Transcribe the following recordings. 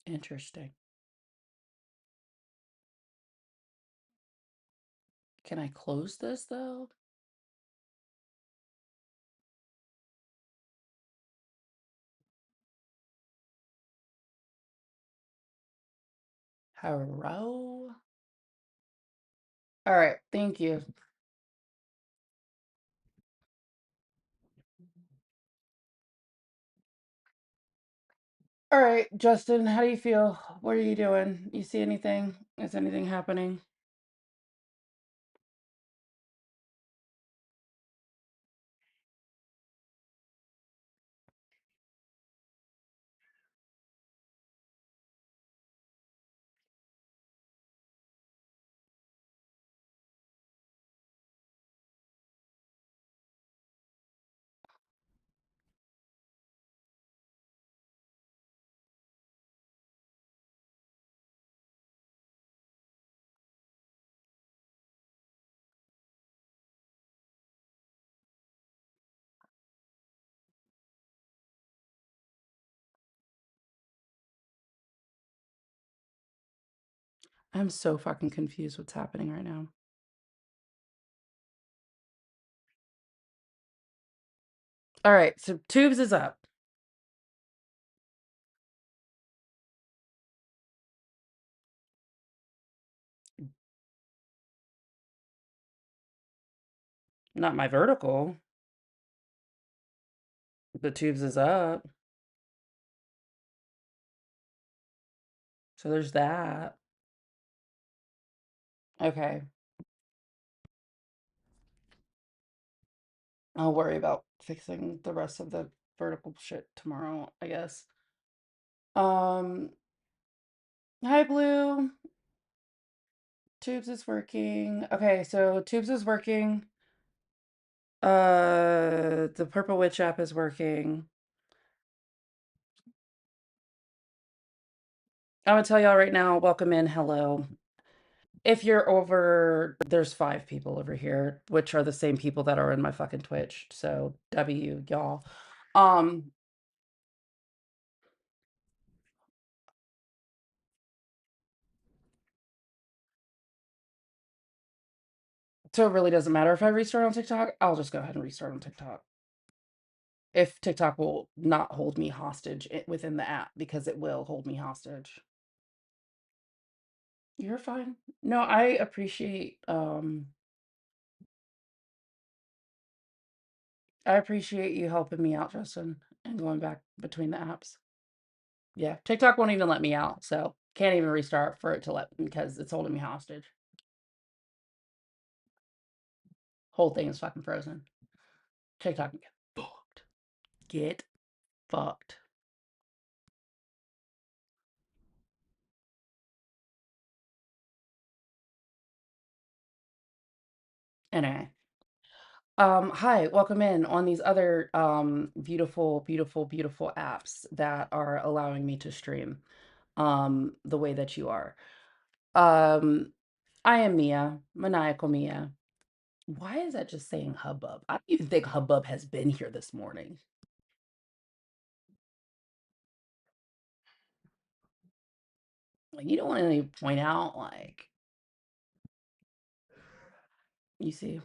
Interesting. Can I close this though? Hello? All right, thank you. All right, Justin, how do you feel? What are you doing? You see anything? Is anything happening? I'm so fucking confused what's happening right now. All right, so Tubes is up. Not my vertical. The Tubes is up. So there's that. Okay. I'll worry about fixing the rest of the vertical shit tomorrow, I guess. Um, Hi Blue. Tubes is working. Okay, so Tubes is working. The Purple Witch app is working. I'm gonna tell y'all right now, welcome in, hello. If you're over, there's 5 people over here, which are the same people that are in my fucking Twitch. So W y'all. Um, so it really doesn't matter if I restart on TikTok. I'll just go ahead and restart on TikTok. If TikTok will not hold me hostage within the app, because it will hold me hostage. You're fine. No, I appreciate you helping me out, Justin, and going back between the apps. Yeah, TikTok won't even let me out, so can't even restart for it to let because it's holding me hostage. Whole thing is fucking frozen. TikTok can get fucked. Get fucked. Anyway. Hi, welcome in on these other beautiful, beautiful, beautiful apps that are allowing me to stream the way that you are. Um, I am Mia, maniacal Mia. Why is that just saying hubbub? I don't even think hubbub has been here this morning. Like, you don't want to point out, like, you see.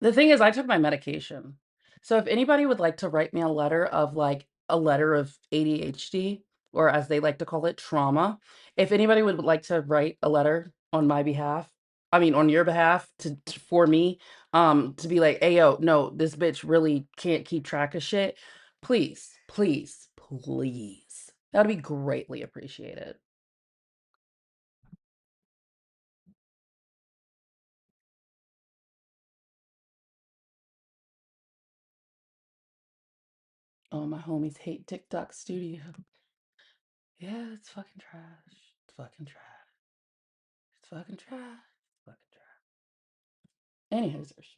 The thing is, I took my medication. So if anybody would like to write me a letter of like a letter of ADHD, or as they like to call it, trauma, if anybody would like to write a letter on my behalf, I mean on your behalf for me, to be like, hey yo, no, this bitch really can't keep track of shit, please, please, please. That'd be greatly appreciated. Oh, my homies hate TikTok Studio. Yeah, it's fucking trash. It's fucking trash. It's fucking trash. It's fucking trash. Any hosers.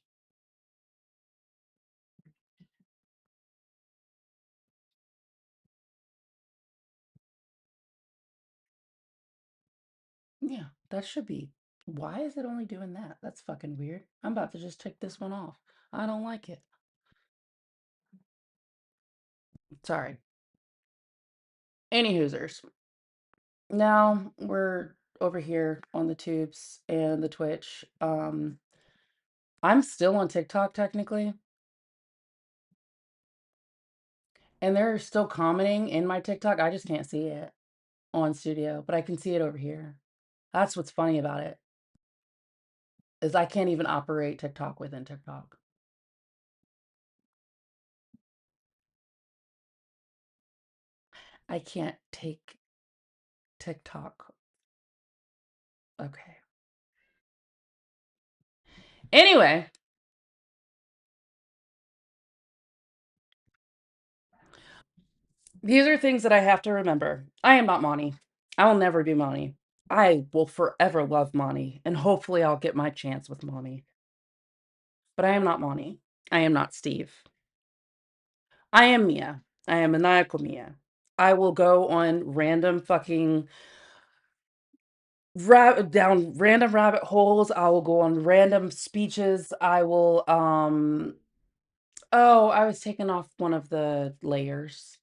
Yeah, that should be. Why is it only doing that? That's fucking weird. I'm about to just take this one off. I don't like it. Sorry. Any hoosers. Now we're over here on the tubes and the Twitch. I'm still on TikTok technically, and they're still commenting in my TikTok. I just can't see it on studio, but I can see it over here. That's what's funny about it, is I can't even operate TikTok within TikTok. I can't take TikTok. Okay. Anyway, these are things that I have to remember. I am not Monty. I will never be Monty. I will forever love Monty, and hopefully I'll get my chance with Monty. But I am not Monty. I am not Steve. I am Mia. I am maniacal Mia. I will go on random fucking down random rabbit holes. I will go on random speeches. I will oh, I was taking off one of the layers.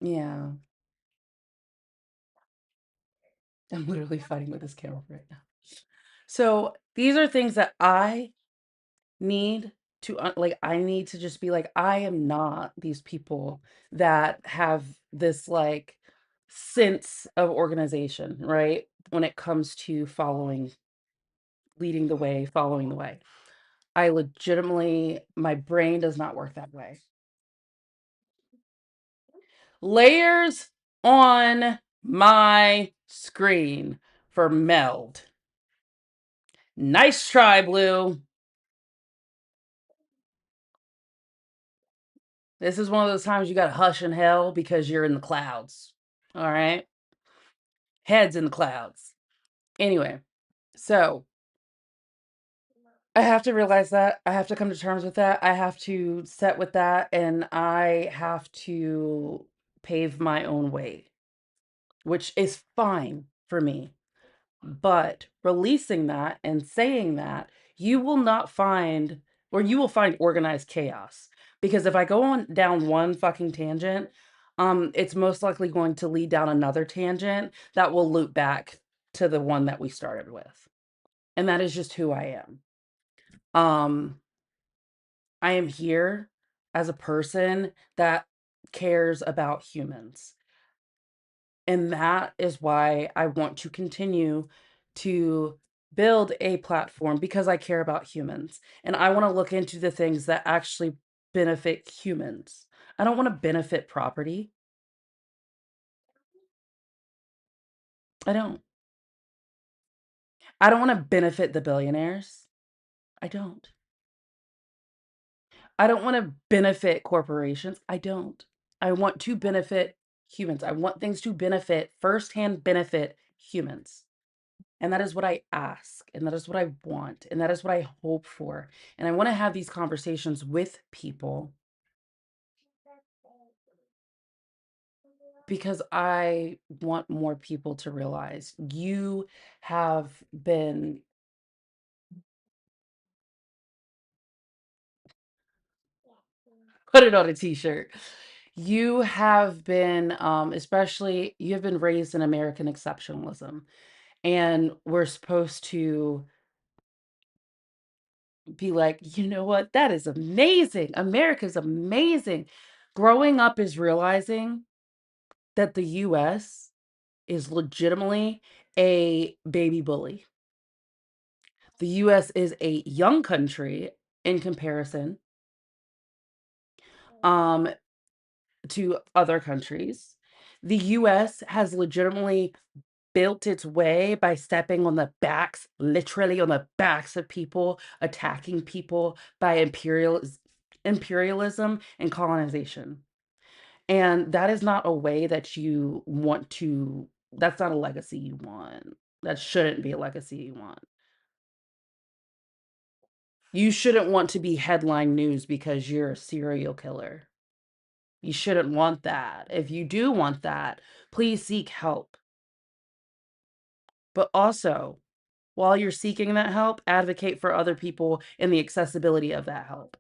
Yeah. I'm literally fighting with this camera right now. So, these are things that I need to like I need to just be like I am not these people that have this like sense of organization, right? When it comes to following, leading the way, following the way. I legitimately, my brain does not work that way. Layers on my screen for meld. Nice try, Blue. This is one of those times you got to hush in hell because you're in the clouds. All right. Heads in the clouds. Anyway, so I have to realize that. I have to come to terms with that. I have to set with that. And I have to pave my own way, which is fine for me. But releasing that and saying that, you will not find, or you will find organized chaos. Because if I go on down one fucking tangent, it's most likely going to lead down another tangent that will loop back to the one that we started with. And that is just who I am. Um, I am here as a person that cares about humans. And that is why I want to continue to build a platform because I care about humans. And I want to look into the things that actually benefit humans. I don't want to benefit property. I don't. I don't want to benefit the billionaires. I don't. I don't want to benefit corporations. I don't. I want to benefit humans. I want things to benefit, firsthand benefit humans. And that is what I ask, and that is what I want, and that is what I hope for. And I want to have these conversations with people because I want more people to realize you have been put it on a t-shirt. You have been, especially, you have been raised in American exceptionalism. And we're supposed to be like, you know what? That is amazing. America's amazing. Growing up is realizing that the US is legitimately a baby bully. The US is a young country in comparison um to other countries. The US has legitimately built its way by stepping on the backs, literally on the backs of people, attacking people by imperialism and colonization. And that is not a way that you want to, that's not a legacy you want. That shouldn't be a legacy you want. You shouldn't want to be headline news because you're a serial killer. You shouldn't want that. If you do want that, please seek help. But also, while you're seeking that help, advocate for other people and the accessibility of that help.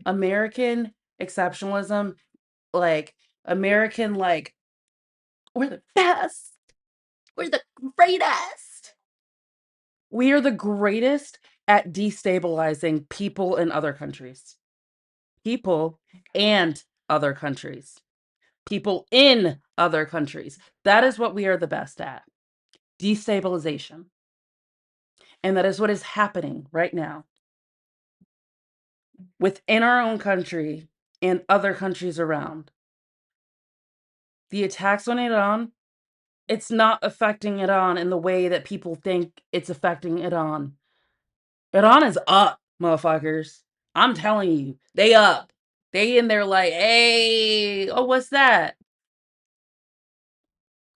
American exceptionalism, like American, like, we're the best. We're the greatest. We are the greatest at destabilizing people in other countries. People and other countries. People in other countries. That is what we are the best at. Destabilization. And that is what is happening right now within our own country and other countries around. The attacks on Iran, it's not affecting Iran in the way that people think it's affecting Iran. Iran is up, motherfuckers. I'm telling you, they up. They in there like, hey, oh, what's that?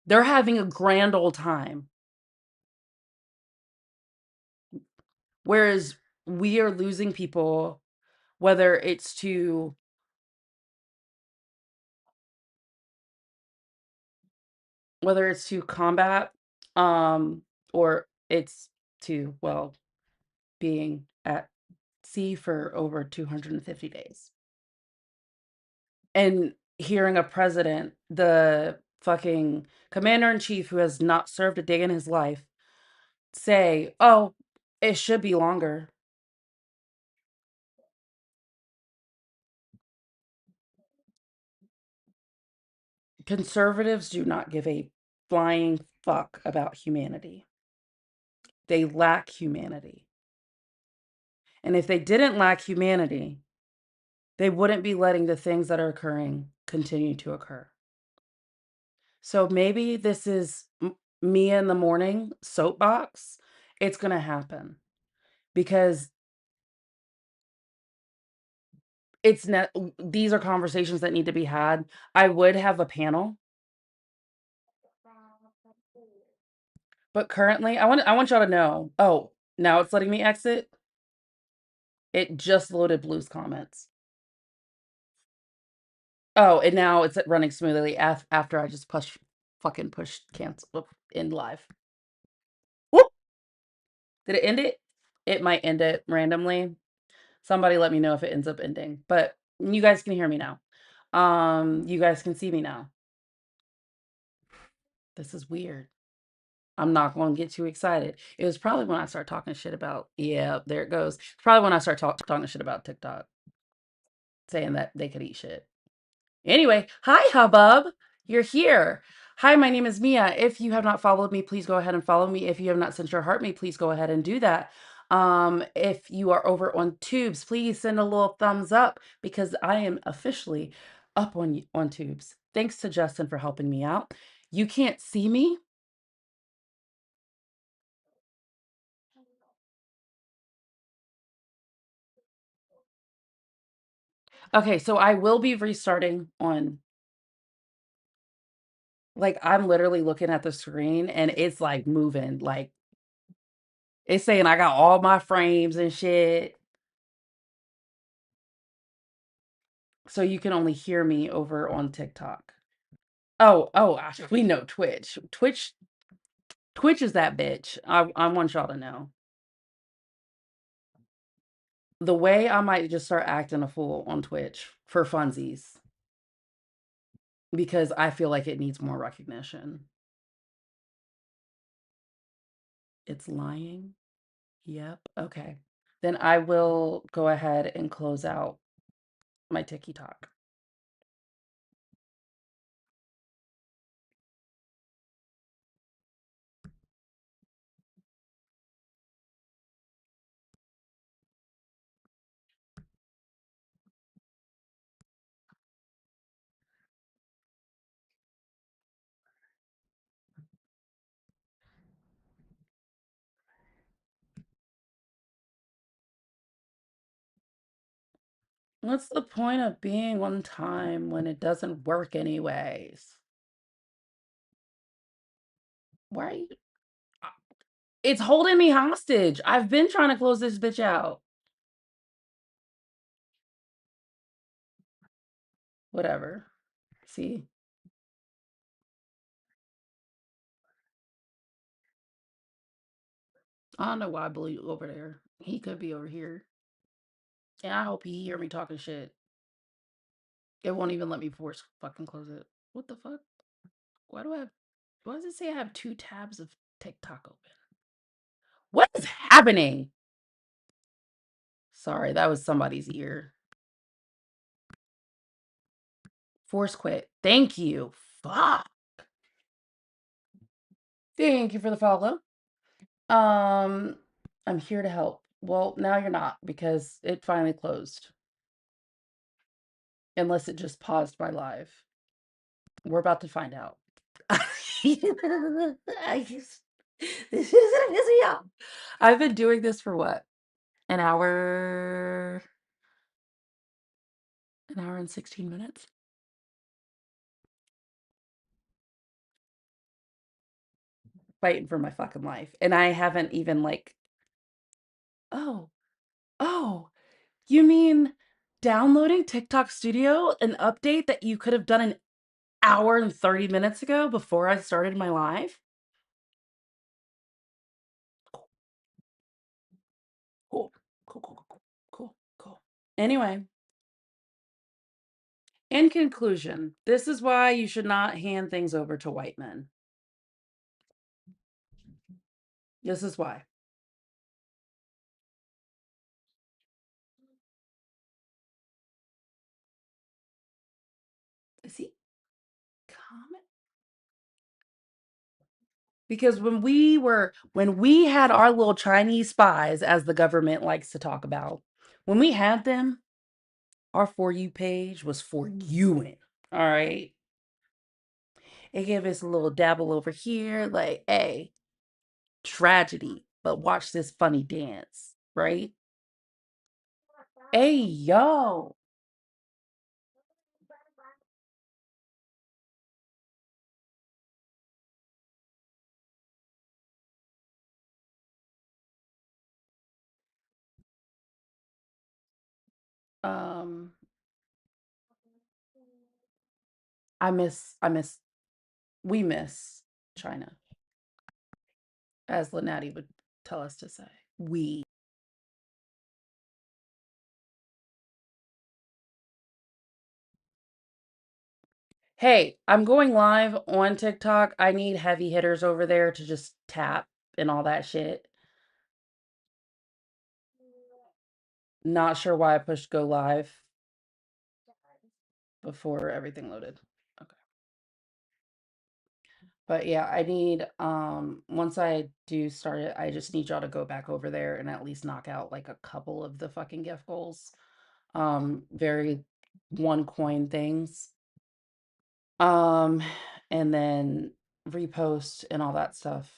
They're having a grand old time. Whereas we are losing people, whether it's to combat, um, or it's to, well, being at sea for over 250 days. And hearing a president, the fucking commander in chief who has not served a day in his life, say, "Oh, it should be longer." Conservatives do not give a flying fuck about humanity. They lack humanity. And if they didn't lack humanity, they wouldn't be letting the things that are occurring continue to occur. So maybe this is me in the morning soapbox. It's going to happen because these are conversations that need to be had. I would have a panel, but currently I want y'all to know. Oh, now it's letting me exit. It just loaded Blue's comments. Oh, and now it's running smoothly after I just fucking pushed cancel in live. Whoop! Did it end it? It might end it randomly. Somebody let me know if it ends up ending. But you guys can hear me now. You guys can see me now. This is weird. I'm not going to get too excited. It was probably when I start talking shit about, yeah, there it goes. It's probably when I start talking shit about TikTok, saying that they could eat shit. Anyway, hi, hubbub. You're here. Hi, my name is Mia. If you have not followed me, please go ahead and follow me. If you have not sent your heart me, please go ahead and do that. If you are over on Tubes, please send a little thumbs up because I am officially up on Tubes. Thanks to Justin for helping me out. You can't see me. Okay, so I will be restarting on, like, I'm literally looking at the screen and it's like moving, like it's saying I got all my frames and shit. So you can only hear me over on TikTok. Oh, we know Twitch. Twitch is that bitch. I want y'all to know. The way I might just start acting a fool on Twitch for funsies because I feel like it needs more recognition. It's lying. Yep. Okay. Then I will go ahead and close out my TikTok. What's the point of being on time when it doesn't work anyways? Why are you? It's holding me hostage. I've been trying to close this bitch out. Whatever. See, I don't know why Blue over there. He could be over here. And I hope he hear me talking shit. It won't even let me force fucking close it. What the fuck? Why does it say I have 2 tabs of TikTok open? What is happening? Sorry, that was somebody's ear. Force quit. Thank you. Fuck. Thank you for the follow. I'm here to help. Well, now you're not because it finally closed. Unless it just paused my live. We're about to find out. This is gonna piss me off. I've been doing this for what? An hour, an hour and 16 minutes. Fighting for my fucking life. And I haven't even like, oh, oh, you mean downloading TikTok Studio, an update that you could have done an hour and 30 minutes ago before I started my live? Cool, cool, cool, cool, cool, cool, cool. Anyway, in conclusion, this is why you should not hand things over to white men. This is why. Is he comment? Because when we had our little Chinese spies, as the government likes to talk about, when we had them, our For You page was for youing. All right. It gave us a little dabble over here, like, hey, tragedy, but watch this funny dance, right? Hey, yo. Um, I miss, we miss China, as Lenati would tell us to say. We. Hey, I'm going live on TikTok. I need heavy hitters over there to just tap and all that shit. Not sure why I pushed go live before everything loaded. Okay. But yeah, I need once I do start it, I just need y'all to go back over there and at least knock out like a couple of the fucking gift goals. Very one coin things. Um and then repost and all that stuff.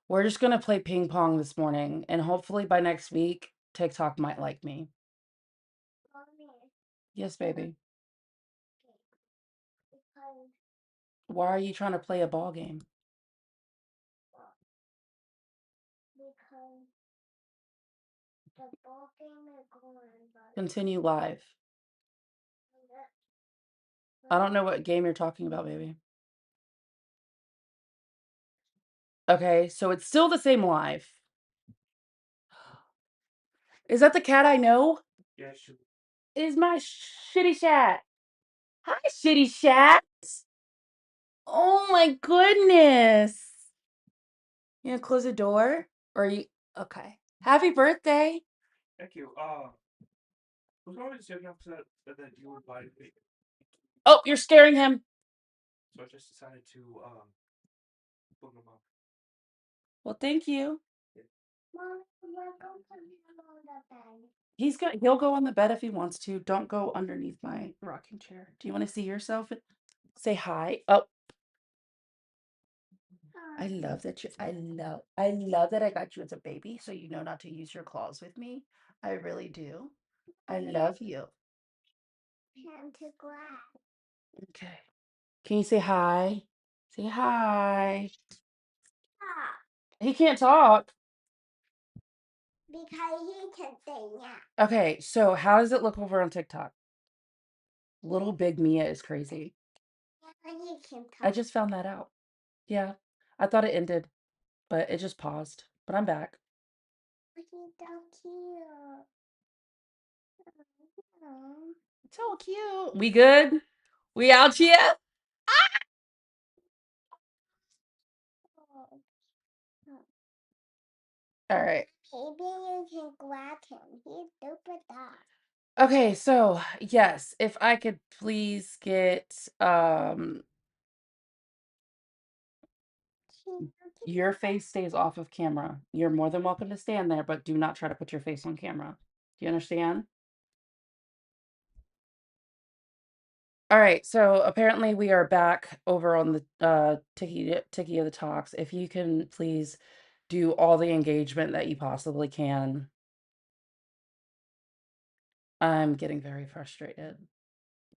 We're just gonna play ping pong this morning, and hopefully by next week, TikTok might like me. Yes, baby. Why are you trying to play a ball game? Continue live. I don't know what game you're talking about, baby. Okay, so it's still the same live. Is that the cat I know? Yes. It is my shitty chat. Hi, shitty chat. Oh my goodness. You gonna close the door? Or you okay. Happy birthday. Thank you. Was always so upset that you invited me. Oh, you're scaring him. So I just decided to book him up. Well, thank you. He'll go on the bed if he wants to. Don't go underneath my rocking chair. Do you want to see yourself? Say hi. Oh, I love that I got you as a baby, so you know not to use your claws with me. I really do. I love you. Okay. Can you say hi? Say hi. He can't talk. Okay, so how does it look over on TikTok? Little Big Mia is crazy. I just found that out. Yeah. I thought it ended, but it just paused. But I'm back. So cute. We good? We out here? All right. Maybe you can grab him. He's super dog. Okay, so yes, if I could please get your face stays off of camera. You're more than welcome to stand there, but do not try to put your face on camera. Do you understand? All right, so apparently we are back over on the Tiki of the Talks. If you can please do all the engagement that you possibly can. I'm getting very frustrated,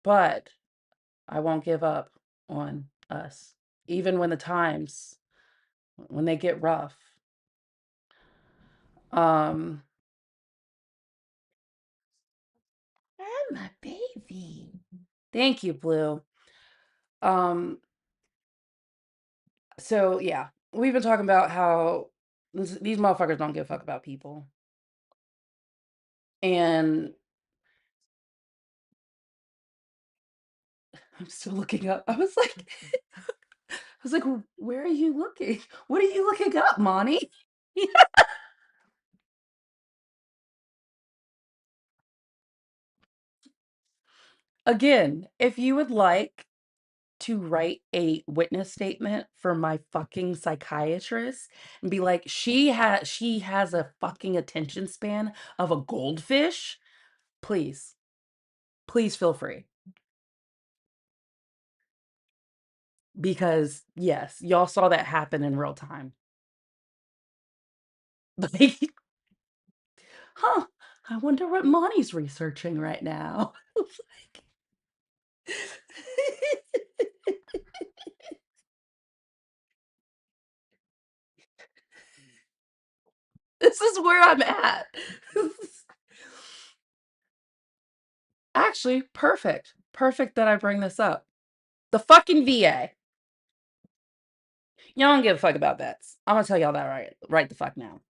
but I won't give up on us, even when the times when they get rough. Um, I'm my baby. Thank you, Blue. Um, so yeah, we've been talking about how these motherfuckers don't give a fuck about people. And I'm still looking up. I was like, where are you looking? What are you looking up, Monty? Again, if you would like to write a witness statement for my fucking psychiatrist and be like, she has a fucking attention span of a goldfish, please, please feel free. Because yes, y'all saw that happen in real time. Like, huh, I wonder what Monty's researching right now. Like, this is where I'm at. Actually, perfect. Perfect that I bring this up. The fucking VA. Y'all don't give a fuck about vets. I'm gonna tell y'all that right the fuck now.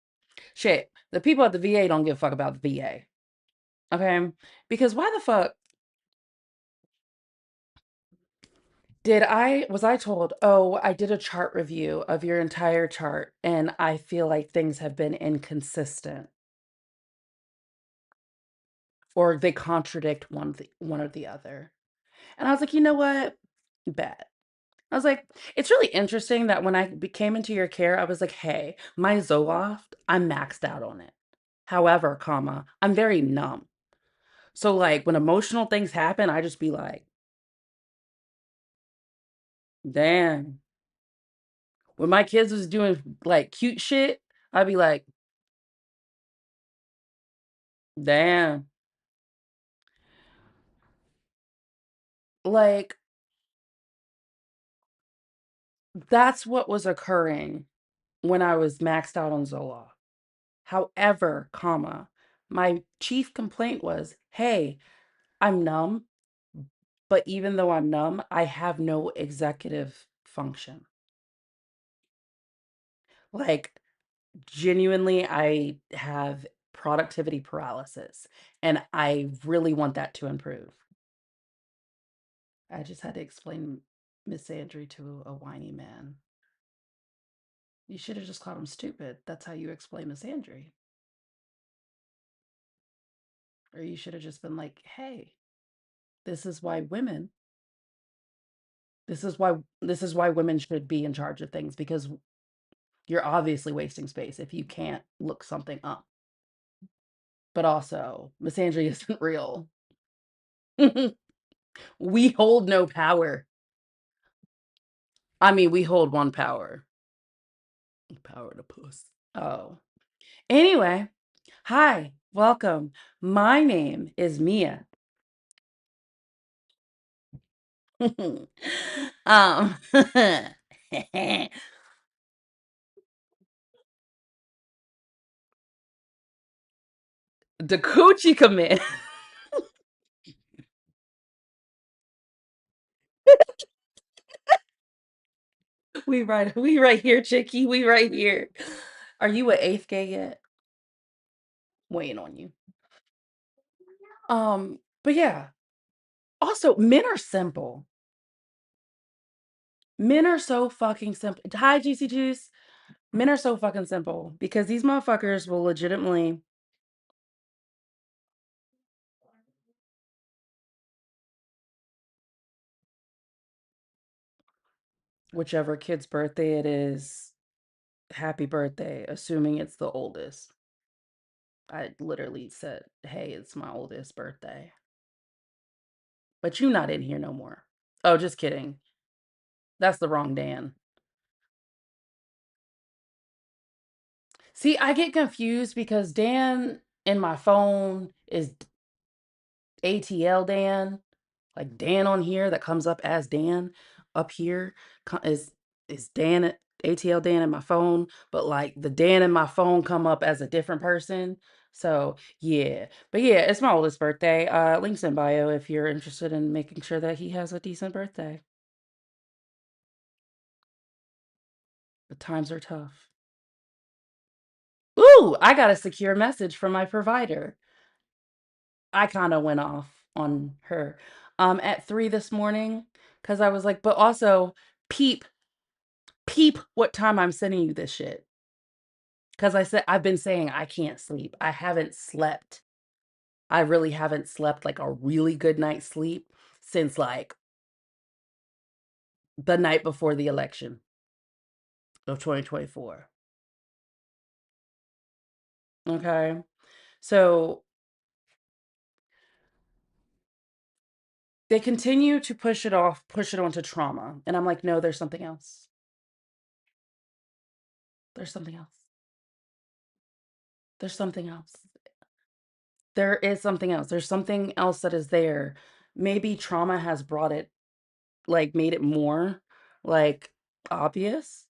Shit, the people at the VA don't give a fuck about the VA. Okay? Because why the fuck was I told, "Oh, I did a chart review of your entire chart and I feel like things have been inconsistent or they contradict one or the other." And I was like, "You know what? Bet." I was like, "It's really interesting that when I came into your care, I was like, hey, my Zoloft, I'm maxed out on it. However, comma, I'm very numb. So like when emotional things happen, I just be like, damn." When my kids was doing like cute shit, I'd be like, damn. Like that's what was occurring when I was maxed out on Zoloft. However, comma, my chief complaint was, hey, I'm numb, but even though I'm numb, I have no executive function. Like, genuinely, I have productivity paralysis, and I really want that to improve. I just had to explain Miss Andrew to a whiny man. You should have just called him stupid. That's how you explain Miss Andrew. Or you should have just been like, hey, this is why women, this is why women should be in charge of things because you're obviously wasting space if you can't look something up. But also, misandry isn't real. We hold no power. I mean, we hold one power. Power to puss. Oh. Anyway, hi, welcome. My name is Mia. The coochie commit. We right here, chickie. We right here. Are you an eighth gay yet? Waiting on you. But yeah. Also, men are simple. Men are so fucking simple. Hi, Juicy Juice. Men are so fucking simple because these motherfuckers will legitimately whichever kid's birthday it is, happy birthday, assuming it's the oldest. I literally said, "Hey, it's my oldest birthday." But you not in here no more. Oh, just kidding. That's the wrong Dan. See, I get confused because Dan in my phone is ATL Dan. Like Dan on here that comes up as Dan up here is Dan ATL Dan in my phone, but like the Dan in my phone come up as a different person. So yeah, but yeah, it's my oldest birthday. Links in bio if you're interested in making sure that he has a decent birthday. The times are tough. Ooh, I got a secure message from my provider. I kind of went off on her at 3 this morning because I was like, but also peep peep what time I'm sending you this shit. Because I said I've been saying I can't sleep. I haven't slept. I really haven't slept like a really good night's sleep since like the night before the election of 2024. Okay. So they continue to push it onto trauma. And I'm like, no, there's something else. There's something else. There's something else. There is something else. There's something else that is there. Maybe trauma has brought it, like, made it more, like, obvious.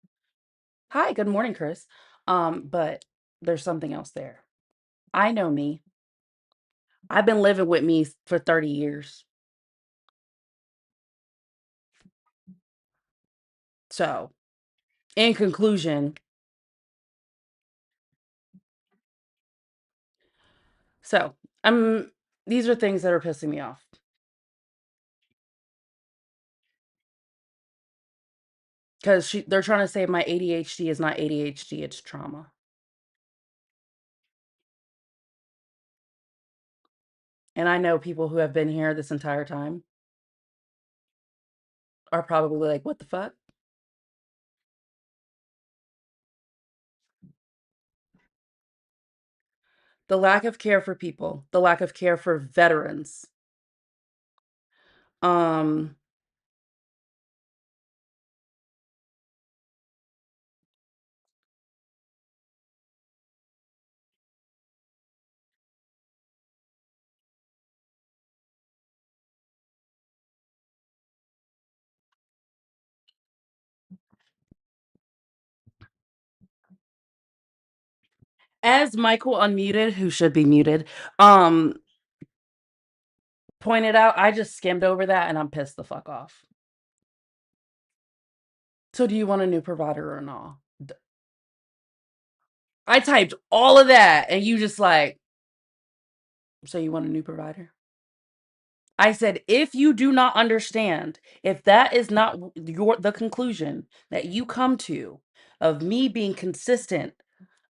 Hi, good morning, Chris. But there's something else there. I know me. I've been living with me for 30 years. So, in conclusion, so I'm these are things that are pissing me off because they're trying to say my ADHD is not ADHD, it's trauma. And I know people who have been here this entire time are probably like, what the fuck? The lack of care for people, the lack of care for veterans. Um, as Michael unmuted, who should be muted, um, pointed out, I just skimmed over that and I'm pissed the fuck off. So do you want a new provider or not? I typed all of that and you just like, so you want a new provider? I said, if you do not understand, if that is not the conclusion that you come to of me being consistent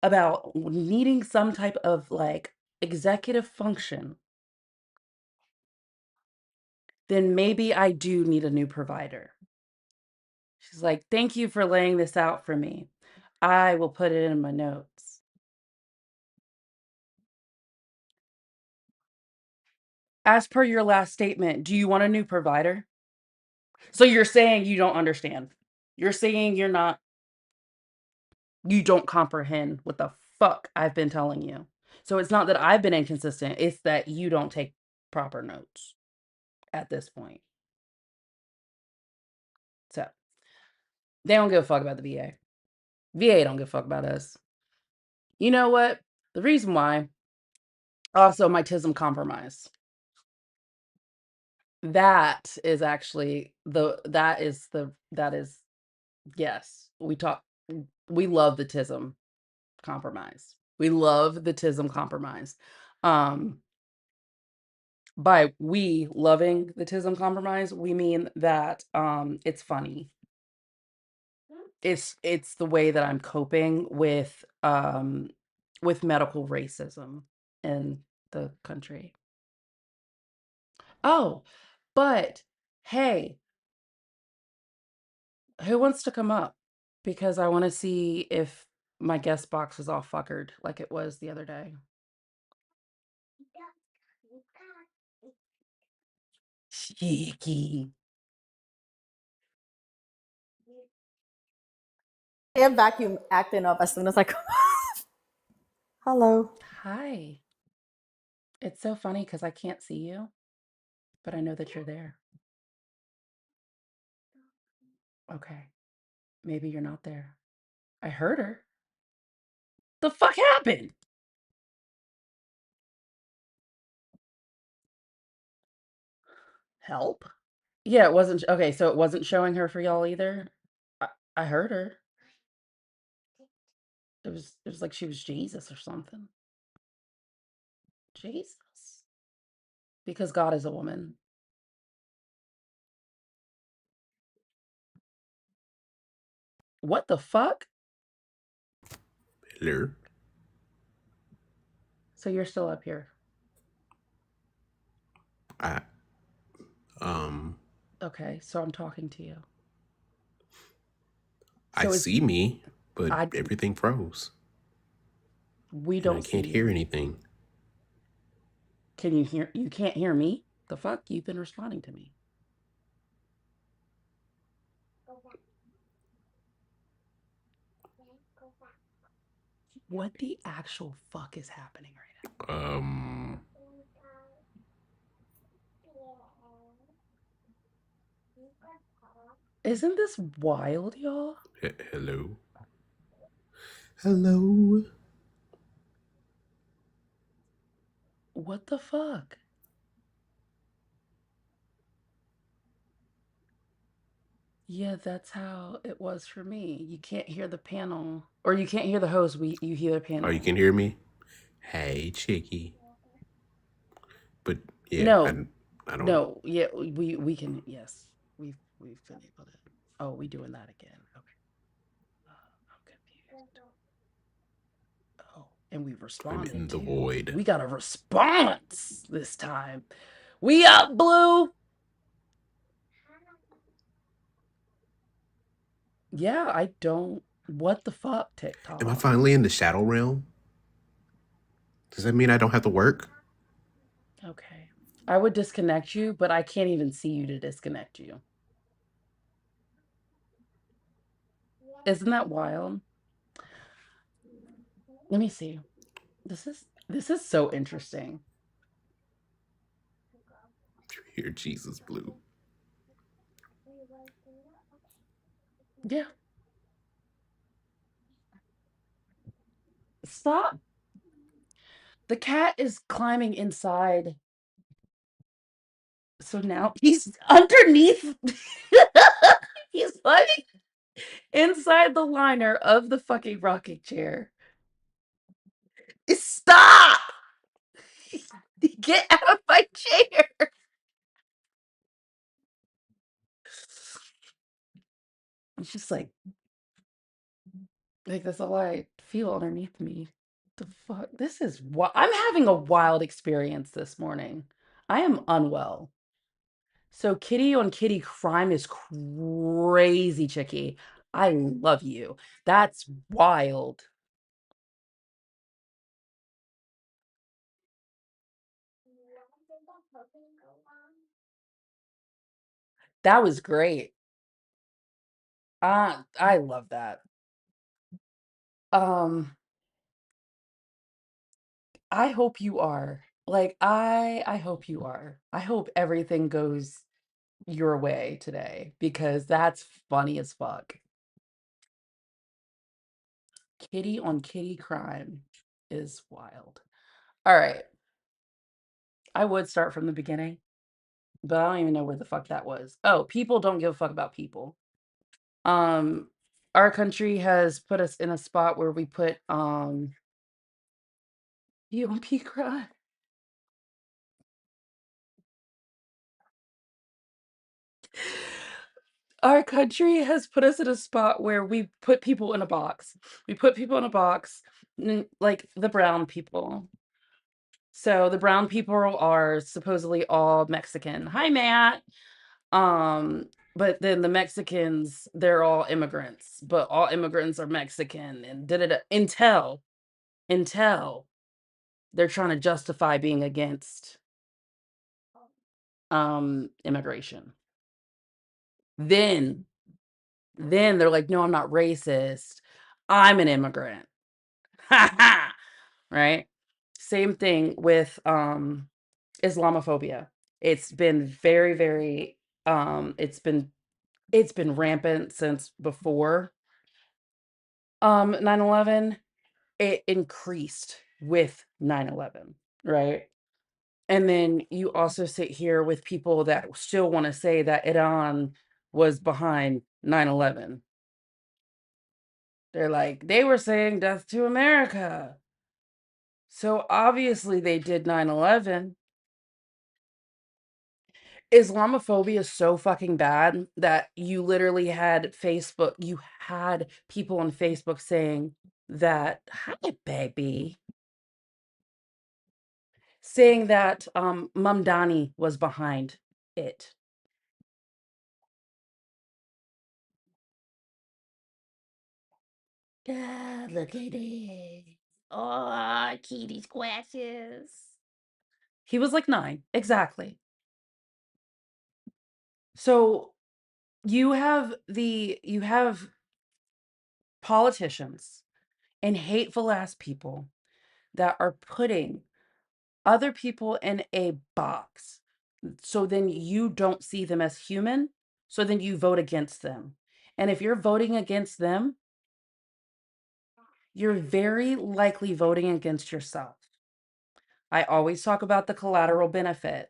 about needing some type of like executive function, then maybe I do need a new provider. She's like, thank you for laying this out for me. I will put it in my notes. As per your last statement, do you want a new provider? So you're saying you don't understand. You're saying you don't comprehend what the fuck I've been telling you. So it's not that I've been inconsistent, it's that you don't take proper notes at this point. So they don't give a fuck about the VA. VA don't give a fuck about us. You know what? The reason why, also my TISM compromise. That is actually that is yes. We love the TISM compromise. We love the TISM compromise. Um By we loving the Tism compromise, we mean that it's funny. It's the way that I'm coping with medical racism in the country. Oh, but hey, who wants to come up? Because I want to see if my guest box is all fuckered like it was the other day. Cheeky. And vacuum acting up as soon as I come. Hello. Hi. It's so funny because I can't see you, but I know that you're there. Okay. Maybe you're not there. I heard her. The fuck happened? Help? Yeah, it wasn't okay, so it wasn't showing her for y'all either? I, I heard her. It was like she was Jesus or something. Jesus. Because God is a woman. What the fuck? Hello. So you're still up here. I um Okay, so I'm talking to you. I So is see me, but I everything froze. we And I don't see can't hear you. anything. Can you can't hear me? The fuck? You've been responding to me. What the actual fuck is happening right Um now? Isn't this wild, y'all? hello. Hello. What the fuck? Yeah, that's how it was for me. You can't hear the panel, or you can't hear the host. You hear the Oh, you panel. can hear me? Hey, Chicky. But yeah, No, I don't. no, yeah, we can. Yes, we've been able to. Oh, we doing that again? Okay, I'm confused. Oh, and we I'm responded in the too. void. We got a response this time. We up, Blue. Yeah, I don't. What the fuck, Am I TikTok? finally in the shadow realm? Does that mean I don't have to work? Okay. I would disconnect you, but I can't even see you to disconnect you. Isn't that wild? Let me see. This is so interesting. Here, Jesus Blue. Yeah. Stop. The cat is climbing inside. So now he's underneath. He's climbing inside the liner of the fucking rocking chair. Stop! Get out of my chair. It's just like that's all I feel underneath me. The fuck? This is what I'm having a wild experience this morning. I am unwell. So kitty on kitty crime is crazy, Chicky. I love you. That's wild. That was great. I love that. Um, I hope you are. Like I hope you are. I hope everything goes your way today because that's funny as fuck. Kitty on kitty crime is wild. All right. I would start from the beginning, but I don't even know where the fuck that was. Oh, people don't give a fuck about people. Um, our country has put us in a spot where we put UMP crime. Our country has put us in a spot where we put people in a box. We put people in a box, like the brown people. So the brown people are supposedly all Mexican. Hi, Matt. But then the Mexicans, they're all immigrants, but all immigrants are Mexican and until they're trying to justify being against immigration. Then they're like, no, I'm not racist. I'm an immigrant. Right? Same thing with Islamophobia. It's been very, very it's been rampant since before 9/11. It increased with 9/11, right? And then you also sit here with people that still want to say that Iran was behind 9/11. They're like, they were saying death to America. So obviously they did 9/11. Islamophobia is so fucking bad that you literally had you had people on Facebook saying that, hi, baby, saying that Mamdani was behind it. God, look at it. Oh, Kitty's glasses. He was like 9, exactly. So you have politicians and hateful ass people that are putting other people in a box. So then you don't see them as human. So then you vote against them. And if you're voting against them, you're very likely voting against yourself. I always talk about the collateral benefit.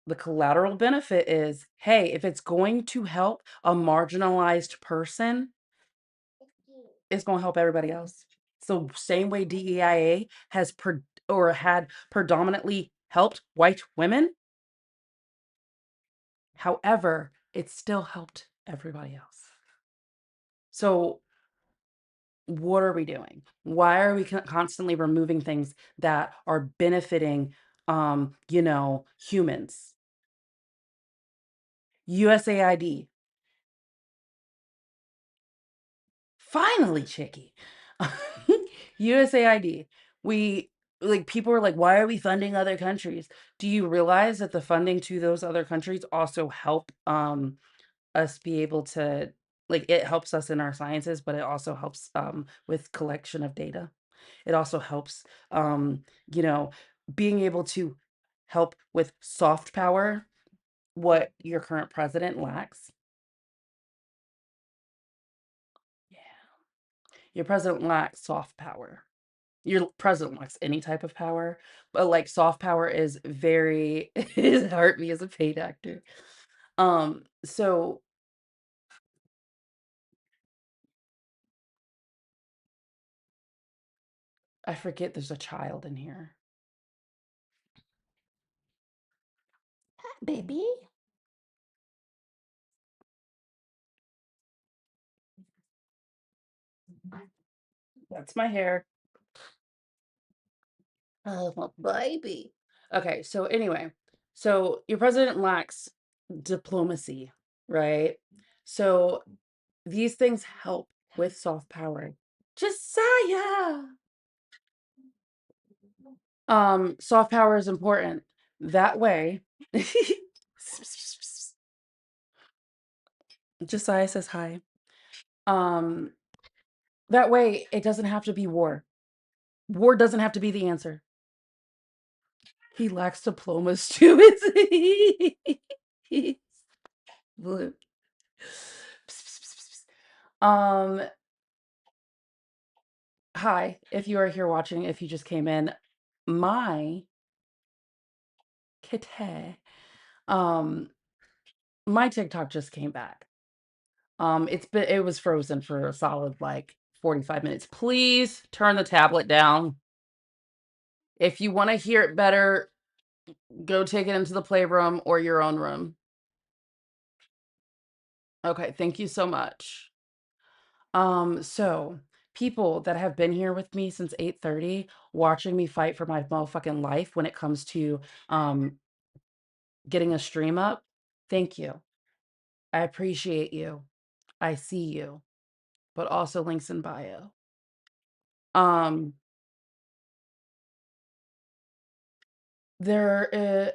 The collateral benefit is, hey, if it's going to help a marginalized person, it's going to help everybody else. So same way DEIA has had predominantly helped white women, however, it still helped everybody else. So what are we doing? Why are we constantly removing things that are benefiting humans? USAID. Finally, Chicky. USAID. We like people are like, why are we funding other countries? Do you realize that the funding to those other countries also help us be able to, like, it helps us in our sciences, but it also helps with collection of data. It also helps you know, being able to help with soft power, what your current president lacks. Yeah. Your president lacks soft power. Your president lacks any type of power, but like soft power is very it hurt me as a paid actor. So I forget there's a child in here. Hi, baby. That's my hair. Oh, my baby. Okay, so anyway, so your president lacks diplomacy, right? So these things help with soft power. Josiah. Soft power is important. That way, Josiah says hi. Um, that way it doesn't have to be war. War doesn't have to be the answer. He lacks diplomas too. Blue. Um, Hi, if you are here watching, if you just came in, my kitty, um, my TikTok just came back. It was frozen for a solid like 45 minutes. Please turn the tablet down. If you want to hear it better, Go take it into the playroom or your own room. Okay, thank you so much. So people that have been here with me since 8:30, watching me fight for my motherfucking life when it comes to getting a stream up, thank you. I appreciate you. I see you, but also links in bio. Um, there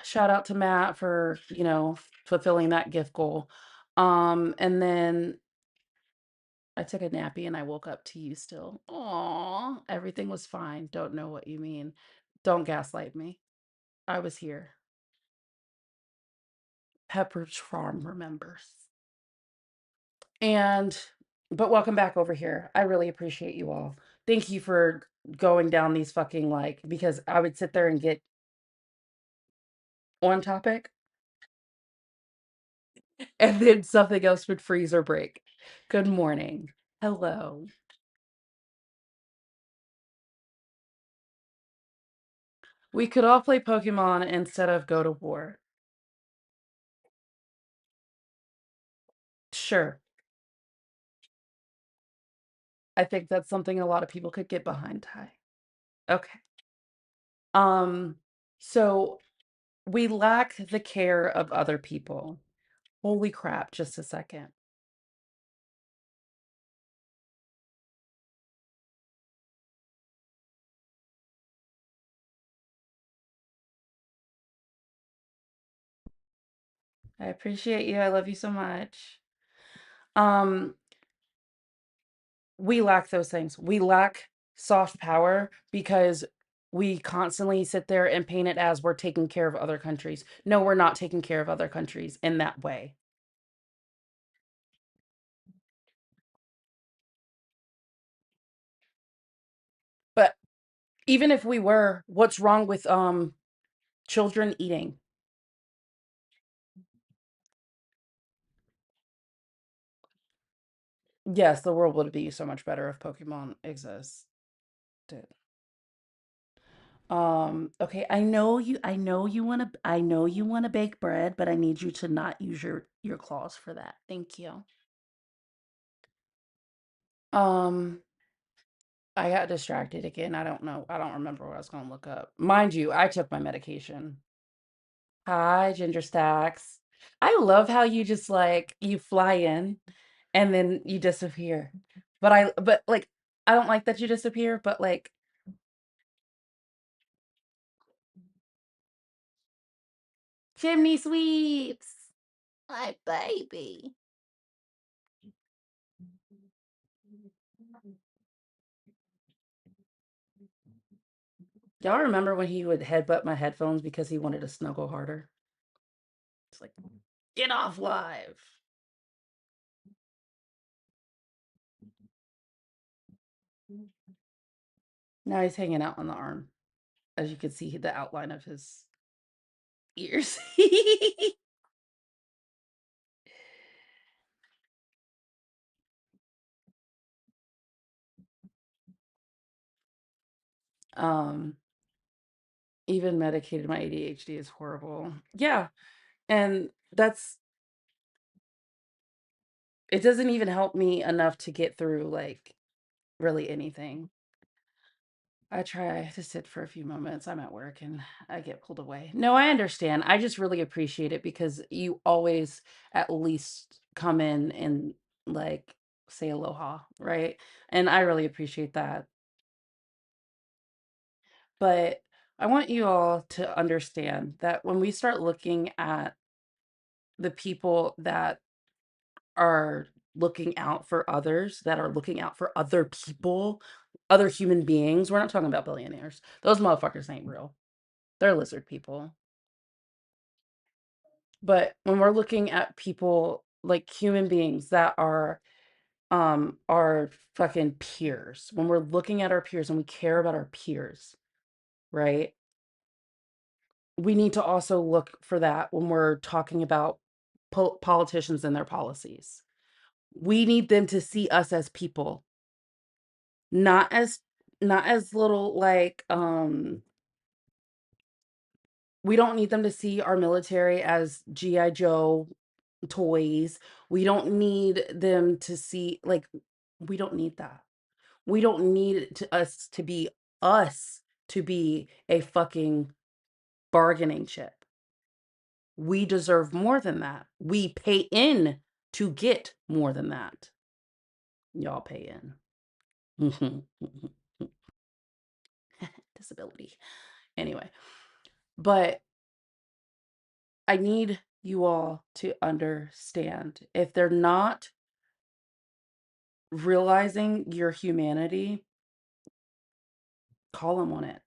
shout out to Matt for, fulfilling that gift goal. And then I took a nappy and I woke up to you still. Aw, everything was fine. Don't know what you mean. Don't gaslight me. I was here. Pepperidge Farm remembers. And but welcome back over here. I really appreciate you all. Thank you for going down these fucking because I would sit there and get on topic and then something else would freeze or break. Good morning. Hello. We could all play Pokemon instead of go to war. Sure. I think that's something a lot of people could get behind, Ty. Okay. Um, so we lack the care of other people. Holy crap, just a second. I appreciate you. I love you so much. Um, we lack those things. We lack soft power because we constantly sit there and paint it as we're taking care of other countries. No, we're not taking care of other countries in that way. But even if we were, what's wrong with children eating? Yes, the world would be so much better if Pokemon existed. Okay, I know you want to bake bread, but I need you to not use your claws for that. Thank you. Um, I got distracted again. I don't know. I don't remember what I was going to look up. Mind you, I took my medication. Hi, Ginger Stacks. I love how you just you fly in and then you disappear. But like I don't like that you disappear, but chimney sweeps. My baby. Y'all remember when he would headbutt my headphones because he wanted to snuggle harder? It's like, get off live. Now he's hanging out on the arm. As you can see, the outline of his ears. um, even medicated, my ADHD is horrible. Yeah, and it doesn't even help me enough to get through really anything. I try to sit for a few moments. I'm at work and I get pulled away. No, I understand. I just really appreciate it because you always at least come in and say aloha, right? And I really appreciate that. But I want you all to understand that when we start looking at the people that are looking out for others, that are looking out for other people, other human beings, we're not talking about billionaires. Those motherfuckers ain't real. They're lizard people. But when we're looking at people like human beings that are our fucking peers, when we're looking at our peers and we care about our peers, right? We need to also look for that when we're talking about politicians and their policies. We need them to see us as people, not as not as little We don't need them to see our military as GI Joe toys. We don't need them to see like we don't need that. We don't need us to be a fucking bargaining chip. We deserve more than that. We pay in to get more than that. Y'all pay in. Disability. Anyway, but I need you all to understand if they're not realizing your humanity, call them on it.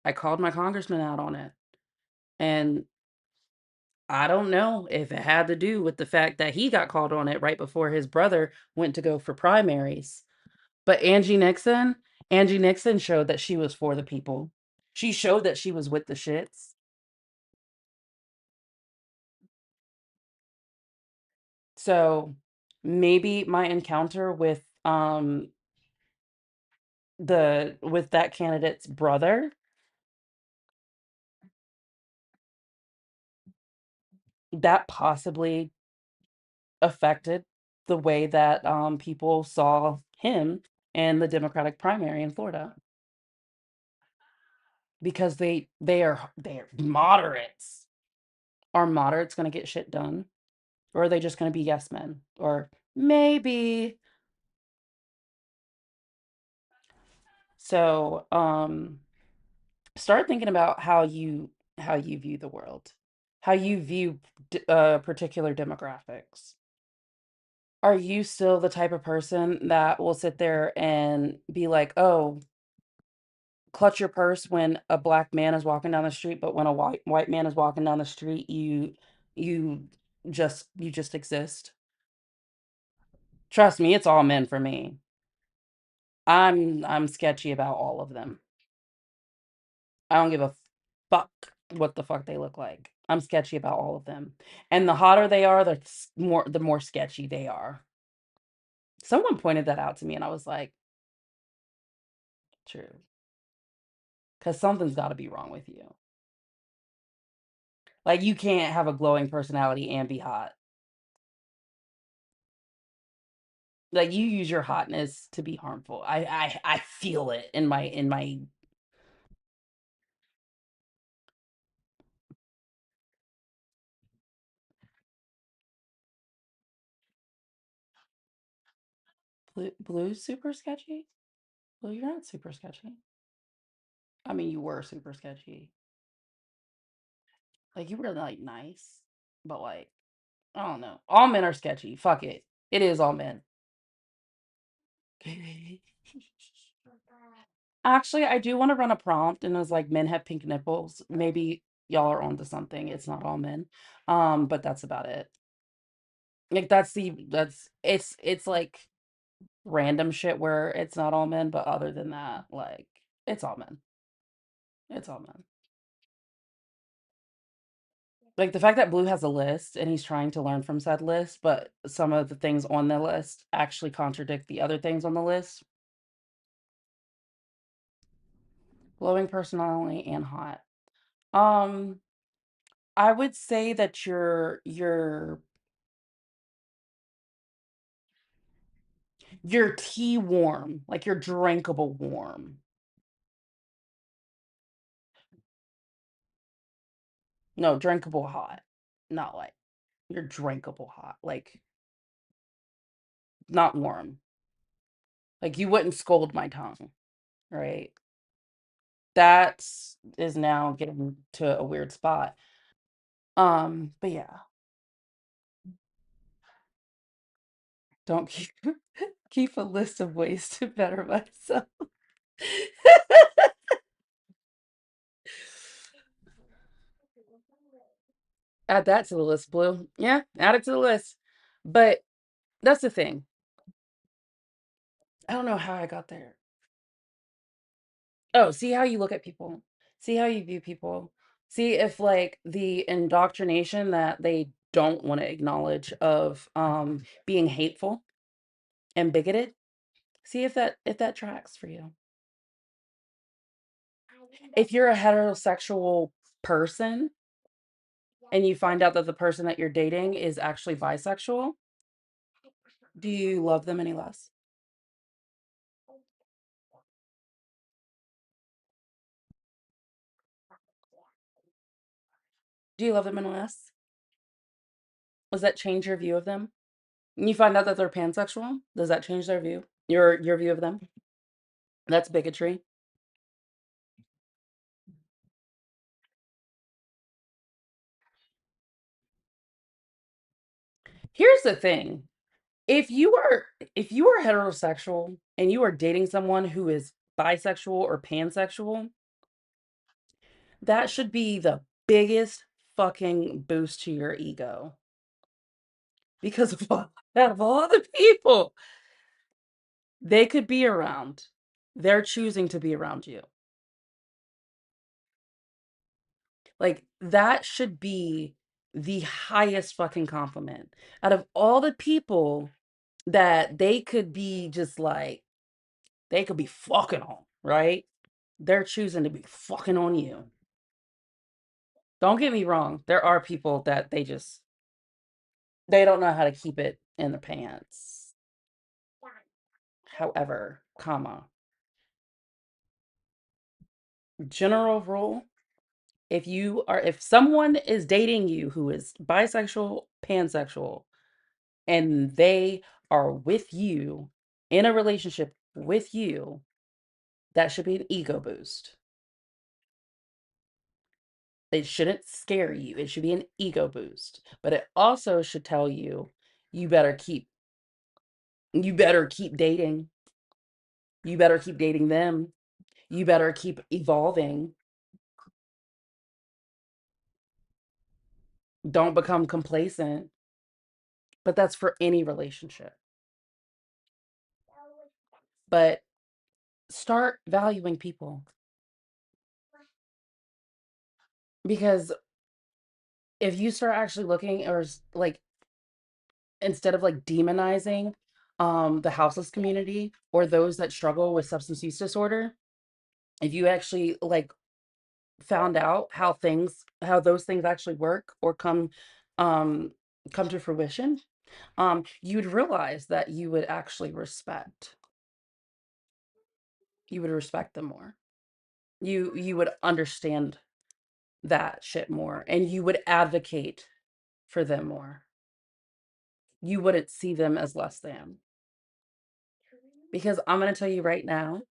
I called my congressman out on it. And I don't know if it had to do with the fact that he got called on it right before his brother went to go for primaries. But Angie Nixon showed that she was for the people. She showed that she was with the shits. So maybe my encounter with that candidate's brother, that possibly affected the way that people saw him in the Democratic primary in Florida because they're moderates. Are moderates going to get shit done, or are they just going to be yes men, or maybe? So start thinking about how you view the world, how you view particular demographics. Are you still the type of person that will sit there and be like, oh, clutch your purse when a black man is walking down the street, but when a white man is walking down the street, you you just exist? Trust me, it's all men for me. I'm sketchy about all of them. I don't give a fuck what the fuck they look like. I'm sketchy about all of them. And the hotter they are, the more sketchy they are. Someone pointed that out to me and I was like, true. Cuz something's got to be wrong with you. Like you can't have a glowing personality and be hot. Like you use your hotness to be harmful. I feel it in my blue super sketchy. Well, you're not super sketchy. I mean, you were super sketchy. Like you were like nice, but like I don't know. All men are sketchy. Fuck it. It is all men. Actually, I do want to run a prompt and it was like men have pink nipples. Maybe y'all are onto something. It's not all men. But that's about it. Like it's like random shit where it's not all men, but other than that, like it's all men. It's all men. Like the fact that Blue has a list and he's trying to learn from said list, but some of the things on the list actually contradict the other things on the list. Glowing personality and hot. Um, I would say that you're tea warm, like you're drinkable warm. No, drinkable hot. Not like you're drinkable hot, like not warm. Like you wouldn't scold my tongue, right? That is now getting to a weird spot. But yeah, don't keep a list of ways to better myself. Add that to the list, Blue. Yeah, add it to the list. But that's the thing. I don't know how I got there. Oh, see how you look at people. See how you view people. See if like the indoctrination that they don't want to acknowledge of being hateful and bigoted. See if that tracks for you. If you're a heterosexual person and you find out that the person that you're dating is actually bisexual, do you love them any less? Do you love them any less? Does that change your view of them? And you find out that they're pansexual, does that change their view? Your view of them? That's bigotry. Here's the thing. If you are heterosexual and you are dating someone who is bisexual or pansexual, that should be the biggest fucking boost to your ego. Because out of all the people they could be around, they're choosing to be around you. Like, that should be the highest fucking compliment. Out of all the people that they could be just like, they could be fucking on, right? They're choosing to be fucking on you. Don't get me wrong. There are people that they don't know how to keep it in their pants. However, general rule, if someone is dating you who is bisexual, pansexual, and they are with you in a relationship with you, that should be an ego boost. It shouldn't scare you. It should be an ego boost. But it also should tell you you better keep dating. You better keep dating them. You better keep evolving. Don't become complacent. But that's for any relationship. But start valuing people. Because if you start actually looking or like instead of like demonizing the houseless community or those that struggle with substance use disorder, if you actually like found out how those things actually work or um come to fruition, you'd realize that you would respect them more. You would understand that shit more and you would advocate for them more. You wouldn't see them as less than. Because I'm going to tell you right now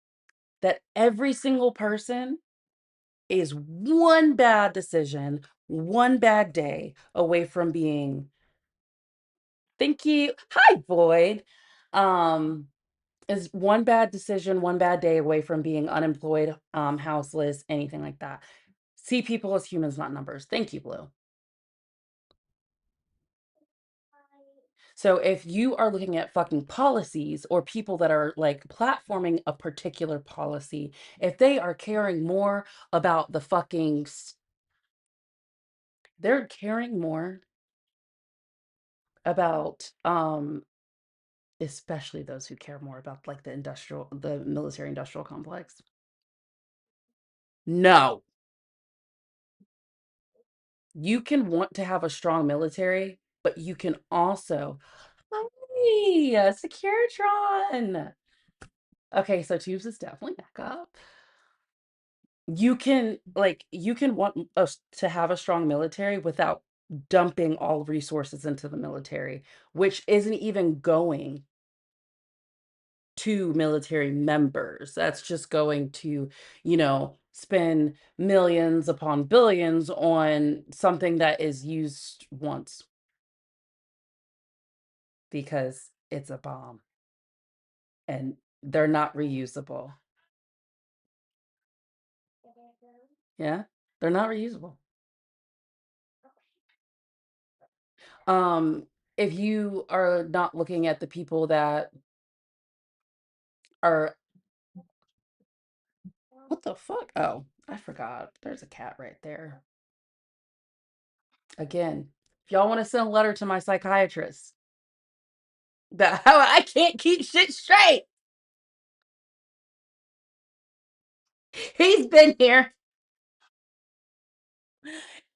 that every single person is one bad decision, one bad day away from being, thank you. Hi, Boyd. Is one bad decision, one bad day away from being unemployed, houseless, anything like that. See people as humans, not numbers. Thank you, Blue. So if you are looking at fucking policies or people that are like platforming a particular policy, if they are caring more about the fucking, they're caring more about, especially those who care more about like the military industrial complex. No, you can want to have a strong military, but you can also, hi, Securitron. Okay, so Tubes is definitely back up. You can want us to have a strong military without dumping all resources into the military, which isn't even going to military members. That's just going to, spend millions upon billions on something that is used once because it's a bomb and they're not reusable. Yeah, they're not reusable. If you are not looking at the people that are, what the fuck? Oh, I forgot. There's a cat right there. Again, if y'all want to send a letter to my psychiatrist that how I can't keep shit straight. He's been here.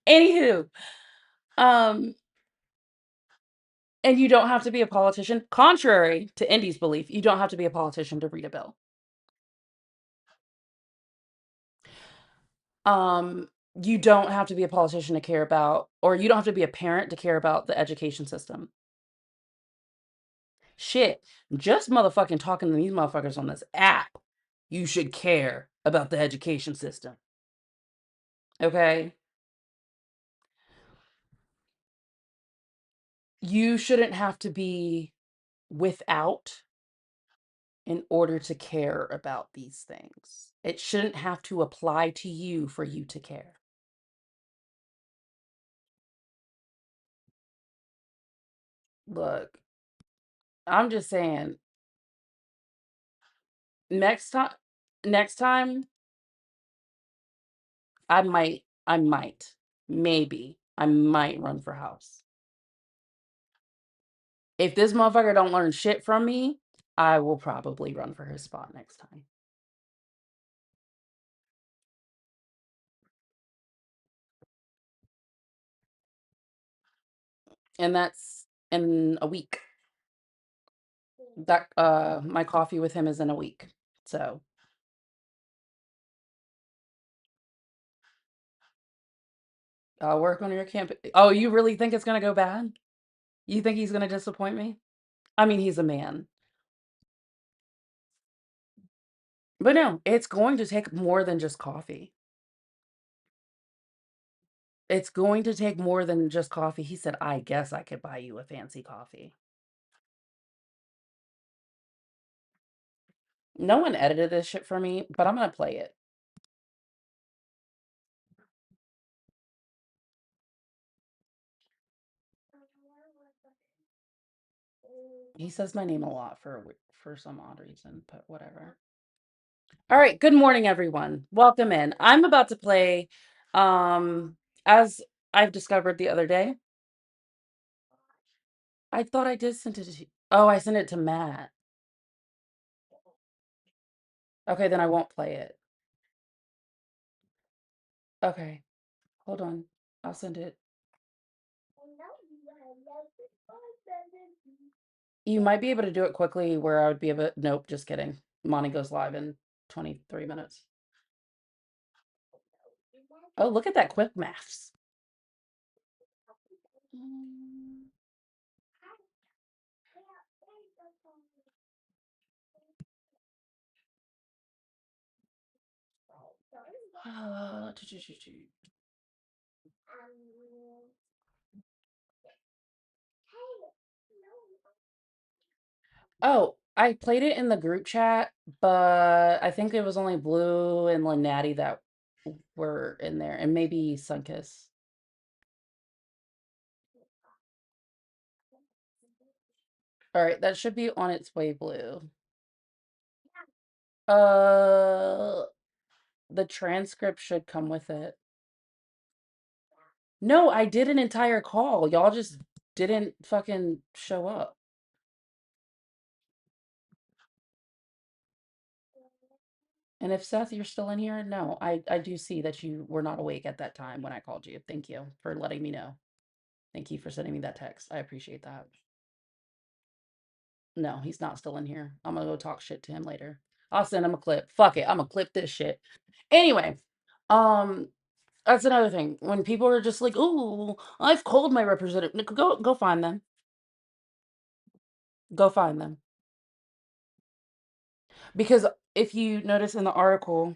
Anywho, um, and you don't have to be a politician. Contrary to Indy's belief, you don't have to be a politician to read a bill. You don't have to be a politician to care about, or you don't have to be a parent to care about the education system. Shit, just motherfucking talking to these motherfuckers on this app, you should care about the education system. Okay? You shouldn't have to be without in order to care about these things. It shouldn't have to apply to you for you to care. Look, I'm just saying, next time, next time, maybe, I might run for house. If this motherfucker don't learn shit from me, I will probably run for his spot next time. And that's in a week. That my coffee with him is in a week. So I'll work on your campaign. Oh, you really think it's gonna go bad? You think he's gonna disappoint me? I mean, he's a man. But no, it's going to take more than just coffee. It's going to take more than just coffee. He said, I guess I could buy you a fancy coffee. No one edited this shit for me, but I'm gonna play it. He says my name a lot for some odd reason, but whatever. All right, good morning, everyone. Welcome in. I'm about to play, as I've discovered the other day. I thought I did send it to you. Oh, I sent it to Matt. Okay, then I won't play it. Okay, hold on. I'll send it. You might be able to do it quickly where I would be able. Nope, just kidding. Monty goes live in 23 minutes. Oh, look at that quick maths. Uh, Oh, I played it in the group chat, but I think it was only Blue and Lynatti that were in there, and maybe Sunkiss. All right, that should be on its way, Blue. Uh, the transcript should come with it. No, I did an entire call. Y'all just didn't fucking show up. And if Seth, you're still in here, no, I do see that you were not awake at that time when I called you. Thank you for letting me know. Thank you for sending me that text. I appreciate that. No, he's not still in here. I'm gonna go talk shit to him later. I'll send him a clip. Fuck it, I'm gonna clip this shit. Anyway, um, that's another thing. When people are just like, "Ooh, I've called my representative," go find them. Go find them. Because if you notice in the article,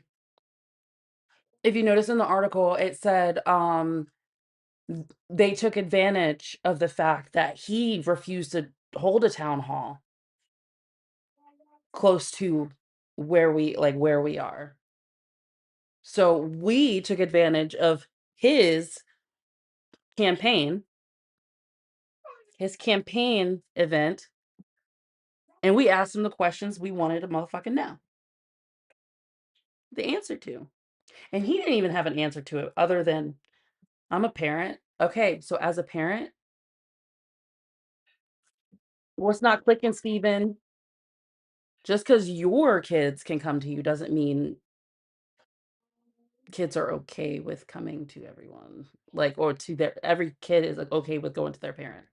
it said they took advantage of the fact that he refused to hold a town hall close to where we are. So we took advantage of his campaign, his campaign event, and we asked him the questions we wanted to motherfucking know the answer to. And he didn't even have an answer to it other than, I'm a parent. Okay, so as a parent, what's not clicking, Steven? Just because your kids can come to you doesn't mean kids are okay with coming to everyone, like, or to their every kid is, like, okay with going to their parent.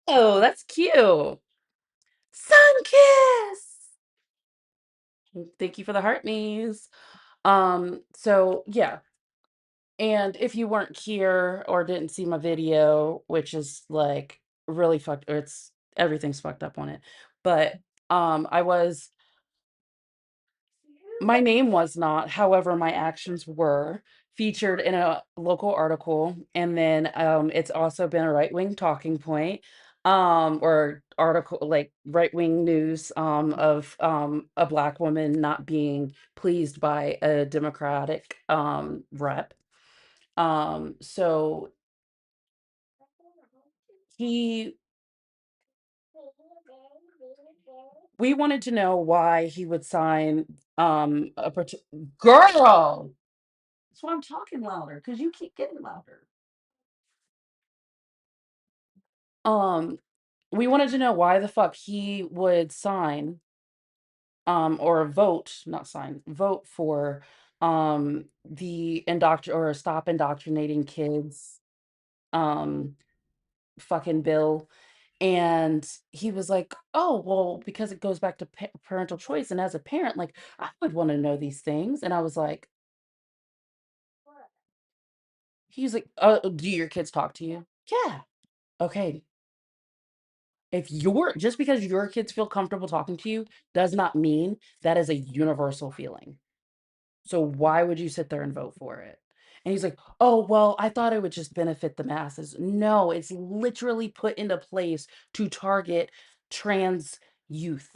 Oh, that's cute. Sun kiss. Thank you for the heart me's. So yeah. And if you weren't here or didn't see my video, which is like really fucked, or it's everything's fucked up on it. But I was my name was not, however, my actions were featured in a local article, and then it's also been a right-wing talking point, or article like right-wing news of a black woman not being pleased by a Democratic rep. So he we wanted to know why he would sign girl. That's why I'm talking louder because you keep getting louder. Um, we wanted to know why the fuck he would sign, or vote, not sign, vote for, the or stop indoctrinating kids, um, fucking bill. And he was like, "Oh, well, because it goes back to parental choice. And as a parent, like, I would want to know these things." And I was like, he's like, do your kids talk to you? Yeah. Okay. If you're just because your kids feel comfortable talking to you does not mean that is a universal feeling. So why would you sit there and vote for it? And he's like, "Oh, well, I thought it would just benefit the masses." No, it's literally put into place to target trans youth.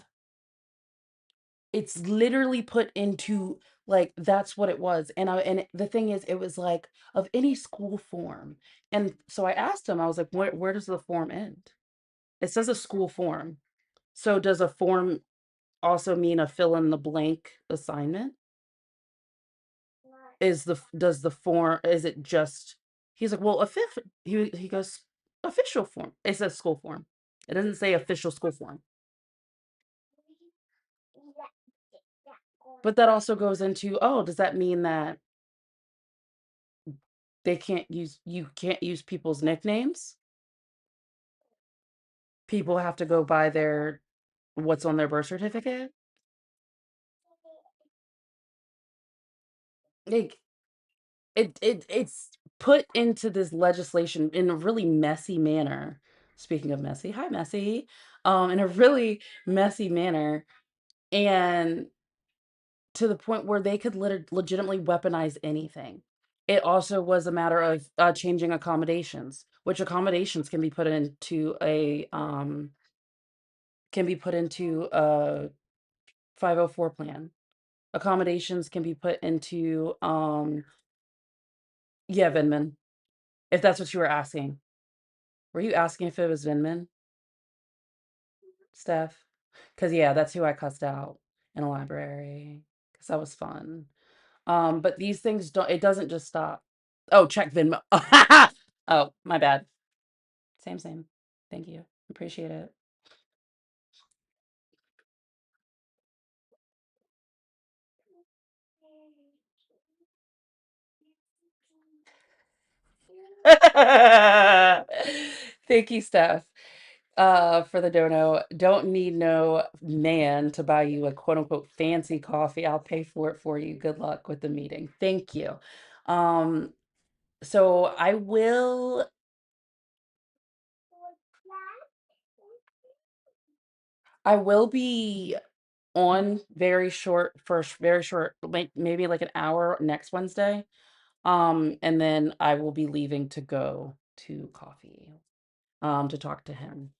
It's literally put into like that's what it was. And the thing is, it was like of any school form. And so I asked him, I was like, where does the form end? It says a school form. So does a form also mean a fill in the blank assignment? Does the form is it just he's like, well, a fifth he goes, official form. It says school form. It doesn't say official school form. But that also goes into, oh, does that mean that you can't use people's nicknames? People have to go by their what's on their birth certificate? Like it's put into this legislation in a really messy manner. Speaking of messy, hi messy. In a really messy manner, and to the point where they could legitimately weaponize anything. It also was a matter of changing accommodations, which accommodations can be put into a 504 plan. Accommodations can be put into yeah, Vinman. If that's what you were asking. Were you asking if it was Vinman, Steph? Because yeah, that's who I cussed out in a library. Because that was fun. But these things don't it doesn't just stop. Oh, check Venmo. Oh, my bad. Same, same. Thank you. Appreciate it. Thank you, Steph, for the dono. Don't need no man to buy you a quote unquote fancy coffee. I'll pay for it for you. Good luck with the meeting. Thank you. Um, so I will be on very short for very short, like maybe like an hour next Wednesday. And then I will be leaving to go to coffee, to talk to him.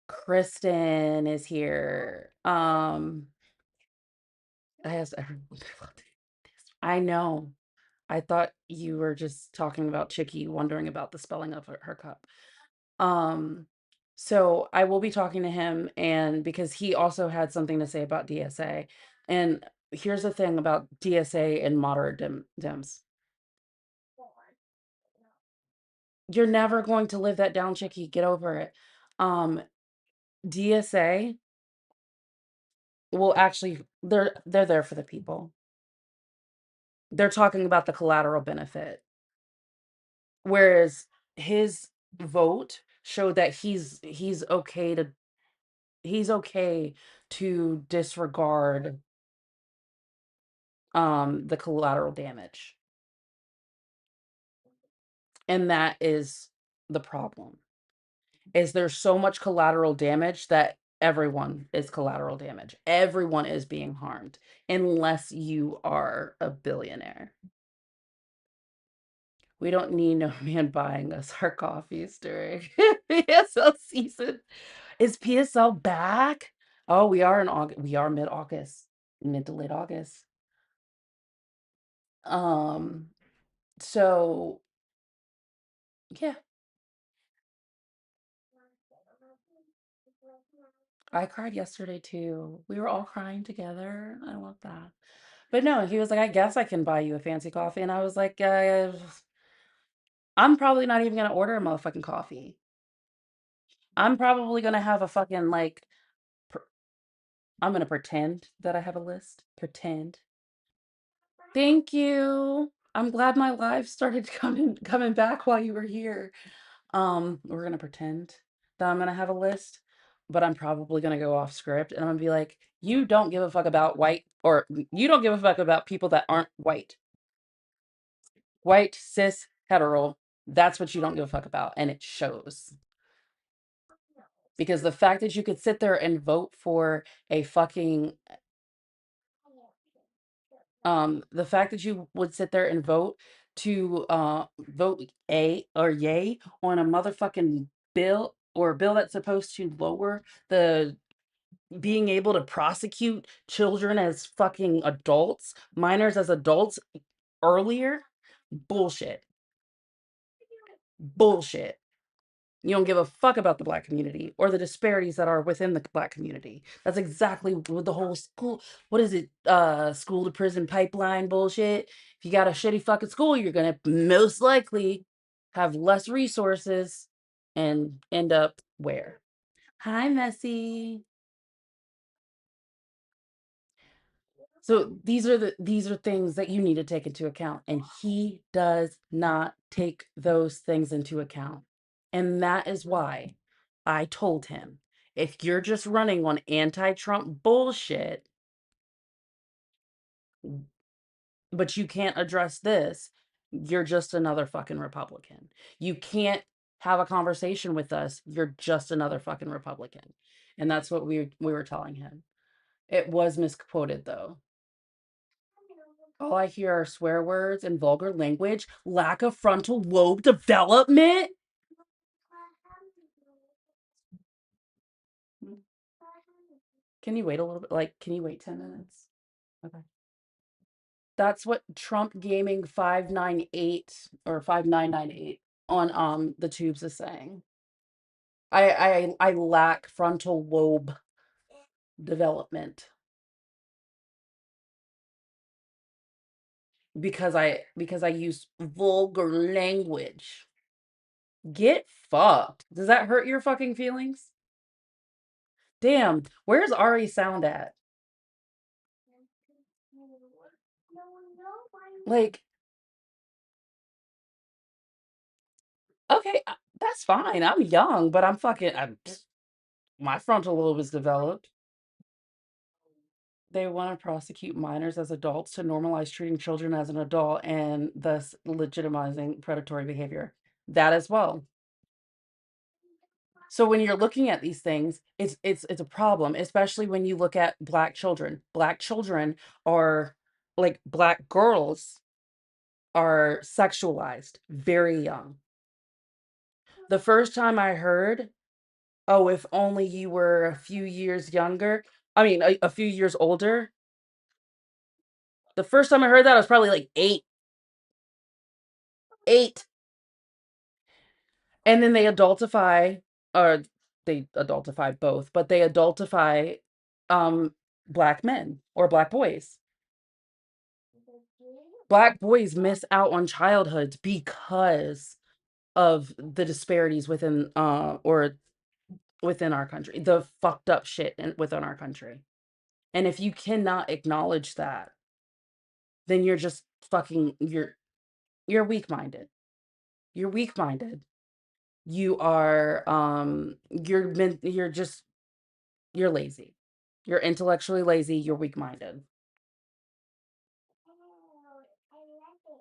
Kristen is here. Everyone. I know. I thought you were just talking about Chicky, wondering about the spelling of her cup. Um, so I will be talking to him, and because he also had something to say about DSA. And here's the thing about DSA and moderate Dems. You're never going to live that down, Chicky. Get over it. Um, DSA will actually they're there for the people. They're talking about the collateral benefit. Whereas his vote showed that he's okay to disregard the collateral damage. And that is the problem. Is there's so much collateral damage that everyone is collateral damage. Everyone is being harmed unless you are a billionaire. We don't need no man buying us our coffees during PSL season. Is PSL back? Oh, we are in August. We are mid-August, mid to late August. So yeah, I cried yesterday too. We were all crying together. I love that. But no, he was like, I guess I can buy you a fancy coffee. And I was like, I'm probably not even gonna order a motherfucking coffee. I'm probably gonna have a fucking like, I'm gonna pretend that I have a list. Pretend. Thank you. I'm glad my live started coming back while you were here. We're gonna pretend that I'm gonna have a list, but I'm probably gonna go off script and I'm gonna be like, you don't give a fuck about white, or you don't give a fuck about people that aren't white. White, cis, hetero. That's what you don't give a fuck about. And it shows. Because the fact that you could sit there and vote for a fucking the fact that you would sit there and vote to vote a or yay on a motherfucking bill, or a bill that's supposed to lower the being able to prosecute children as fucking adults, minors as adults earlier, bullshit. Bullshit. You don't give a fuck about the Black community or the disparities that are within the Black community. That's exactly what the whole school, what is it, school to prison pipeline bullshit. If you got a shitty fucking school, you're gonna most likely have less resources and end up where? Hi, Messy. So these are things that you need to take into account, and he does not take those things into account. And that is why I told him, if you're just running on anti-Trump bullshit, but you can't address this, you're just another fucking Republican. You can't have a conversation with us. You're just another fucking Republican. And that's what we were telling him. It was misquoted though. All I hear are swear words and vulgar language, lack of frontal lobe development. Can you wait a little bit? Like, can you wait 10 minutes? Okay. That's what Trump Gaming 598 or 5998 on the tubes is saying. I lack frontal lobe development because I use vulgar language. Get fucked. Does that hurt your fucking feelings? Damn, where's Ari Sound at? Like, okay, that's fine. I'm young, but my frontal lobe is developed. They want to prosecute minors as adults to normalize treating children as an adult and thus legitimizing predatory behavior. That as well. So when you're looking at these things, it's a problem, especially when you look at Black children. Black children are, like, Black girls are sexualized very young. The first time I heard, oh, if only you were a few years younger, I mean, a few years older. The first time I heard that, I was probably like 8. 8. And then they adultify, or they adultify both, but they adultify Black men or Black boys. Black boys miss out on childhoods because of the disparities within or within our country, the fucked up shit within our country. And if you cannot acknowledge that, then you're just fucking you're weak-minded. You're weak-minded. You are you're lazy. You're intellectually lazy, you're weak-minded. Oh, I love it.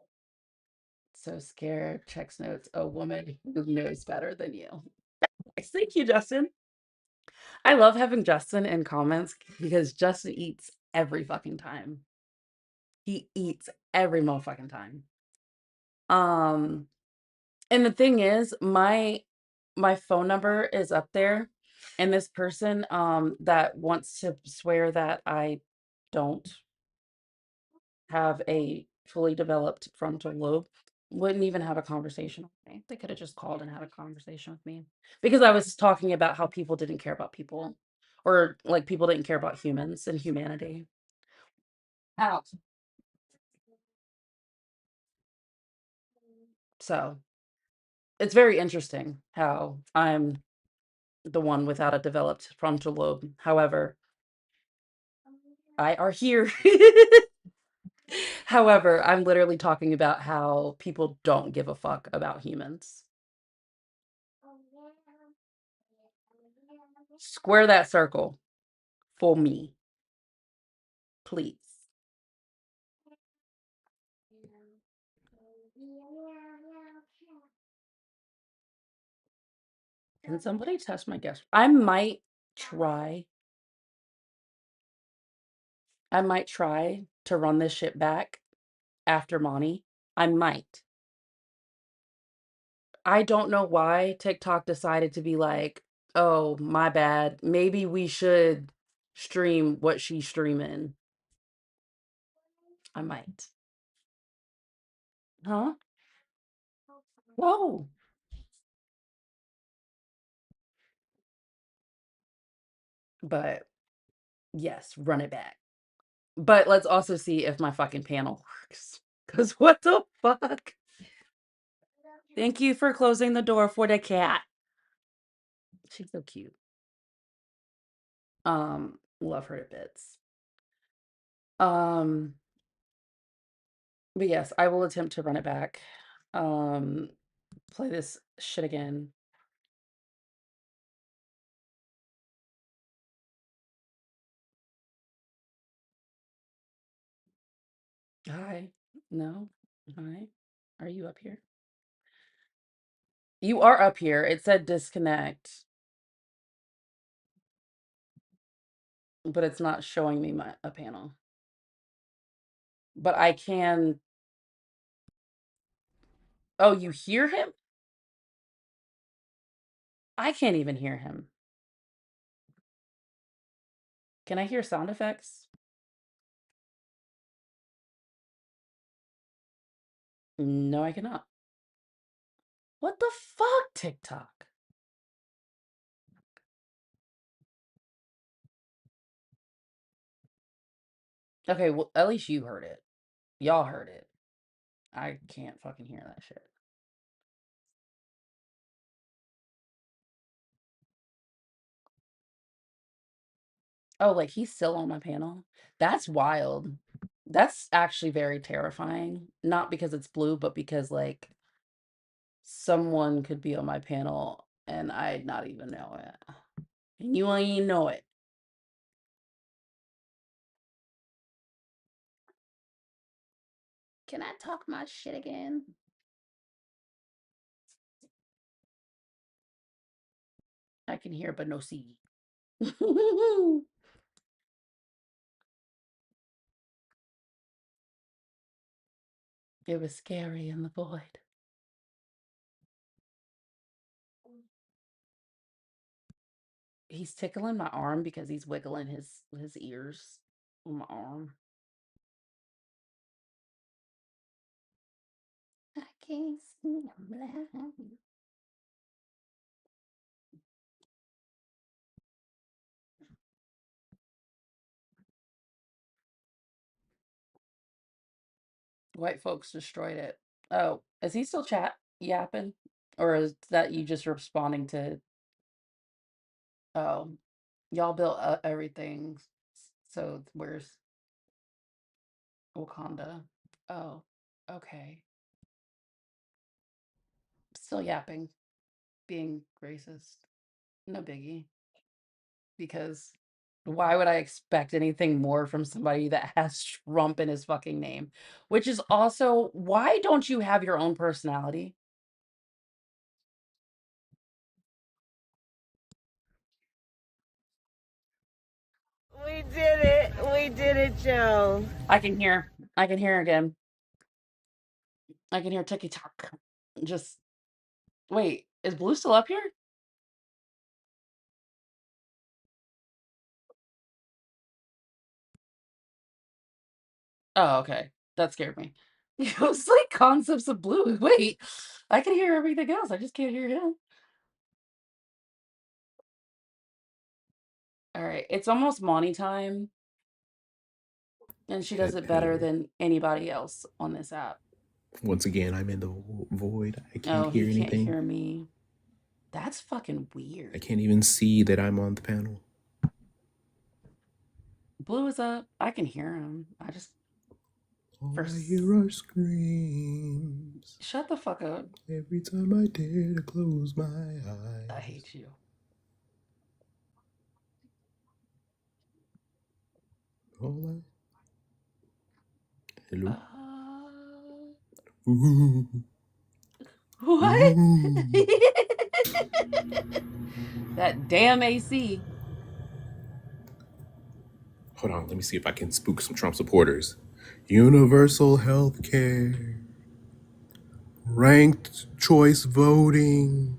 So scared, checks notes, a woman who knows better than you. Thank you, Justin. I love having Justin in comments because Justin eats every fucking time. He eats every motherfucking time. Um, and the thing is, my phone number is up there, and this person that wants to swear that I don't have a fully developed frontal lobe wouldn't even have a conversation with me. They could have just called and had a conversation with me because I was talking about how people didn't care about people, or like people didn't care about humans and humanity. Out. So it's very interesting how I'm the one without a developed frontal lobe. However, I are here. However, I'm literally talking about how people don't give a fuck about humans. Square that circle for me, please. Can somebody test my guess? Try. I might try to run this shit back after Monty. I might. I don't know why TikTok decided to be like, oh, my bad. Maybe we should stream what she's streaming. I might. Huh? Whoa. But yes, run it back. But let's also see if my fucking panel works. Because what the fuck? Thank you for closing the door for the cat. She's so cute. Love her to bits. Um, but yes, I will attempt to run it back. Play this shit again. Hi. No. Hi. Are you up here? You are up here. It said disconnect, but it's not showing me a panel. But I can. Oh, you hear him? I can't even hear him. Can I hear sound effects? No, I cannot. What the fuck, TikTok? Okay, well, at least you heard it. Y'all heard it. I can't fucking hear that shit. Oh, like he's still on my panel? That's wild. That's actually very terrifying. Not because it's blue, but because like someone could be on my panel and I'd not even know it. And you won't even know it. Can I talk my shit again? I can hear, but no see. It was scary in the void. He's tickling my arm because he's wiggling his ears on my arm. I can't see. I'm blind. White folks destroyed it. Oh, is he still yapping? Or is that you just responding to, oh, y'all built everything. So where's Wakanda? Oh. Okay. Still yapping. Being racist. No biggie. Because why would I expect anything more from somebody that has Trump in his fucking name? Which is also, why don't you have your own personality? We did it. We did it, Joe. I can hear. I can hear again. I can hear ticky tock. Just wait, is Blue still up here? Oh, okay. That scared me. It was like concepts of Blue. Wait, I can hear everything else. I just can't hear him. All right, it's almost Monty time, and she does Pet it better petter. than anybody else on this app. Once again, I'm in the void. I can't Oh, he hear can't anything. hear me. That's fucking I weird. can't even see that I'm on the panel. Blue is up. I can hear him. I just All for I s- hear are screams. shut the fuck up. Every time I dare to close my eyes. I hate you. All Hello? Uh, Ooh. what? Ooh. That damn AC. Hold on, let me see if I can spook some Trump supporters. Universal health care. Ranked choice voting.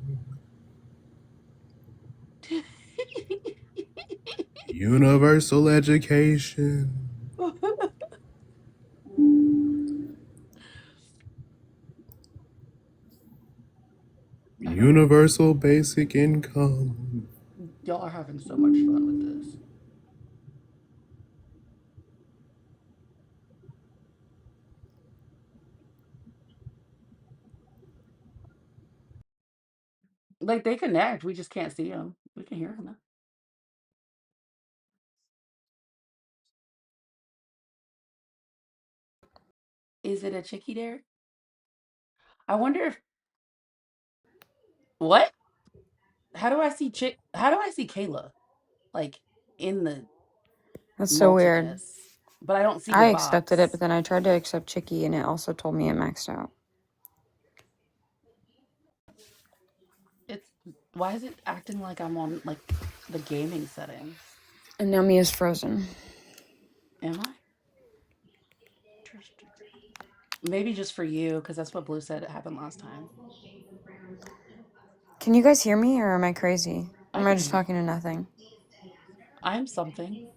Universal education. Universal basic income. Y'all are having so much fun with this. Like they connect, we just can't see them. We can hear them. Is it a chickie dare? I wonder if what? How do I see chick? How do I see Kayla? Like in the That's so weird. multicast, but I don't see the I accepted it, box. but then I tried to accept Chicky and it also told me it maxed out. It's why is it acting like I'm on like the gaming setting? And now Mia's frozen. Am I? Maybe just for you, because that's what Blue said it happened last time. Can you guys hear me or am I crazy? Or I am I can just hear you. talking to nothing? I'm something.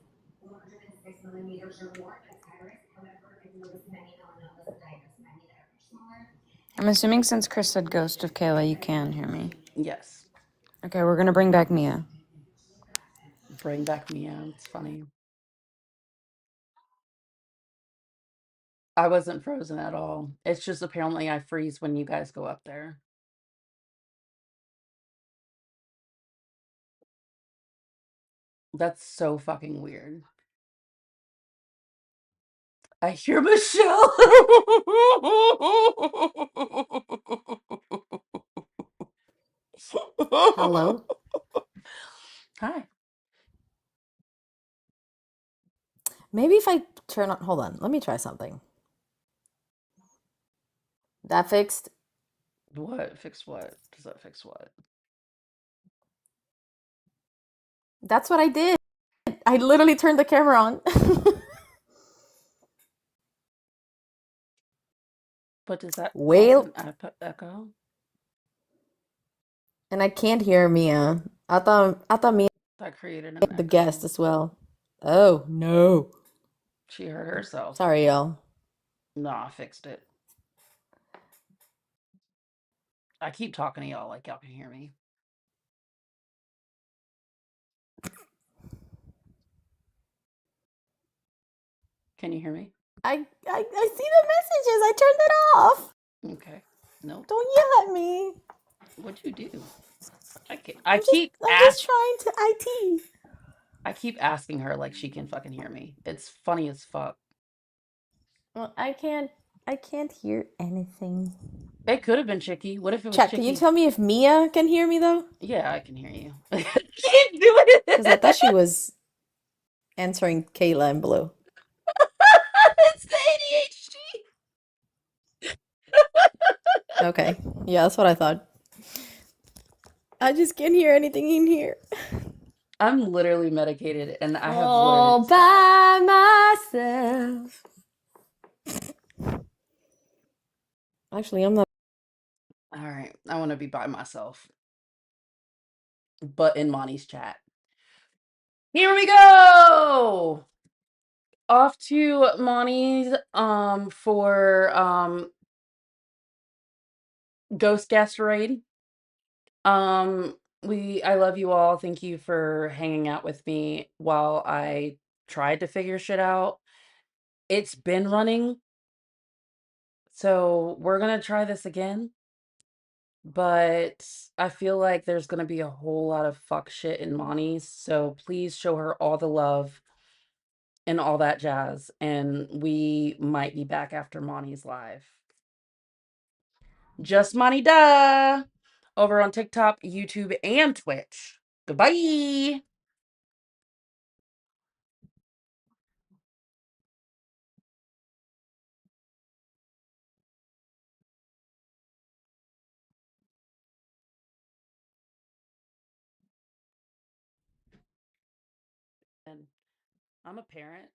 I'm assuming since Chris said Ghost of Kayla, you can hear me. Yes. Okay, we're gonna bring back Mia. Bring back Mia. It's funny. I wasn't frozen at all. It's just apparently I freeze when you guys go up there. That's so fucking weird. I hear Michelle. Hello? Hi. Maybe if I turn on, hold on, let me try something. That fixed? What? Fix what? Does that fix what? That's what I did. I literally turned the camera on. But does that cause Well, an echo? and I can't hear Mia. I thought Mia That created an the guest echo. as well. Oh no. She heard herself. Sorry, y'all. Nah, I fixed it. I keep talking to y'all like y'all can hear me. Can you hear me? I see the messages. I turned it off. Okay. Nope. Don't yell at me. What'd you do? I I'm just trying to IT. I keep asking her like she can fucking hear me. It's funny as fuck. Well, I can't I can't hear anything. It could have been Chicky. What if it was Chat, can you Chicky? tell me if Mia can hear me though? Yeah, I can hear you. Keep doing it. Because I thought she was answering Kayla and Blue. It's the ADHD. Okay. Yeah, that's what I thought. I just can't hear anything in here. I'm literally medicated and I have All literally by myself. Actually, I'm not. all right. I want to be by myself, but in Monty's chat. Here we go. Off to Monty's for Ghost Guest Raid. I love you all. Thank you for hanging out with me while I tried to figure shit out. It's been running, so we're gonna try this again. But I feel like there's gonna be a whole lot of fuck shit in Monty's, so please show her all the love and all that jazz. And we might be back after Monty's live. Just Monty Duh over on TikTok, YouTube, and Twitch. Goodbye. And I'm a parent.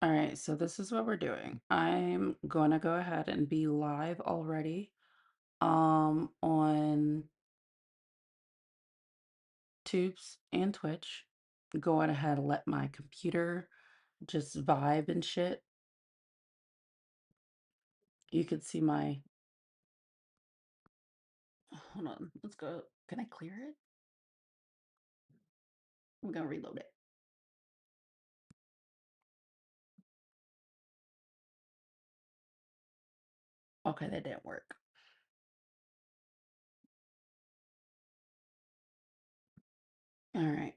All right, so this is what we're doing. I'm going to go ahead and be live already on Tubes and Twitch. Going ahead and let my computer just vibe and shit. You can see my hold on, let's go. Can I clear it? I'm gonna reload it. Okay, that didn't work. All right.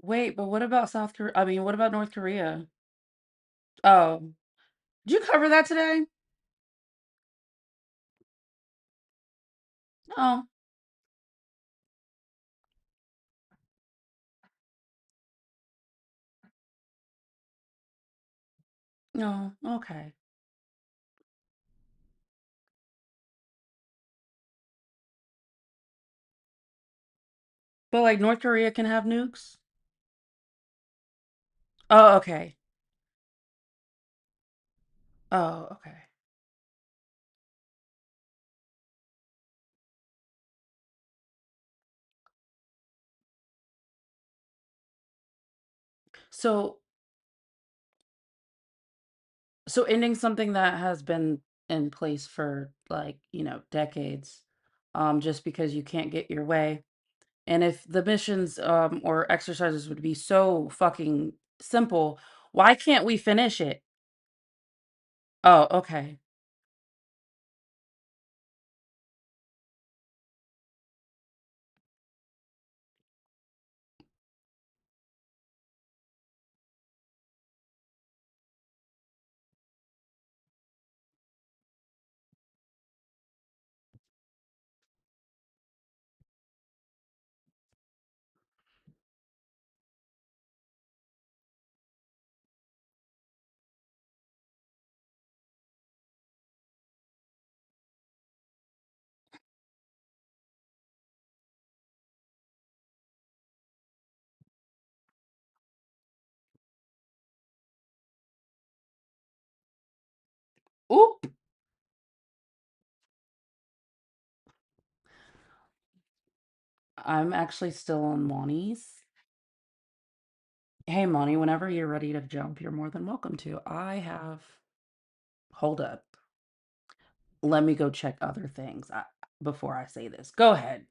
Wait, but what about South Korea? I mean, what about North Korea? Oh, did you cover that today? Oh, no. Okay. But like North Korea can have nukes? Oh, okay. Oh, okay. So so ending something that has been in place for like, decades, just because you can't get your way. And if the missions or exercises would be so fucking simple, why can't we finish it? Oh, okay. Oop. I'm actually still on Monty's. Hey, Monty, whenever you're ready to jump, you're more than welcome to. Hold up. Let me go check other things before I say this. Go ahead.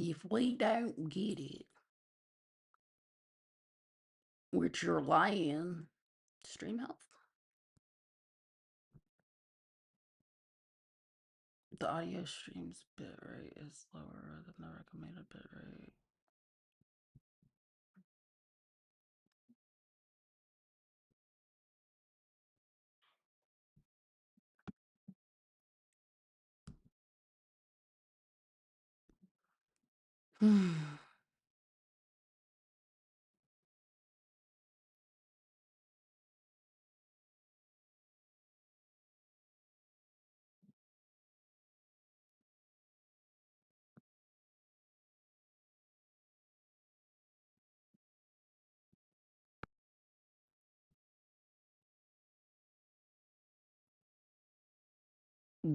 If we don't get it, which you're lying, stream health. The audio stream's bitrate is lower than the recommended bitrate.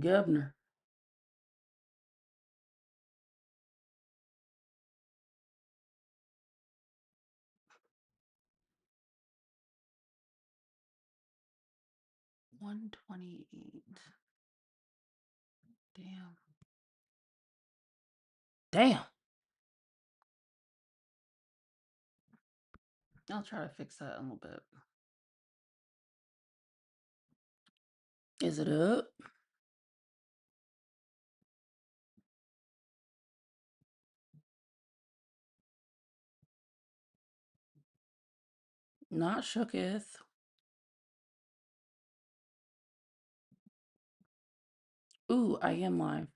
Governor. $128. Damn. Damn. I'll try to fix that in a little bit. Is it up? Not shooketh. Ooh, I am live.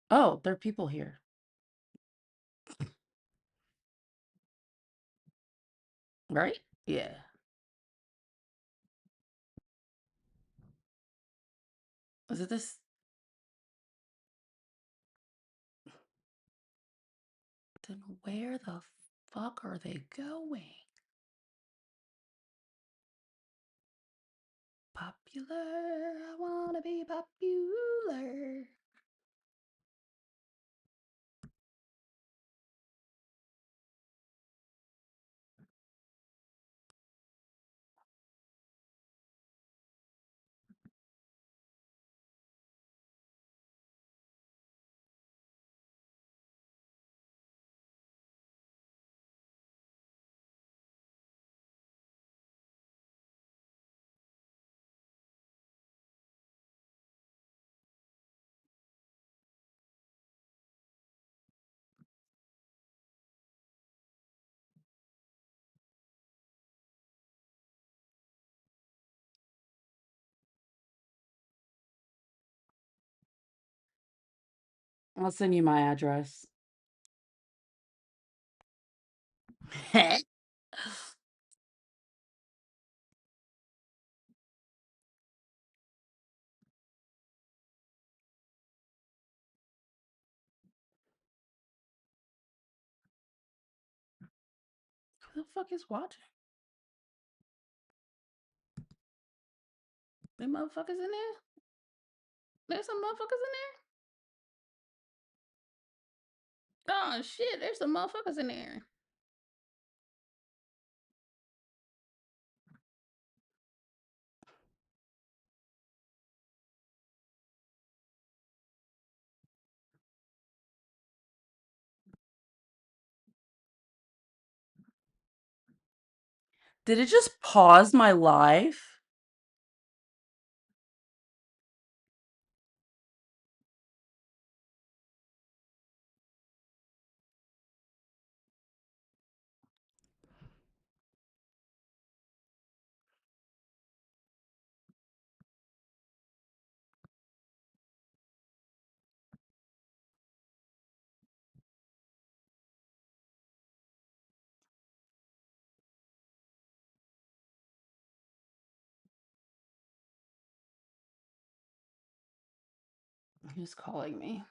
Oh, there are people here. Right? Yeah. Is it this? Then where the fuck are they going? Popular. I wanna be popular. I'll send you my address. Who the fuck is watching? Them motherfuckers in there? There's some motherfuckers in there? Oh shit, there's some motherfuckers in there. Did it just pause my life? Who's calling me?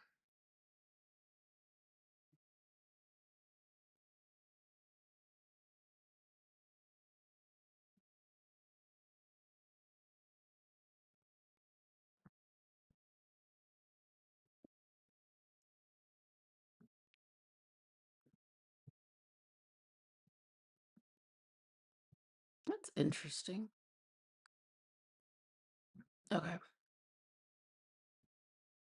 That's interesting. Okay.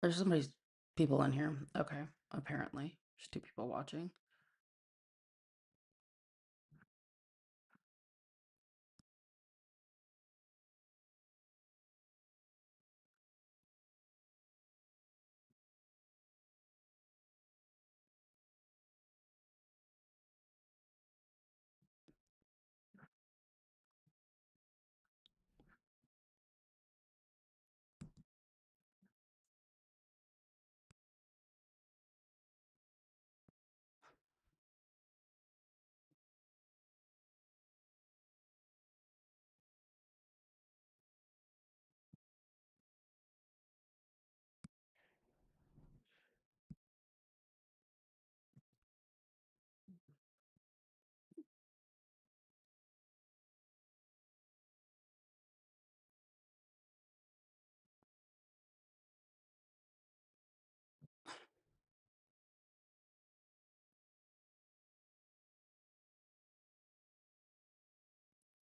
There's somebody's people in here. Okay. Apparently. There's 2 people watching.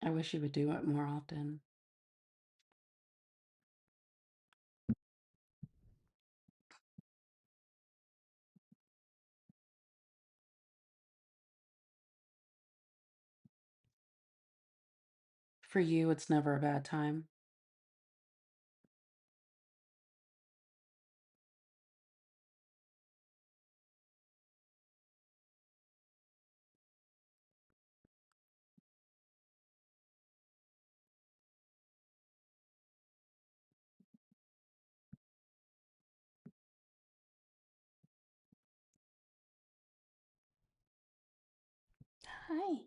I wish you would do it more often. For you, it's never a bad time. Hi.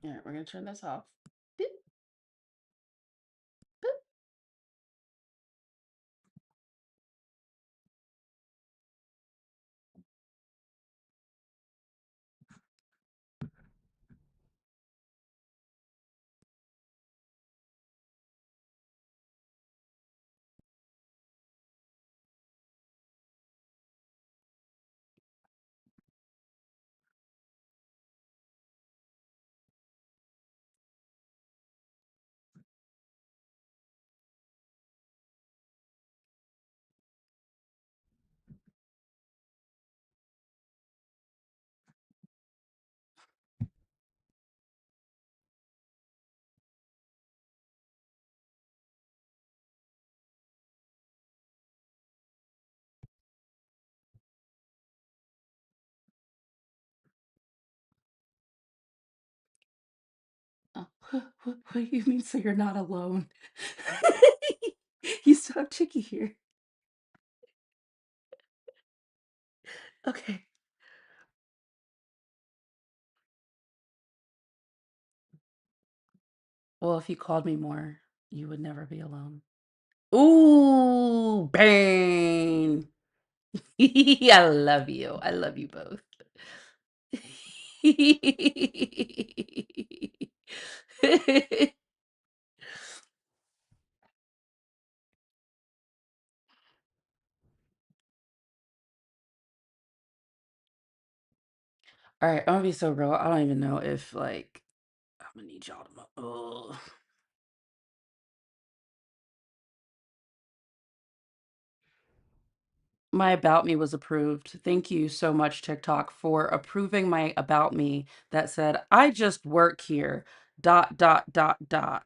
All right, we're going to turn this off. Boop, boop. Oh, what do you mean, so you're not alone? You still have Chicky here. Okay. Well, if you called me more, you would never be alone. Ooh, bang. I love you. I love you both. All right, I'm gonna be so real. I don't even know if like I'm gonna need y'all to. Ugh. My About Me was approved. Thank you so much, TikTok, for approving my About Me that said, I just work here. Dot, dot, dot, dot.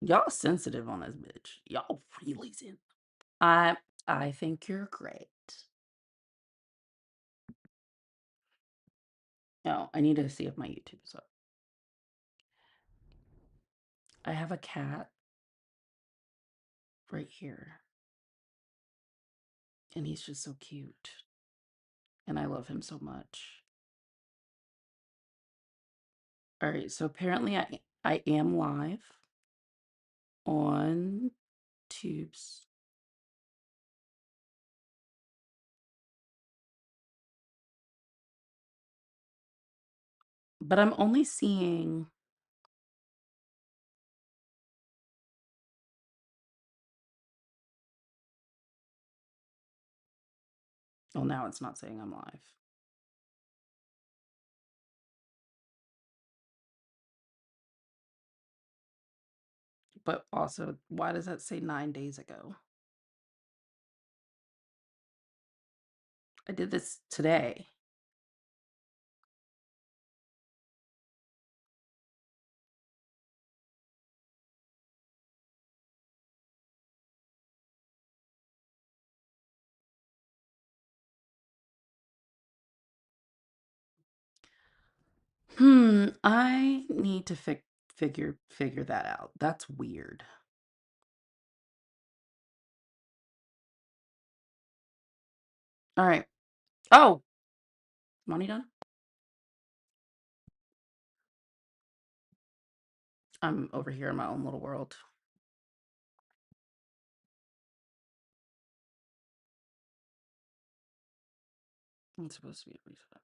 Y'all sensitive on this bitch. Y'all really sensitive. I think you're great. No, I need to see if my YouTube is up. I have a cat right here. And he's just so cute. And I love him so much. All right, so apparently I am live on Tubes. But I'm only seeing well, now it's not saying I'm live. But also, why does that say 9 days ago? I did this today. I need to figure that out. That's weird. All right. Oh, money done? I'm over here in my own little world. It's supposed to be a reset.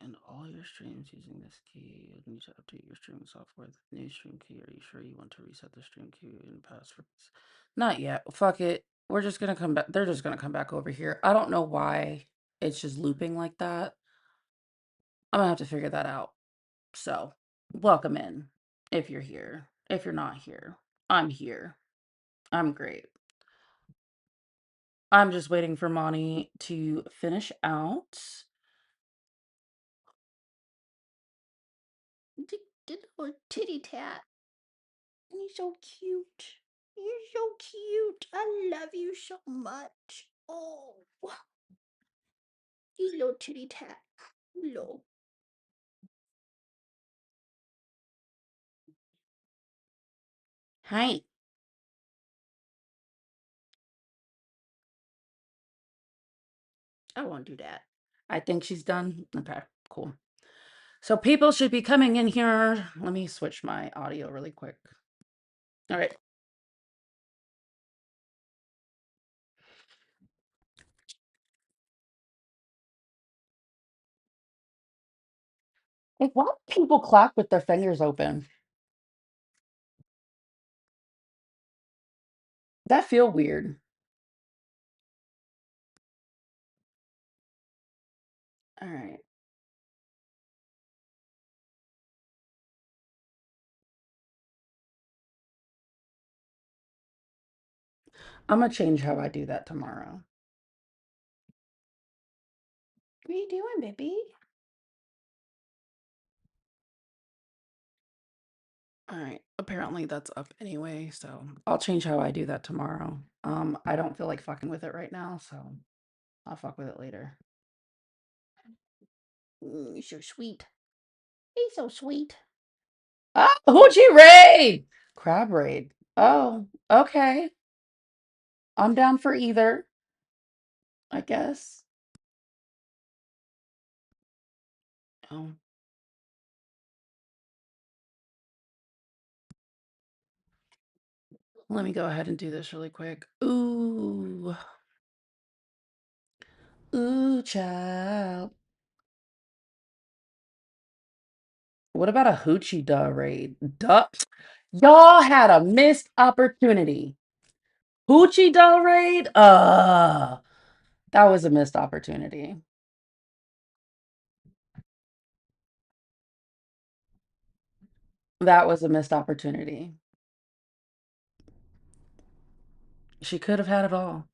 And all your streams using this key, you need to update your streaming software with the new stream key. Are you sure you want to reset the stream key and passwords? Not yet. Fuck it. We're just gonna come back. They're just gonna come back over here. I don't know why it's just looping like that. I'm gonna have to figure that out. So, welcome in if you're here. If you're not here, I'm here. I'm great. I'm just waiting for Monty to finish out. Did a little titty tat. You're so cute. You're so cute. I love you so much. Oh, you little titty tat. Little. Hi. I won't do that. I think she's done. Okay, cool. So people should be coming in here. Let me switch my audio really quick. All right. Like, why do people clap with their fingers open? That feel weird. All right. I'm gonna change how I do that tomorrow. What are you doing, baby? All right. Apparently that's up anyway, so I'll change how I do that tomorrow. I don't feel like fucking with it right now, so I'll fuck with it later. You're so sweet. He's so sweet. Ah, Hoochie Raid! Crab Raid. Oh, okay. I'm down for either, I guess. Oh. Let me go ahead and do this really quick. Ooh. Ooh, child. What about a Hoochie Duh raid? Duh. Y'all had a missed opportunity. Hoochie Duh raid? That was a missed opportunity. That was a missed opportunity. She could have had it all.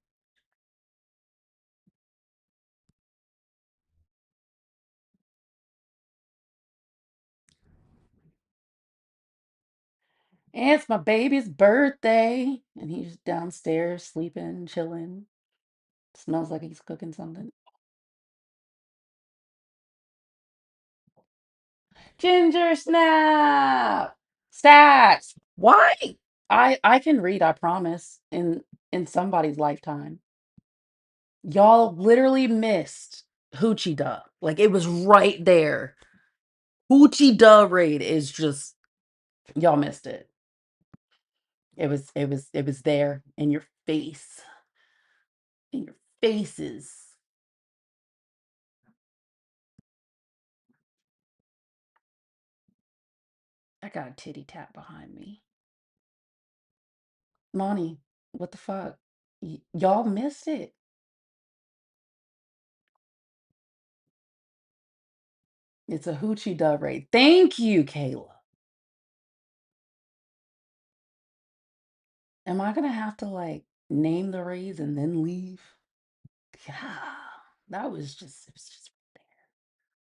It's my baby's birthday. And he's downstairs sleeping, chilling. Smells like he's cooking something. Ginger snap! Stats! Why? I can read, I promise, in somebody's lifetime. Y'all literally missed Hoochie Duh. Like it was right there. Hoochie Duh raid is just y'all missed it. It was there in your face. In your faces. I got a titty tap behind me. Monty, what the fuck? Y'all missed it. It's a Hoochie Duh raid. Thank you, Kayla. Am I gonna have to like name the raids and then leave? Yeah, that was just it was just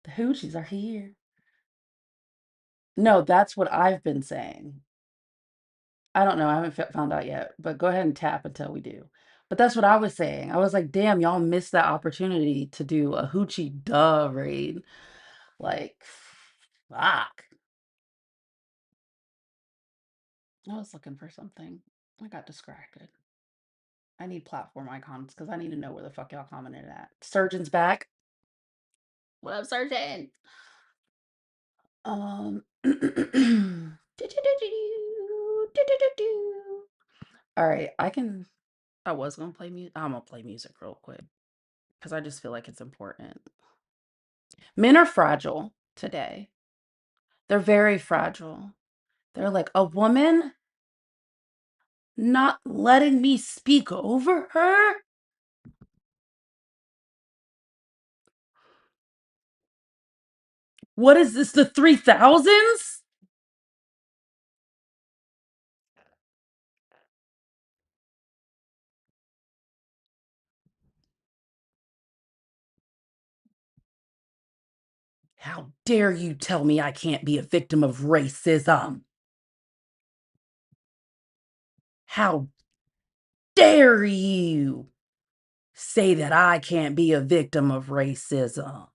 there. The hoochies are here. No, that's what I've been saying. I don't know. I haven't found out yet, but go ahead and tap until we do. But that's what I was saying. I was like, damn, y'all missed that opportunity to do a Hoochie Duh raid. Like, fuck. I was looking for something. I got distracted. I need platform icons because I need to know where the fuck y'all commented at. Surgeon's back. What up, Surgeon? Um. All right, I can. I was gonna play music. I'm gonna play music real quick because I just feel like it's important. Men are fragile today. They're very fragile. They're like a woman not letting me speak over her. What is this? The 3000s? How dare you tell me I can't be a victim of racism? How dare you say that I can't be a victim of racism?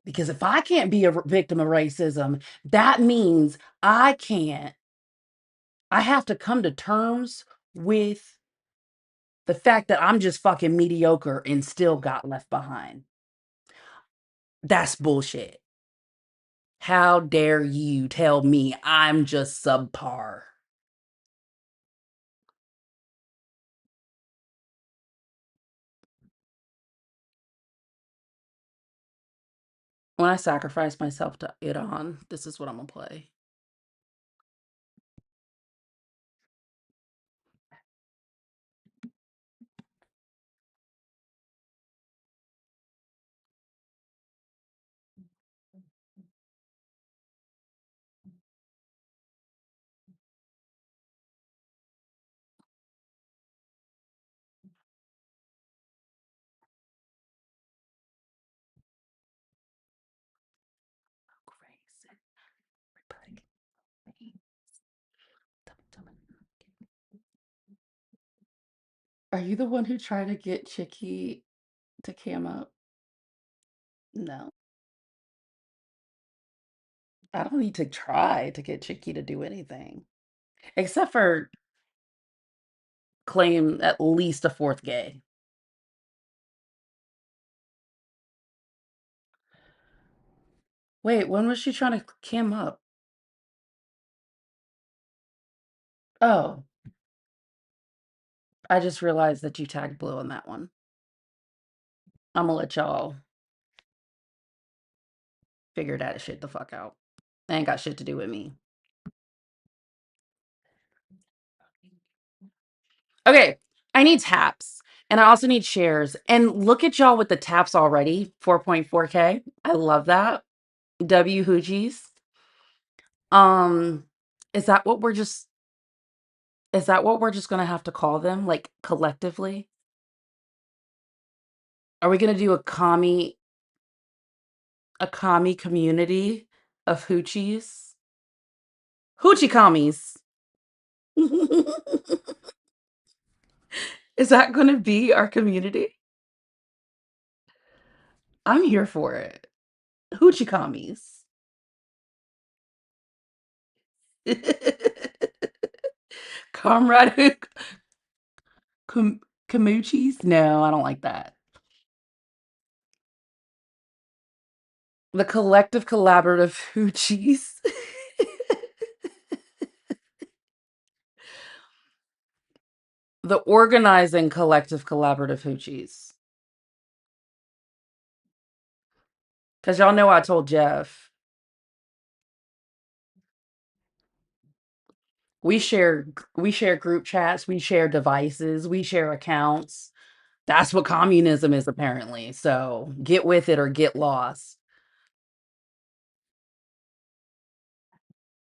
Because if I can't be a victim of racism, that means I have to come to terms with the fact that I'm just fucking mediocre and still got left behind. That's bullshit. How dare you tell me I'm just subpar? When I sacrifice myself to Iran, this is what I'm gonna play. Are you the one who tried to get Chicky to cam up? No. I don't need to try to get Chicky to do anything. Except for claim at least a fourth gay. Wait, when was she trying to cam up? Oh, I just realized that you tagged Blue on that one. I'm gonna let y'all figure that shit the fuck out. That ain't got shit to do with me. Okay, I need taps. And I also need shares. And look at y'all with the taps already. 4.4K. I love that. W Hoogies. Um, is that what we're just gonna have to call them? Like collectively? Are we gonna do a commie community of hoochies? Hoochie commies. Is that gonna be our community? I'm here for it. Hoochie commies. Comrade Camuchis? No, I don't like that. The collective collaborative hoochies. The organizing collective collaborative hoochies. Because y'all know I told Jeff. We share group chats, we share devices, we share accounts. That's what communism is apparently. So get with it or get lost.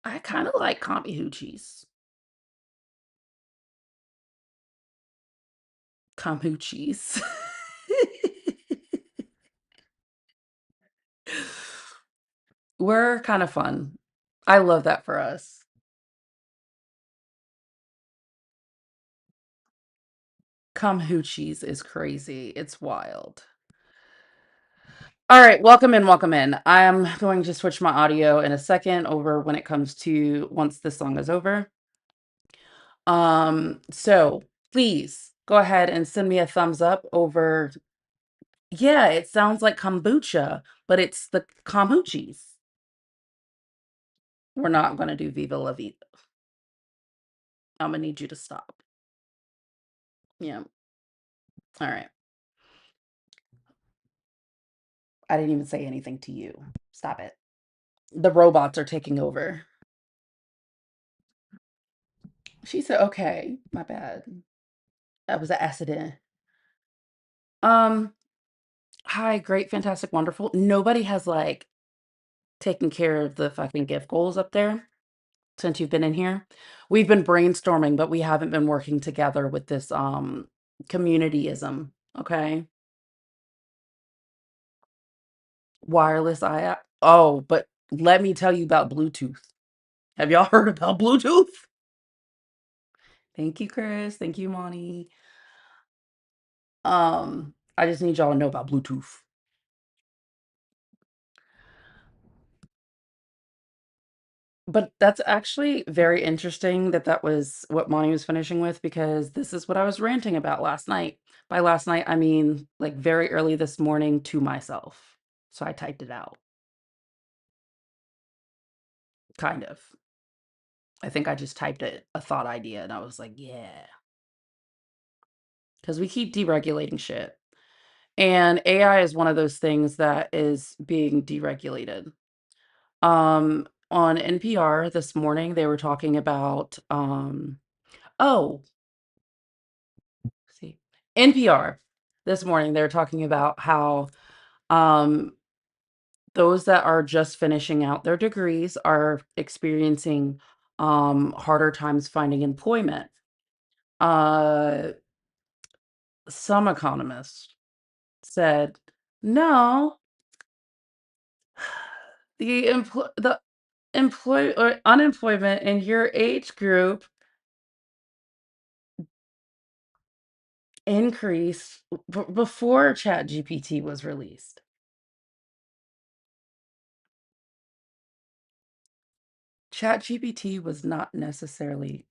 I kind of like commie hoochies. Comhoochies. We're kind of fun. I love that for us. Comhoochies is crazy. It's wild. All right, welcome in, welcome in. I'm going to switch my audio in a second over when it comes to once this song is over. So please go ahead and send me a thumbs up over. Yeah, it sounds like kombucha, but it's the kombuchis. We're not going to do Viva La Vida. I'm going to need you to stop. Yeah. All right. I didn't even say anything to you. Stop it. The robots are taking over. She said, okay, my bad. That was an accident. Hi, great, fantastic, wonderful. Nobody has like taken care of the fucking gift goals up there since you've been in here. We've been brainstorming, but we haven't been working together with this communityism, okay? Wireless I oh, but let me tell you about Bluetooth. Have y'all heard about Bluetooth? Thank you, Chris. Thank you, Monty. I just need y'all to know about Bluetooth. But that's actually very interesting that that was what Monty was finishing with because this is what I was ranting about last night. By last night, I mean like very early this morning to myself. So I typed it out. Kind of. I think I just typed it a thought idea and I was like, yeah. Because we keep deregulating shit. And AI is one of those things that is being deregulated. On NPR this morning, they were talking about oh, see, NPR this morning, they were talking about how um those that are just finishing out their degrees are experiencing harder times finding employment. Uh some economists said, no, the employ or unemployment in your age group increased before ChatGPT was released. ChatGPT was not necessarily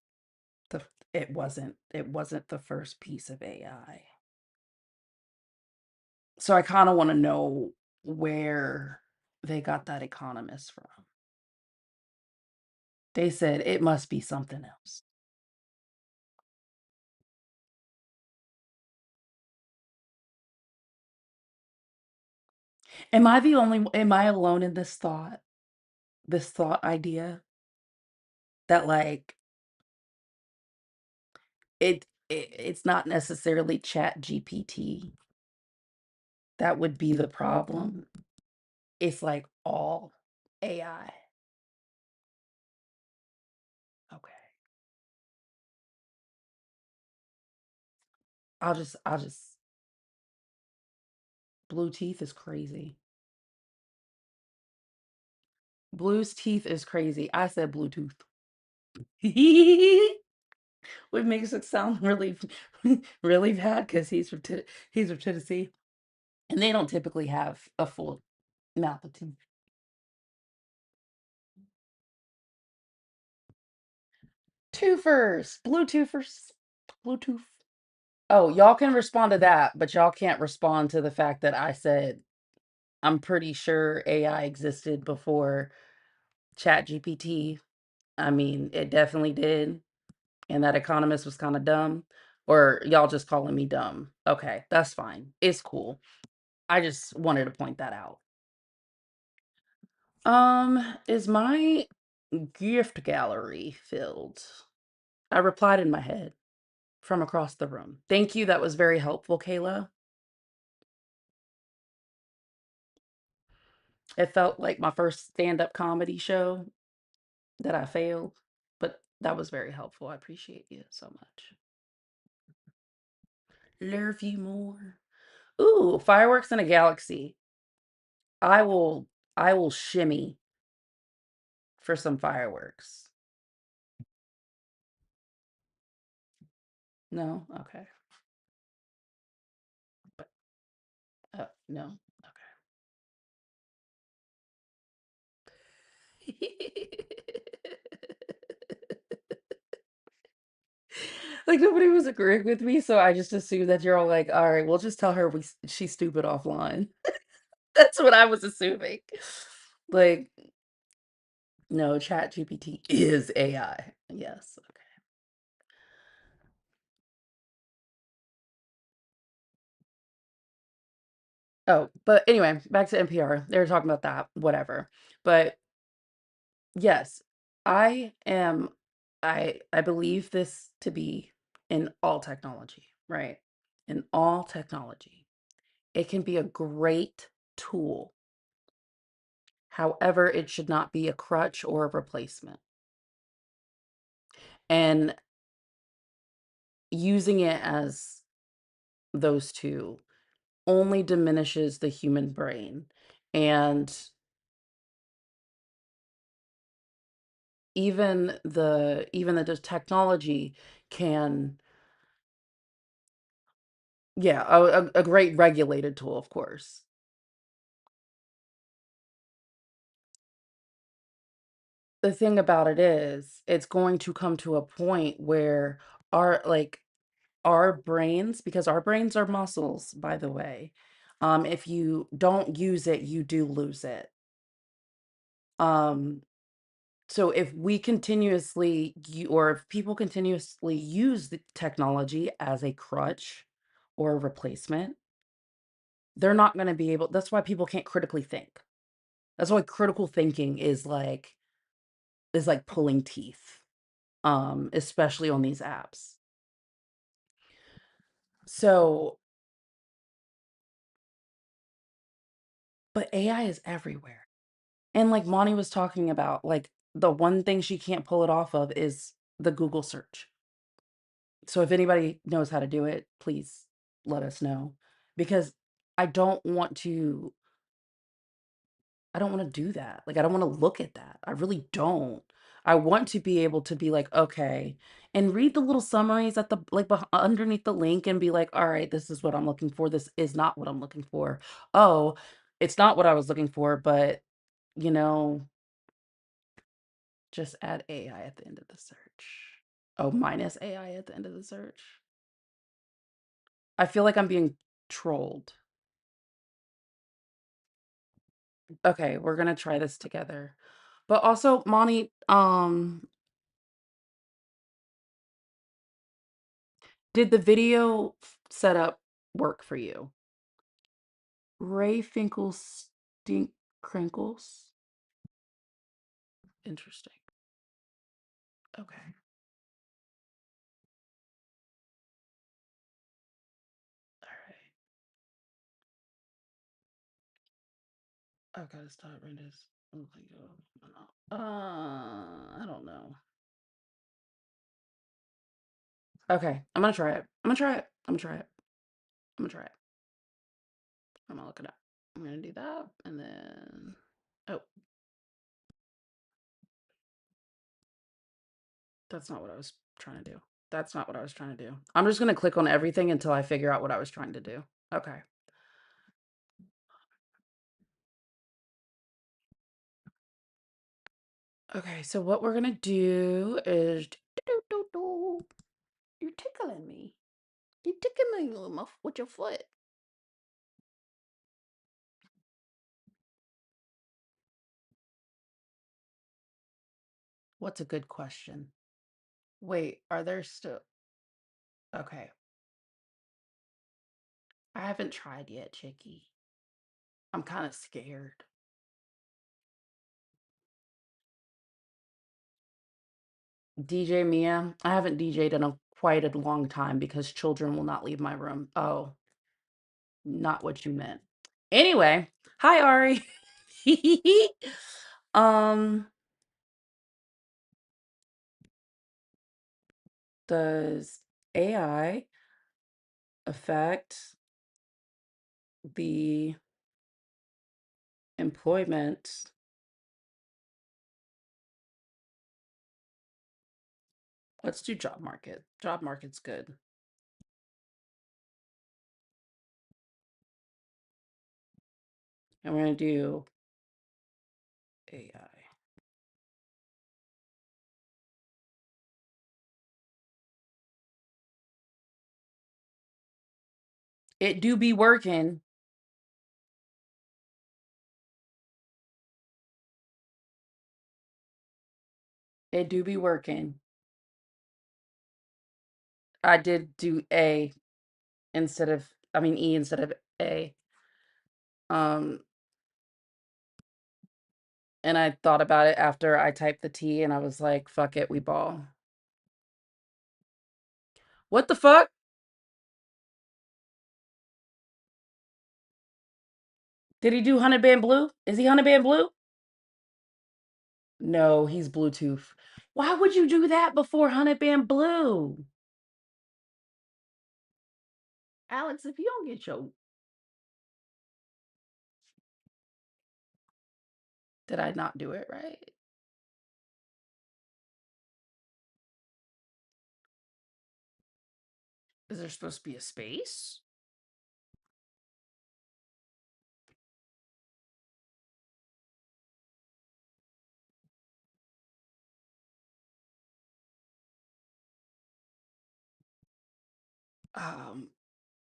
the it wasn't the first piece of AI. So I kind of want to know where they got that economist from. They said it must be something else. Am I alone in this thought idea that like it's not necessarily Chat GPT that would be the problem. It's like all AI. Okay. I'll just blue teeth is crazy. Blue's teeth is crazy. I said Bluetooth. What makes it sound really really bad because he's from Tennessee. And they don't typically have a full mouth of teeth. Twofers, Bluetoothers, Bluetooth. Oh, y'all can respond to that, but y'all can't respond to the fact that I said I'm pretty sure AI existed before ChatGPT. I mean, it definitely did. And that economist was kind of dumb. Or y'all just calling me dumb. Okay, that's fine. It's cool. I just wanted to point that out. Is my gift gallery filled? I replied in my head from across the room. Thank you. That was very helpful, Kayla. It felt like my first stand-up comedy show that I failed, but that was very helpful. I appreciate you so much. Love you more. Ooh, fireworks in a galaxy. I will I will shimmy for some fireworks. No? Okay. But no. Okay. Like nobody was agreeing with me, so I just assumed that you're all like, all right, we'll just tell her she's stupid offline. That's what I was assuming. Like, no, Chat GPT is AI. Yes. Okay. Oh, but anyway, back to NPR. They were talking about that, whatever. But yes, I am I believe this to be in all technology, right? In all technology. It can be a great tool. However, it should not be a crutch or a replacement. And using it as those two only diminishes the human brain. And even the technology can, yeah, a great regulated tool, of course. The thing about it is, it's going to come to a point where our brains, because our brains are muscles, by the way, if you don't use it, you do lose it. Um, so if we continuously or if people continuously use the technology as a crutch or a replacement, they're not going to be able. That's why people can't critically think. That's why critical thinking is like pulling teeth, especially on these apps. So, but AI is everywhere. And like Monty was talking about, like the one thing she can't pull it off of is the Google search. So if anybody knows how to do it, please let us know because I don't want to I don't want to do that. Like I don't want to look at that. I really don't. I want to be able to be like, okay, and read the little summaries at the like underneath the link and be like, all right, this is what I'm looking for. This is not what I'm looking for. Oh, it's not what I was looking for, but you know, just add AI at the end of the search. Oh, minus AI at the end of the search. I feel like I'm being trolled. Okay, we're gonna try this together. But also, Monty, did the video setup work for you? Ray Finkelstein Crinkles? Interesting. Okay. All right. I gotta start reading this. Oh my God. I don't know. Okay, I'm gonna try it. I'm gonna try it. I'm gonna try it. I'm gonna try it. I'm gonna look it up. I'm gonna do that and then oh, that's not what I was trying to do. That's not what I was trying to do. I'm just gonna click on everything until I figure out what I was trying to do. Okay. Okay, so what we're gonna do is you're tickling me. You ticking me with your foot. What's a good question? Wait, are there still... Okay. I haven't tried yet, Chicky. I'm kind of scared. DJ Mia, I haven't DJ'd in quite a long time because children will not leave my room. Oh, not what you meant. Anyway, hi Ari. um, does AI affect the employment? Let's do job market. Job market's good. And we're gonna do AI. It do be working. It do be working. I did do A instead of, I mean E instead of A. And I thought about it after I typed the T and I was like, fuck it, we ball. What the fuck? Did he do Honey Band Blue? Is he Honey Band Blue? No, he's Bluetooth. Why would you do that before Honey Band Blue? Alex, if you don't get your... Did I not do it right? Is there supposed to be a space?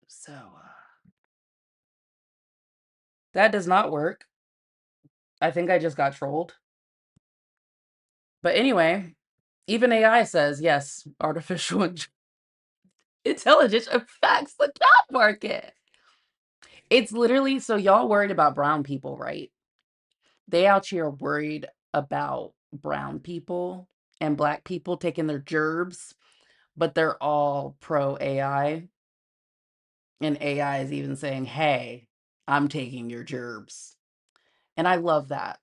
So that does not work. I think I just got trolled. But anyway, even AI says, yes, artificial intelligence affects the job market. It's literally, so y'all worried about brown people, right? They out here worried about brown people and black people taking their gerbs, but they're all pro AI. And AI is even saying, hey, I'm taking your gerbs. And I love that.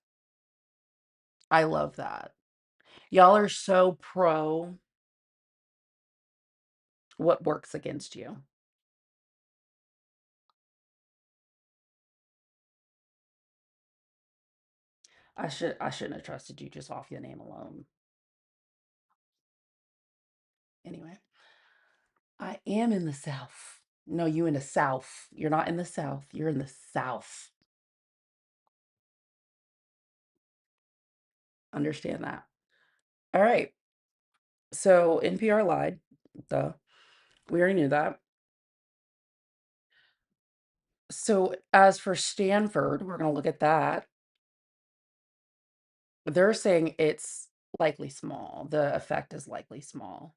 I love that. Y'all are so pro what works against you. I shouldn't have trusted you just off your name alone. Anyway, I am in the South. No, you in the South. You're not in the South. You're in the South. Understand that. All right. So NPR lied. Duh. We already knew that. So as for Stanford, we're going to look at that. They're saying it's likely small. The effect is likely small.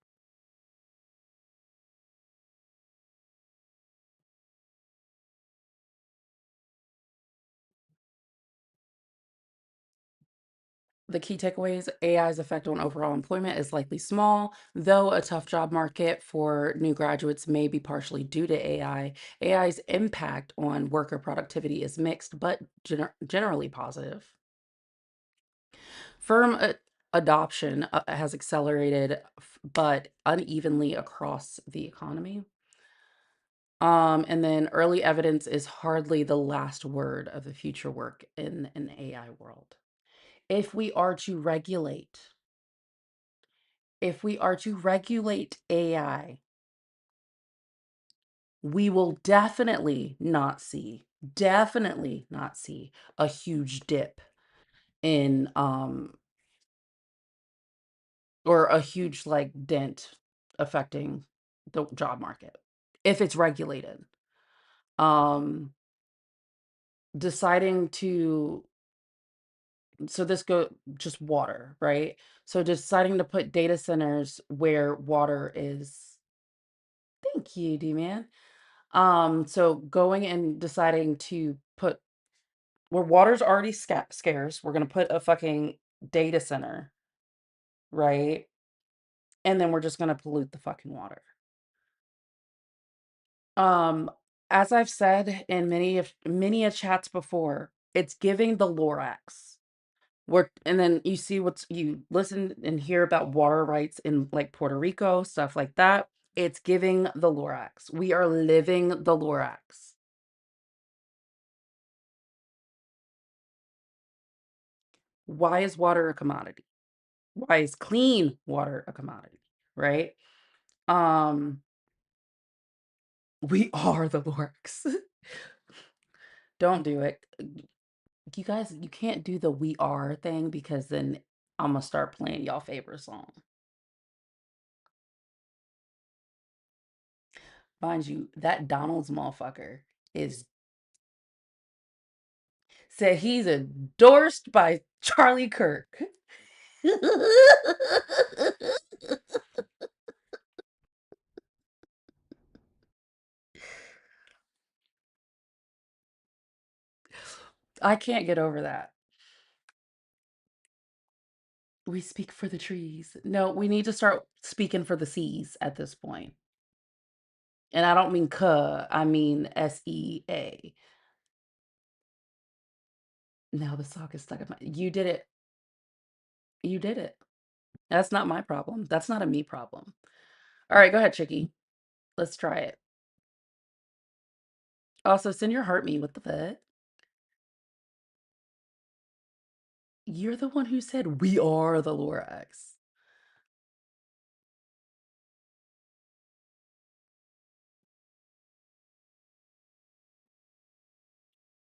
The key takeaways: AI's effect on overall employment is likely small, though a tough job market for new graduates may be partially due to AI. AI's impact on worker productivity is mixed, but generally positive. Firm adoption has accelerated, but unevenly across the economy. And then early evidence is hardly the last word of the future work in an AI world. If we are to regulate AI, we will definitely not see a huge dip in or a huge like dent affecting the job market. if it's regulated. Um, deciding to so this go just water, right? So deciding to put data centers where water is. Thank you, D-man. So going and deciding to put where water's already scarce, we're gonna put a fucking data center, right? And then we're just gonna pollute the fucking water. Um, as I've said in many a chats before, it's giving the Lorax. And then you see you listen and hear about water rights in like Puerto Rico, stuff like that. It's giving the Lorax. We are living the Lorax. Why is water a commodity? Why is clean water a commodity? Right? Um, we are the Lorax. Don't do it. You guys, you can't do the we are thing because then I'm gonna start playing y'all favorite song. Mind you, that Donald's motherfucker is said he's endorsed by Charlie Kirk. I can't get over that. We speak for the trees. No, we need to start speaking for the seas at this point. And I don't mean cuh, I mean SEA. Now the sock is stuck in my. You did it. You did it. That's not my problem. That's not a me problem. All right, go ahead, Chicky. Let's try it. Also, send your heart me. What the fuck? You're the one who said we are the Lorax.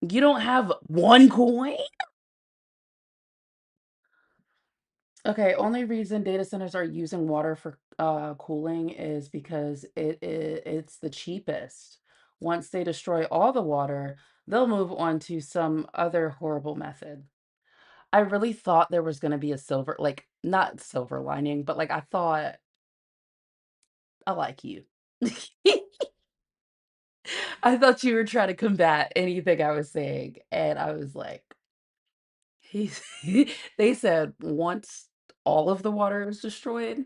You don't have one coin? Okay, only reason data centers are using water for cooling is because it's the cheapest. Once they destroy all the water, they'll move on to some other horrible method. I really thought there was going to be a silver, like not silver lining, but like I thought I like you. I thought you were trying to combat anything I was saying, and I was like, he's they said once all of the water is destroyed,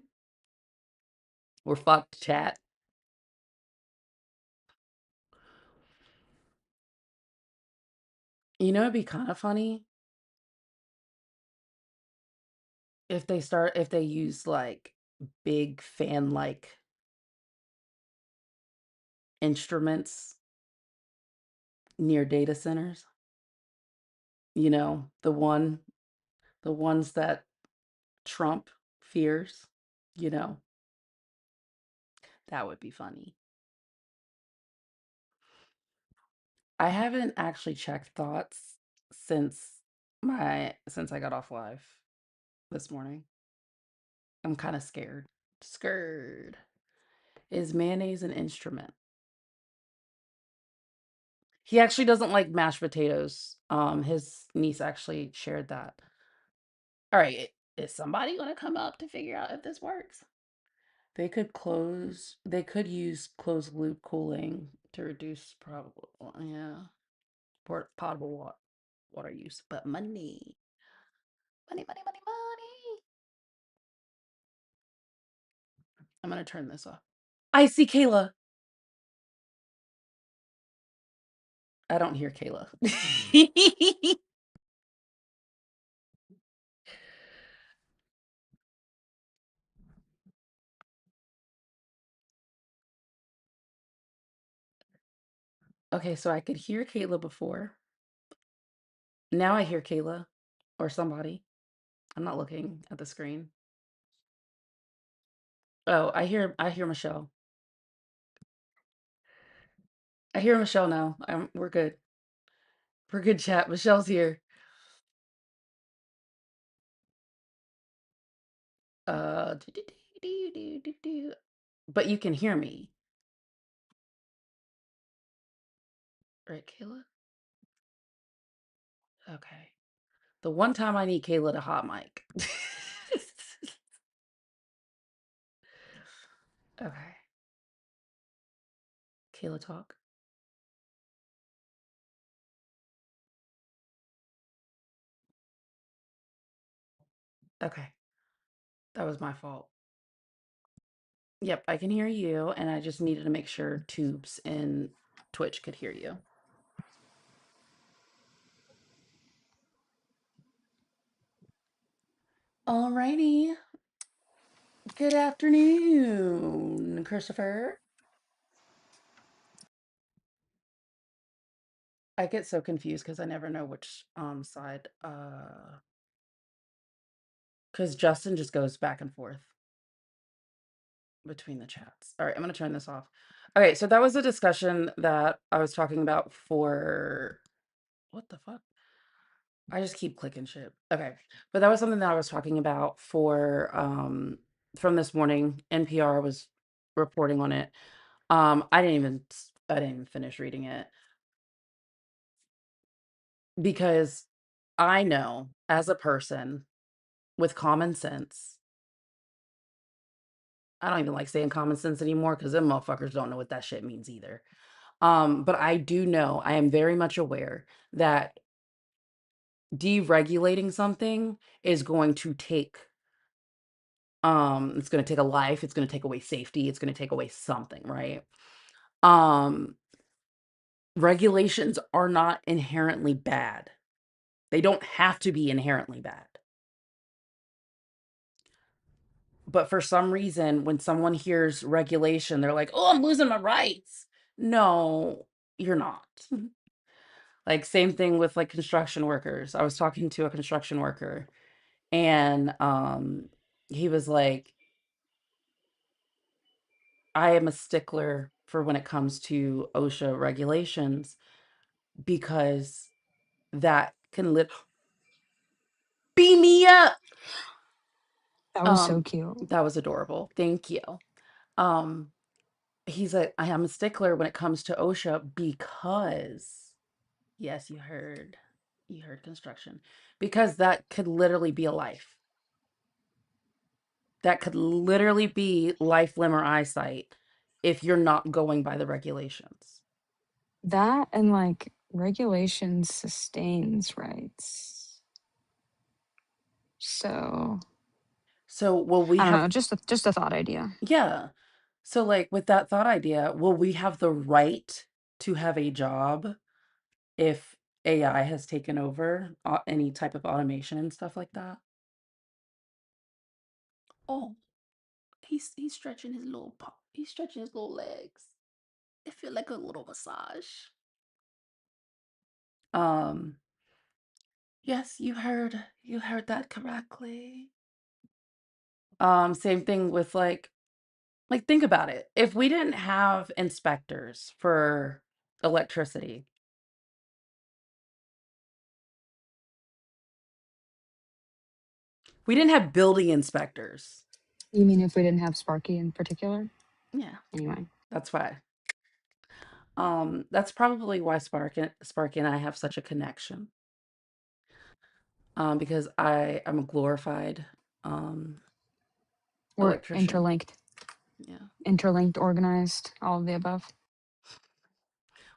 we're fucked, chat. You know, it'd be kind of funny if they use like big fan like instruments near data centers. You know, the ones that Trump fears, you know, that would be funny. I haven't actually checked thoughts since since I got off live this morning. I'm kind of scared. Scared. Is mayonnaise an instrument? He actually doesn't like mashed potatoes. His niece actually shared that. All right, is somebody gonna come up to figure out if this works? They could use closed loop cooling to reduce probable, yeah, potable water use, but money. Money, money, money, money. I'm gonna turn this off. I see Kayla. I don't hear Kayla. Okay, so I could hear Kayla before. Now I hear Kayla or somebody. I'm not looking at the screen. Oh, I hear Michelle. I hear Michelle now. We're good. We're good, chat. Michelle's here. Do, do, do, do, do, do, do. But you can hear me. Right, Kayla? Okay. The one time I need Kayla to hot mic. Okay. Kayla, talk. Okay. That was my fault. Yep, I can hear you, and I just needed to make sure Tubes and Twitch could hear you. Alrighty. Good afternoon, Christopher. I get so confused because I never know which side because Justin just goes back and forth between the chats. All right, I'm gonna turn this off. Okay, so that was a discussion that I was talking about for what the fuck? I just keep clicking shit. Okay. But that was something that I was talking about for from this morning. NPR was reporting on it. I didn't even finish reading it because I know as a person with common sense, I don't even like saying common sense anymore because them motherfuckers don't know what that shit means either. But I do know, I am very much aware that deregulating something is going to take it's going to take a life, it's going to take away safety, it's going to take away something, right? um Regulations are not inherently bad. They don't have to be inherently bad. But for some reason when someone hears regulation, they're like, oh, I'm losing my rights. No, you're not. Like same thing with like construction workers. I was talking to a construction worker and he was like, I am a stickler for when it comes to OSHA regulations because that can beam me up. That was so cute. That was adorable. Thank you. Um, he's like, I am a stickler when it comes to OSHA because, yes, you heard construction, because that could literally be a life. That could literally be life, limb, or eyesight if you're not going by the regulations. That and like regulation sustains rights. So So will we I don't have, know, just a thought idea. yeah. So like with that thought idea, will we have the right to have a job if AI has taken over any type of automation and stuff like that? Oh, he's stretching his little he's stretching his little legs. It feel like a little massage. Um, yes, you heard that correctly. Same thing with like think about it. If we didn't have inspectors for electricity, we didn't have building inspectors. You mean if we didn't have Sparky in particular? Yeah, Anyway. that's why. That's probably why Sparky and I have such a connection. Because I'm a glorified We're electrician. interlinked. Yeah. Interlinked, organized, all of the above.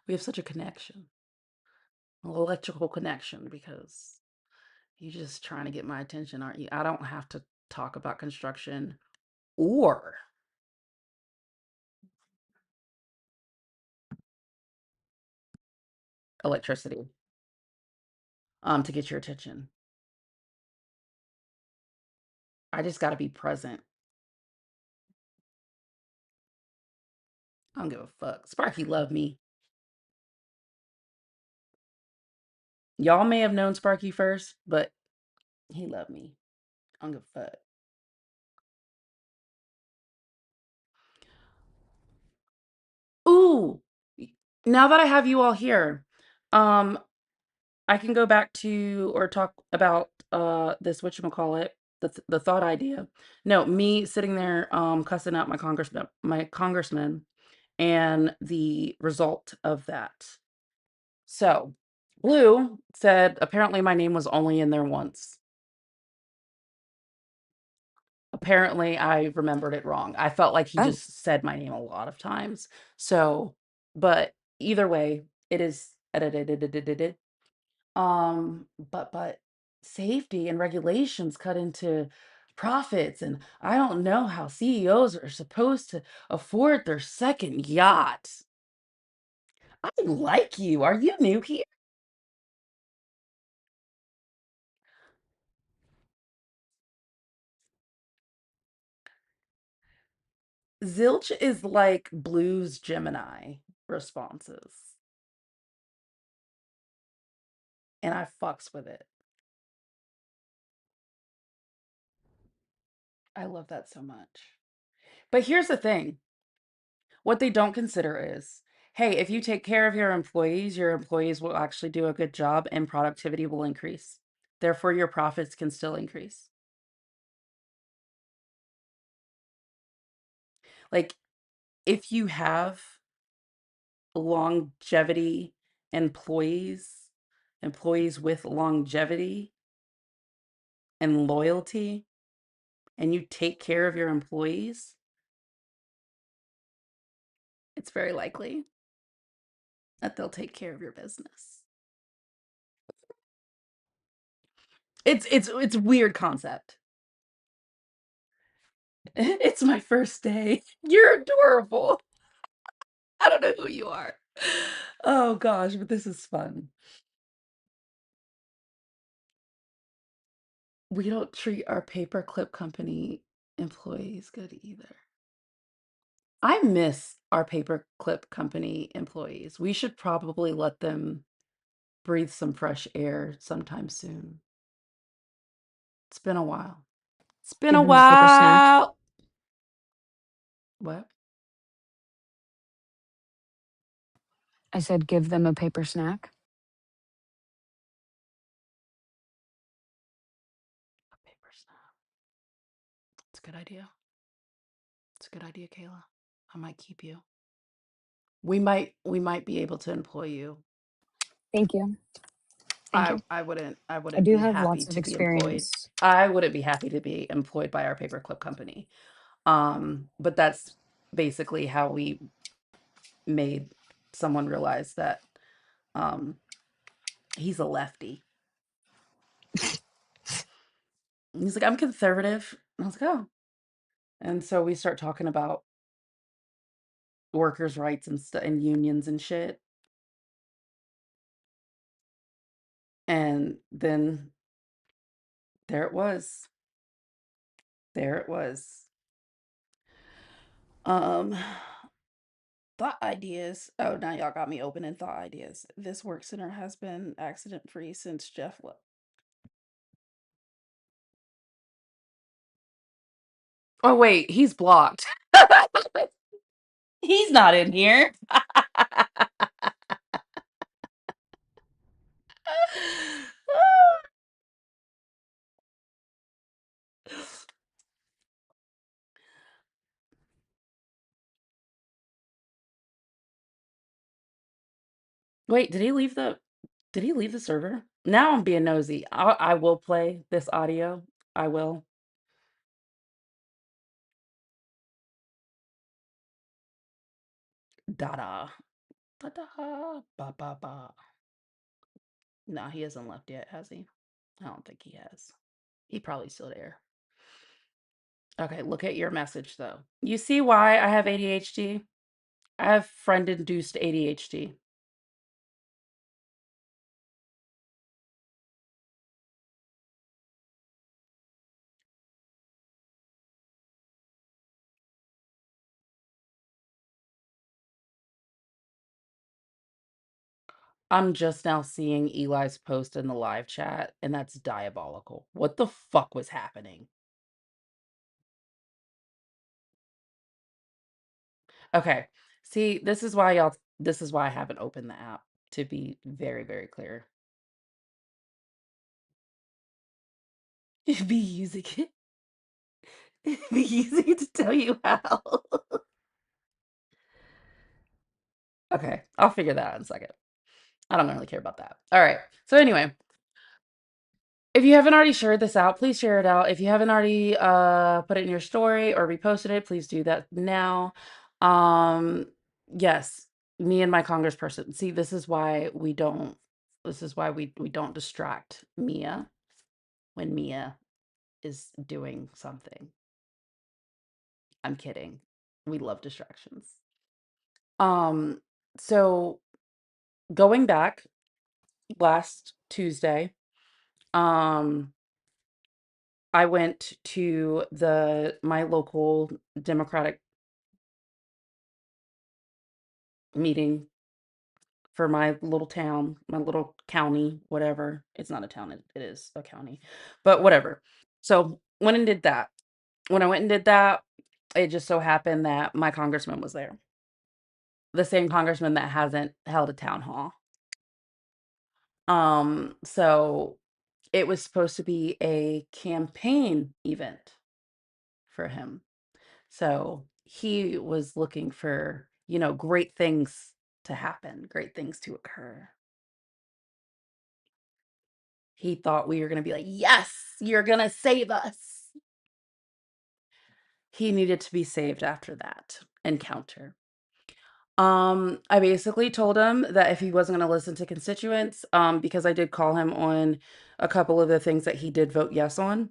We have such a connection. An electrical connection because you're just trying to get my attention, aren't you? I don't have to talk about construction or electricity to get your attention. I just got to be present. I don't give a fuck. Sparky loved me. Y'all may have known Sparky first, but he loved me. I don't give a fuck. Ooh, now that I have you all here, um, I can go back to or talk about this whatchamacallit, the thought idea. No, me sitting there cussing out my congressman and the result of that. So, Blue said apparently my name was only in there once. Apparently, I remembered it wrong. I felt like he Oh, just said my name a lot of times. So, but either way, it is edited. But safety and regulations cut into profits, and I don't know how CEOs are supposed to afford their second yacht. I like you. Are you new here? Zilch is like Blue's Gemini responses, and I fucks with it. I love that so much. But here's the thing. What they don't consider is, hey, if you take care of your employees will actually do a good job and productivity will increase. Therefore, your profits can still increase. Like, if you have longevity employees with longevity and loyalty, and you take care of your employees, it's very likely that they'll take care of your business. It's a weird concept. It's my first day. You're adorable. I don't know who you are. Oh gosh, but this is fun. We don't treat our paperclip company employees good either. I miss our paperclip company employees. We should probably let them breathe some fresh air sometime soon. It's been a while. It's been give a them a paper snack. while. What? I said, give them a paper snack. A paper snap. It's a good idea. It's a good idea, Kayla. I might keep you. We might be able to employ you. Thank you. Thank you. I I wouldn't do be have happy lots of to be employed. experience. I wouldn't be happy to be employed by our paperclip company. But that's basically how we made someone realize that um he's a lefty. And he's like, I'm conservative. And I was like, oh. And so we start talking about workers' rights and unions and shit. And then there it was. There it was. Um Thought ideas. Oh, now y'all got me opening thought ideas. This work center has been accident free since Jeff left. Oh, wait, he's blocked. He's not in here. Wait, did he leave the server? Now I'm being nosy. I will play this audio. I will. Da-da. Da-da. Ba-ba-ba. No, he hasn't left yet, has he? I don't think he has. He probably still there. Okay, look at your message though. You see why I have ADHD? I have friend-induced ADHD. I'm just now seeing Eli's post in the live chat, and that's diabolical. What the fuck was happening? Okay. See, this is why I haven't opened the app, to be very, very clear. It'd be using it. It'd be using it to tell you how. Okay, I'll figure that out in a second. I don't really care about that. All right. So anyway, if you haven't already shared this out, please share it out. If you haven't already put it in your story or reposted it, please do that now. Yes, me and my congressperson. See, this is why we don't distract Mia when Mia is doing something. I'm kidding. We love distractions. So going back last Tuesday, I went to my local Democratic meeting for my little town, my little county, whatever. It's not a town, it is a county, but whatever. So went and did that. When I went and did that, it just so happened that my congressman was there. The same congressman that hasn't held a town hall. So it was supposed to be a campaign event for him. So he was looking for, great things to happen, great things to occur. He thought we were going to be like, yes, you're going to save us. He needed to be saved after that encounter. I basically told him that if he wasn't going to listen to constituents, because I did call him on a couple of the things that he did vote yes on.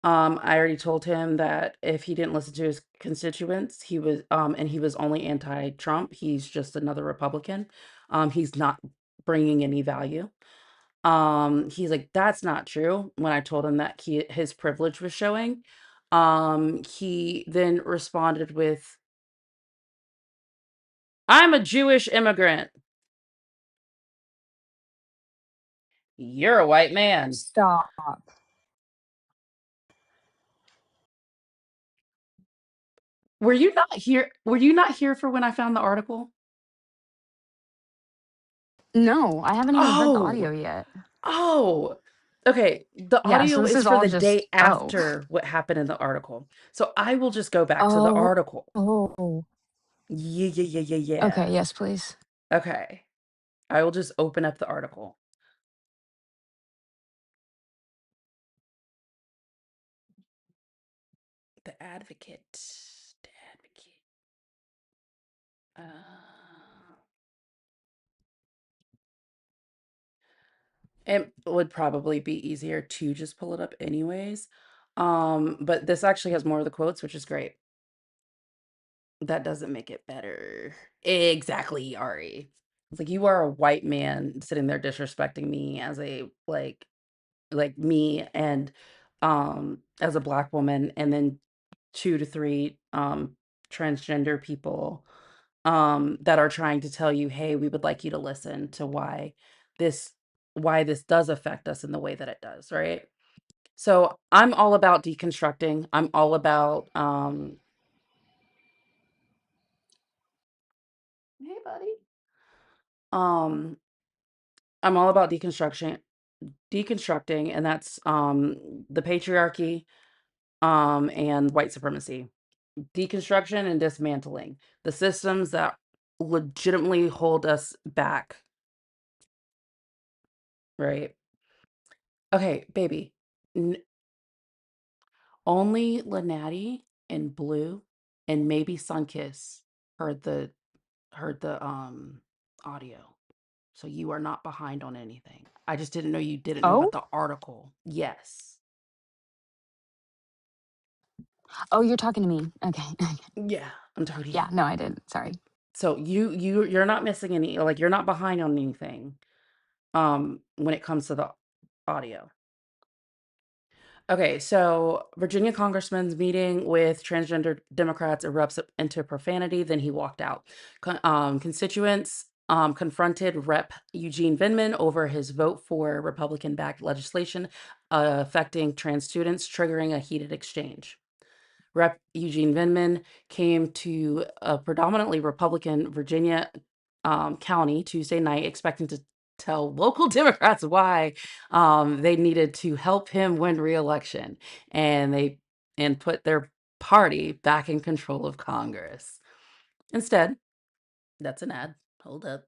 I already told him that if he didn't listen to his constituents, he was and he was only anti-Trump, he's just another Republican. He's not bringing any value. He's like, that's not true. When I told him that his privilege was showing, he then responded with, I'm a Jewish immigrant. You're a white man. Stop. Were you not here? Were you not here for when I found the article? No, I haven't even heard the Oh, audio yet. oh, okay. The Yeah, so audio this is is for all the just day after what happened in the article. So I will just go back to the Oh. article. Oh. Yeah. Okay, yes, please. Okay. I will just open up the article. The Advocate. The Advocate. It would probably be easier to just pull it up anyways. But this actually has more of the quotes, which is great. That doesn't make it better. Exactly, Ari. It's like you are a white man sitting there disrespecting me as a like me and as a black woman, and then 2 to 3 transgender people that are trying to tell you, hey, we would like you to listen to this this does affect us in the way that it does, right? So I'm all about deconstructing. I'm all about hey buddy. I'm all about deconstructing, and that's the patriarchy and white supremacy. Deconstruction and dismantling the systems that legitimately hold us back. Right? Okay, baby. Only Lenati and Blue and maybe Sunkiss heard the audio. So you are not behind on anything. I just didn't know you didn't know about Oh? the article. Yes. Oh, you're talking to me. Okay. Yeah, I'm talking to you. Yeah, no, I didn't. Sorry. So you're not missing any, like you're not behind on anything when it comes to the audio. Okay, so Virginia congressman's meeting with transgender Democrats erupts into profanity. Then he walked out. Constituents confronted Rep. Eugene Vindman over his vote for Republican-backed legislation affecting trans students, triggering a heated exchange. Rep. Eugene Vindman came to a predominantly Republican Virginia county Tuesday night, expecting to tell local Democrats why they needed to help him win re-election, and put their party back in control of Congress. Instead, that's an ad. Hold up.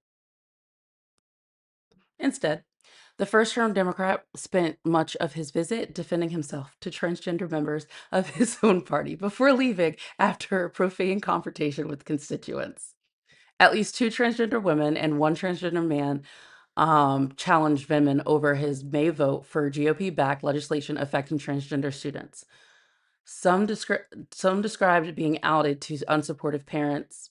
Instead, the first-term Democrat spent much of his visit defending himself to transgender members of his own party before leaving after a profane confrontation with constituents. At least 2 transgender women and 1 transgender man challenged Vindman over his May vote for GOP-backed legislation affecting transgender students. Some described being outed to unsupportive parents.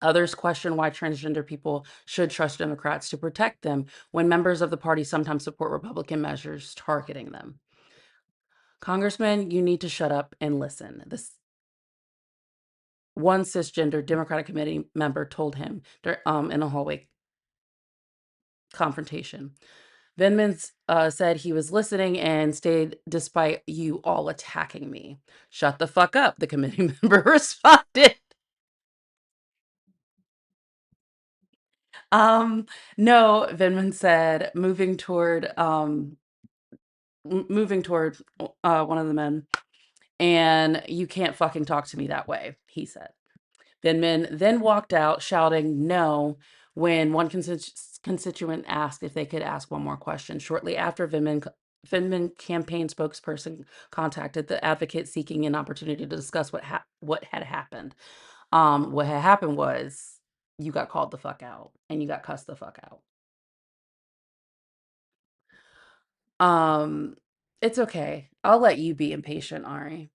Others question why transgender people should trust Democrats to protect them when members of the party sometimes support Republican measures targeting them. Congressman, you need to shut up and listen. This one cisgender Democratic committee member told him in a hallway confrontation. Vindman said he was listening and stayed despite you all attacking me. Shut the fuck up, the committee member responded. No, Vindman said, moving toward one of the men, and you can't fucking talk to me that way, he said. Vindman then walked out shouting no when one constituent asked if they could ask one more question. Shortly after, Vindman campaign spokesperson contacted the advocate seeking an opportunity to discuss what had happened. What had happened was you got called the fuck out and you got cussed the fuck out. It's okay. I'll let you be impatient, Ari.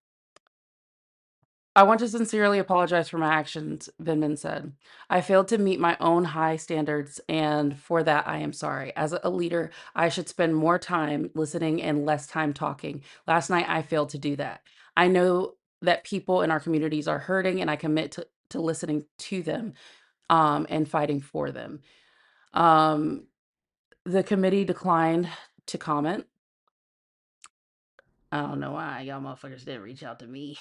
I want to sincerely apologize for my actions, Vindman said. I failed to meet my own high standards, and for that, I am sorry. As a leader, I should spend more time listening and less time talking. Last night, I failed to do that. I know that people in our communities are hurting, and I commit to listening to them and fighting for them. The committee declined to comment. I don't know why y'all motherfuckers didn't reach out to me.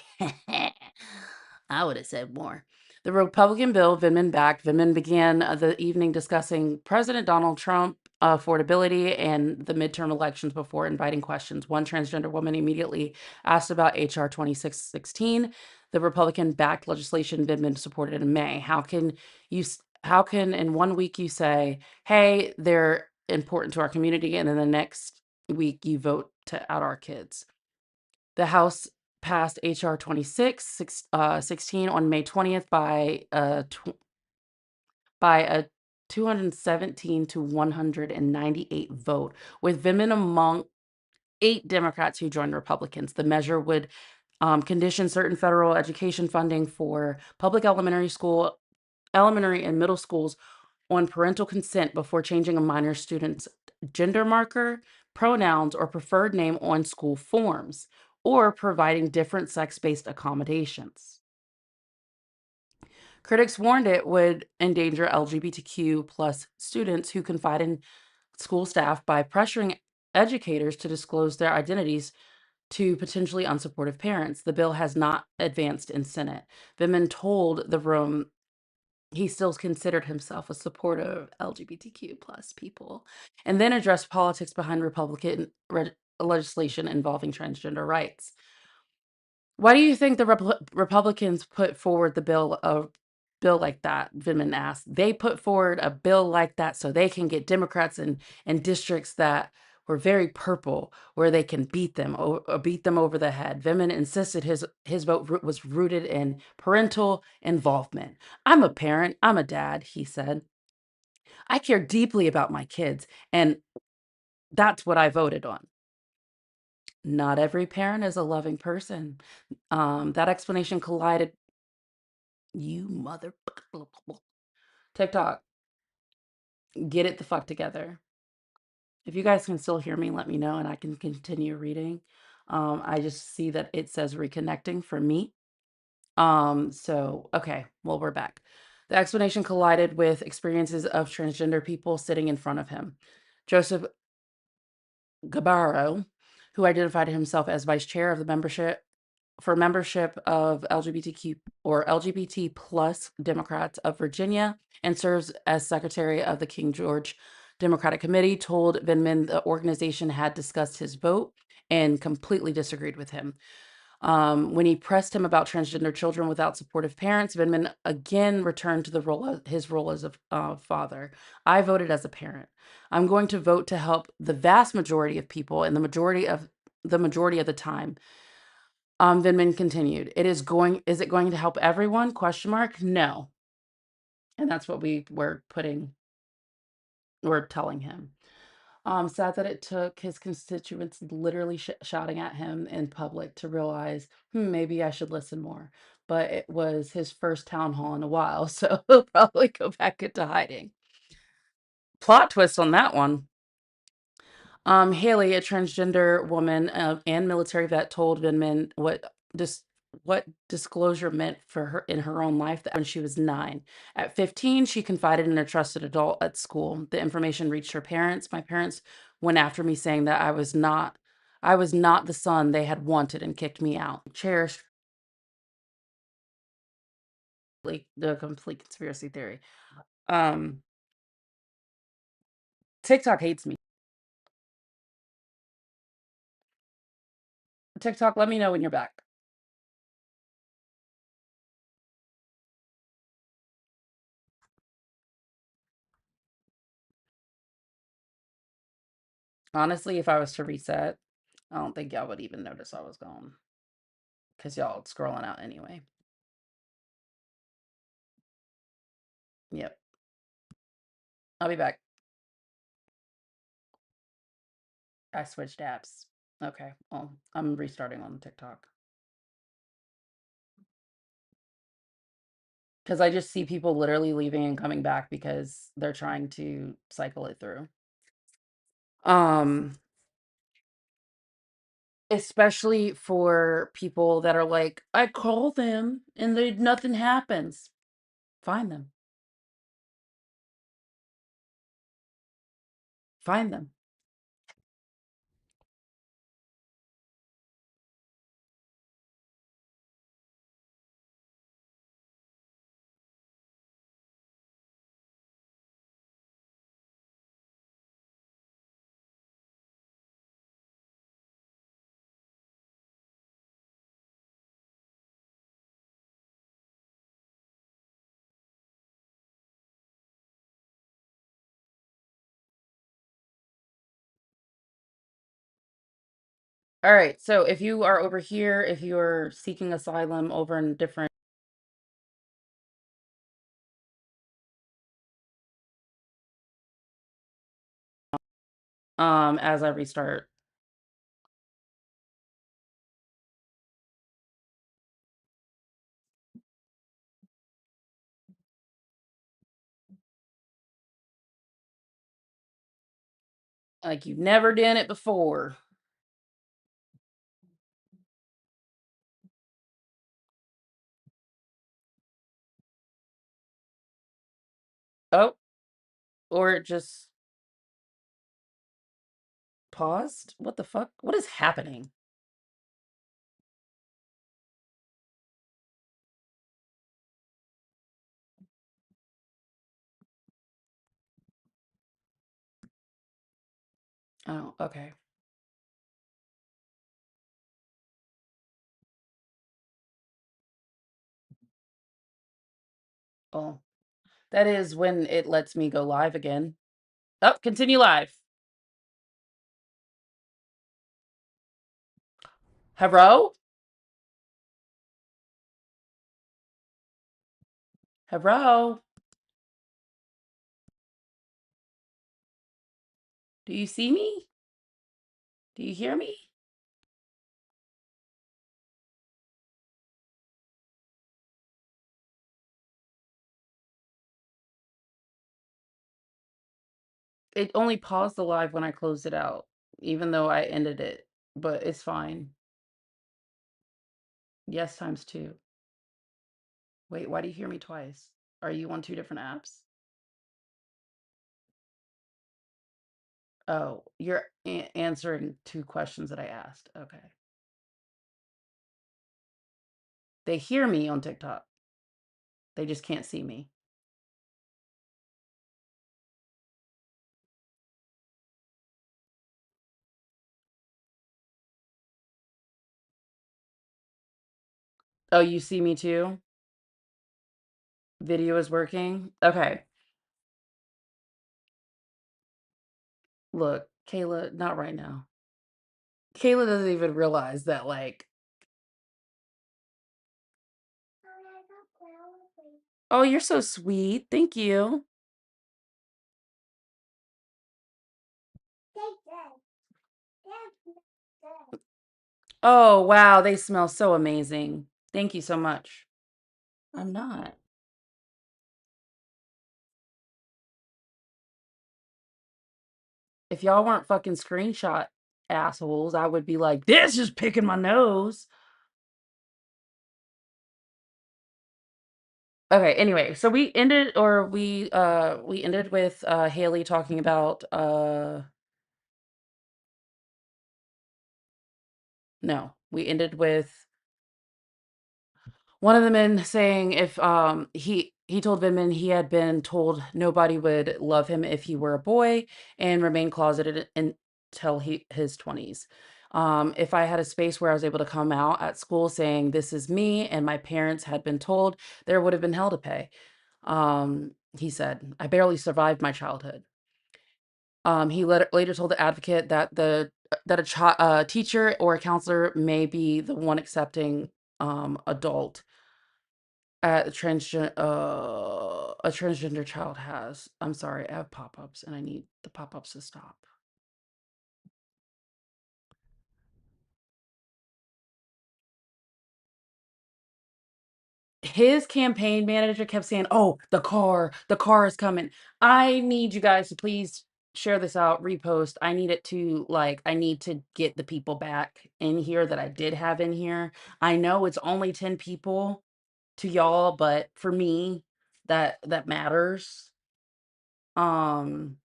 I would have said more. The Republican bill Vindman backed. Vindman began the evening discussing President Donald Trump, affordability, and the midterm elections before inviting questions. One transgender woman immediately asked about HR 2616, the Republican-backed legislation Vindman supported in May. How can in 1 week you say, hey, they're important to our community, and then the next week you vote to out our kids? The House passed HR 2616 on May 20th by a 217 to 198 vote, with Vindman among 8 Democrats who joined Republicans. The measure would condition certain federal education funding for public elementary and middle schools on parental consent before changing a minor student's gender marker, pronouns, or preferred name on school forms, or providing different sex-based accommodations. Critics warned it would endanger LGBTQ plus students who confide in school staff by pressuring educators to disclose their identities to potentially unsupportive parents. The bill has not advanced in Senate. Vindman told the room he still considered himself a supporter of LGBTQ plus people, and then addressed politics behind Republican legislation involving transgender rights. Why do you think the Republicans put forward a bill like that? Vindman asked. They put forward a bill like that so they can get Democrats in districts that were very purple, where they can beat them over the head. Vindman insisted his vote was rooted in parental involvement. I'm a parent. I'm a dad, he said. I care deeply about my kids, and that's what I voted on. Not every parent is a loving person. That explanation collided. You mother. TikTok, get it the fuck together. If you guys can still hear me, let me know and I can continue reading. I just see that it says reconnecting for me. Okay, well, we're back. The explanation collided with experiences of transgender people sitting in front of him. Joseph Gabaro, who identified himself as vice chair of the membership of LGBTQ or LGBT plus Democrats of Virginia and serves as secretary of the King George Democratic Committee, told Vindman the organization had discussed his vote and completely disagreed with him. When he pressed him about transgender children without supportive parents, Vindman again returned to the his role as a father. I voted as a parent. I'm going to vote to help the vast majority of people and the majority of the time. Vindman continued. Is it going to help everyone? Question mark. No. And that's what we're telling him. Sad that it took his constituents literally shouting at him in public to realize, maybe I should listen more. But it was his first town hall in a while, so he'll probably go back into hiding. Plot twist on that one. Haley, a transgender woman and military vet, told Vindman what disclosure meant for her in her own life when she was 9. At 15, she confided in a trusted adult at school. The information reached her parents. My parents went after me saying that I was not the son they had wanted and kicked me out. Cherished the complete conspiracy theory. TikTok hates me. TikTok, let me know when you're back. Honestly, if I was to reset, I don't think y'all would even notice I was gone. Because y'all scrolling out anyway. Yep. I'll be back. I switched apps. Okay. Well, I'm restarting on TikTok. Because I just see people literally leaving and coming back because they're trying to cycle it through. Especially for people that are like, I call them and nothing happens. Find them. Find them. All right. So if you are over here, if you're seeking asylum over in different as I restart. Like you've never done it before. Oh, or it just paused? What the fuck? What is happening? Oh, okay. Oh, that is when it lets me go live again. Oh, continue live. Hello? Hello? Do you see me? Do you hear me? It only paused the live when I closed it out, even though I ended it, but it's fine. Yes, times 2. Wait, why do you hear me twice? Are you on 2 different apps? Oh, you're answering 2 questions that I asked. Okay. They hear me on TikTok. They just can't see me. Oh, you see me too? Video is working? Okay. Look, Kayla, not right now. Kayla doesn't even realize that, like, Oh, I got flowers for you. oh, you're so sweet. Thank you. Take this. That's good. Oh, wow, they smell so amazing. Thank you so much. I'm not. If y'all weren't fucking screenshot assholes, I would be like, this is picking my nose. Okay, anyway, so we ended with Haley talking about no, we ended with one of the men saying if he told Vindman he had been told nobody would love him if he were a boy and remain closeted until his 20s. If I had a space where I was able to come out at school saying this is me and my parents had been told, there would have been hell to pay. He said, I barely survived my childhood. He later told the advocate that a teacher or a counselor may be the one accepting adult a transgender child has. I'm sorry, I have pop-ups and I need the pop-ups to stop. His campaign manager kept saying, "Oh, the car is coming." I need you guys to please share this out, repost. I need it to I need to get the people back in here that I did have in here. I know it's only 10 people to y'all, but for me, that matters. But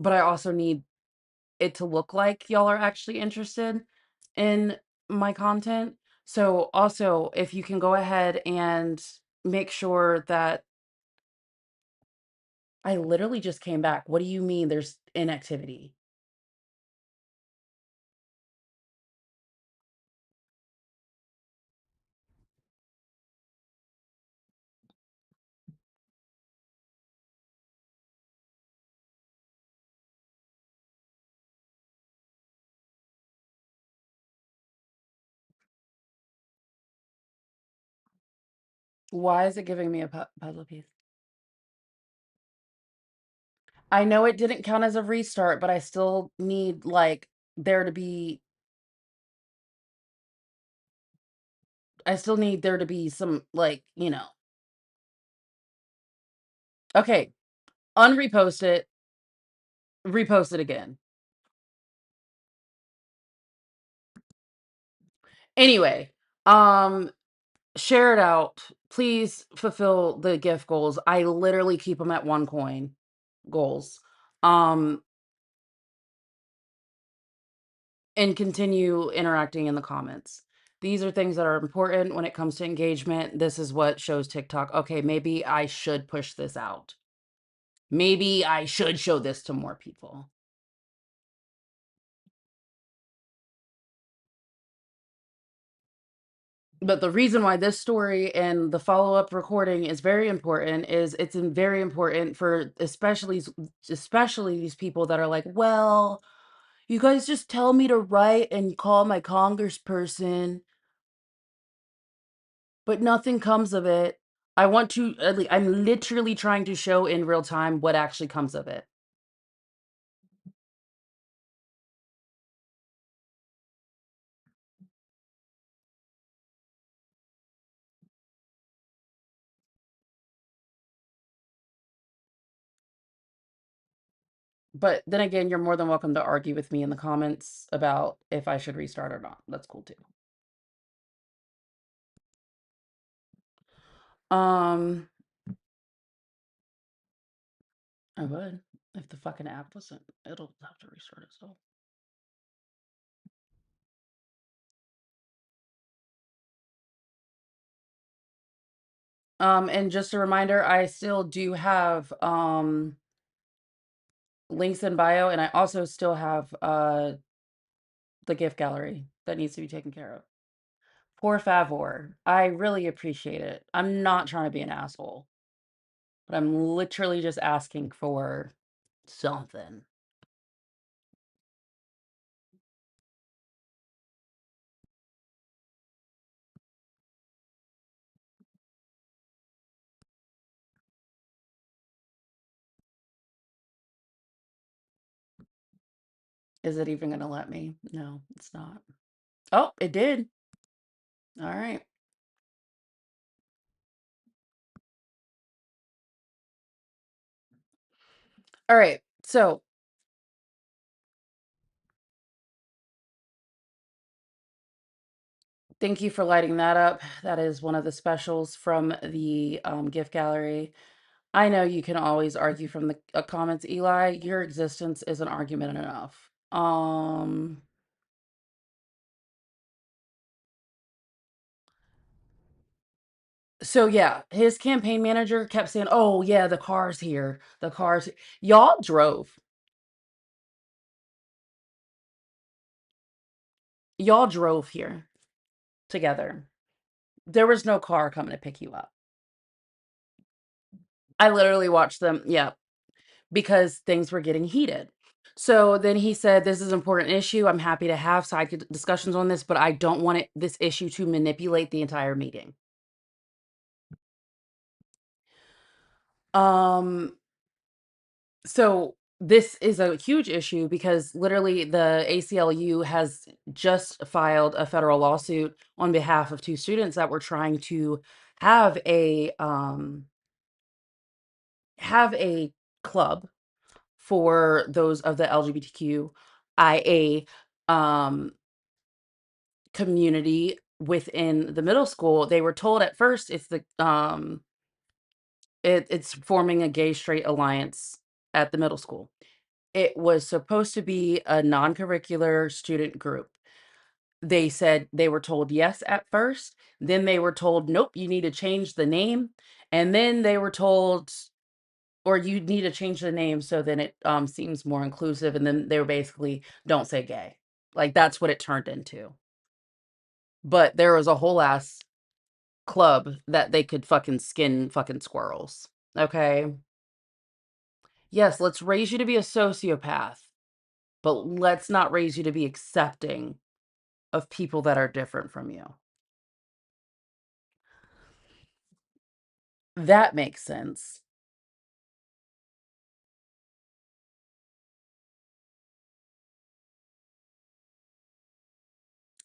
I also need it to look like y'all are actually interested in my content. So also, if you can go ahead and make sure that I literally just came back. What do you mean there's inactivity? Why is it giving me a puzzle piece? I know it didn't count as a restart, but I still need there to be I still need there to be some Okay, unrepost it, repost it again. Anyway, share it out. Please fulfill the gift goals. I literally keep them at 1 coin goals. And continue interacting in the comments. These are things that are important when it comes to engagement. This is what shows TikTok, okay, maybe I should push this out. Maybe I should show this to more people. But the reason why this story and the follow-up recording is very important is very important for especially these people that are like, well, you guys just tell me to write and call my congressperson, but nothing comes of it. I'm literally trying to show in real time what actually comes of it. But then again, you're more than welcome to argue with me in the comments about if I should restart or not. That's cool too. I would. If the fucking app wasn't, it'll have to restart itself. And just a reminder, I still do have links in bio, and I also still have the gift gallery. that needs to be taken care of. Por favor. I really appreciate it. I'm not trying to be an asshole, but I'm literally just asking for something. Is it even gonna let me? No, it's not. Oh, it did. All right. All right. So thank you for lighting that up. That is one of the specials from the gift gallery. I know you can always argue from the comments, Eli. Your existence is an argument enough. So yeah, his campaign manager kept saying, "Oh yeah, the car's here. The car's." Y'all drove. Y'all drove here together. There was no car coming to pick you up. I literally watched them, yeah, because things were getting heated. So then he said, "This is an important issue. I'm happy to have side discussions on this, but I don't want this issue to manipulate the entire meeting." Um, so this is a huge issue because literally the ACLU has just filed a federal lawsuit on behalf of two students that were trying to have a club for those of the LGBTQIA community within the middle school. They were told at first it's forming a gay straight alliance at the middle school. It was supposed to be a non-curricular student group. They said they were told yes at first, then they were told, "Nope, you need to change the name." And then they were told, or you need to change the name so then it seems more inclusive. And then they were basically, "Don't say gay." Like that's what it turned into. But there was a whole ass club that they could fucking skin fucking squirrels. Okay. Yes, let's raise you to be a sociopath, but let's not raise you to be accepting of people that are different from you. That makes sense.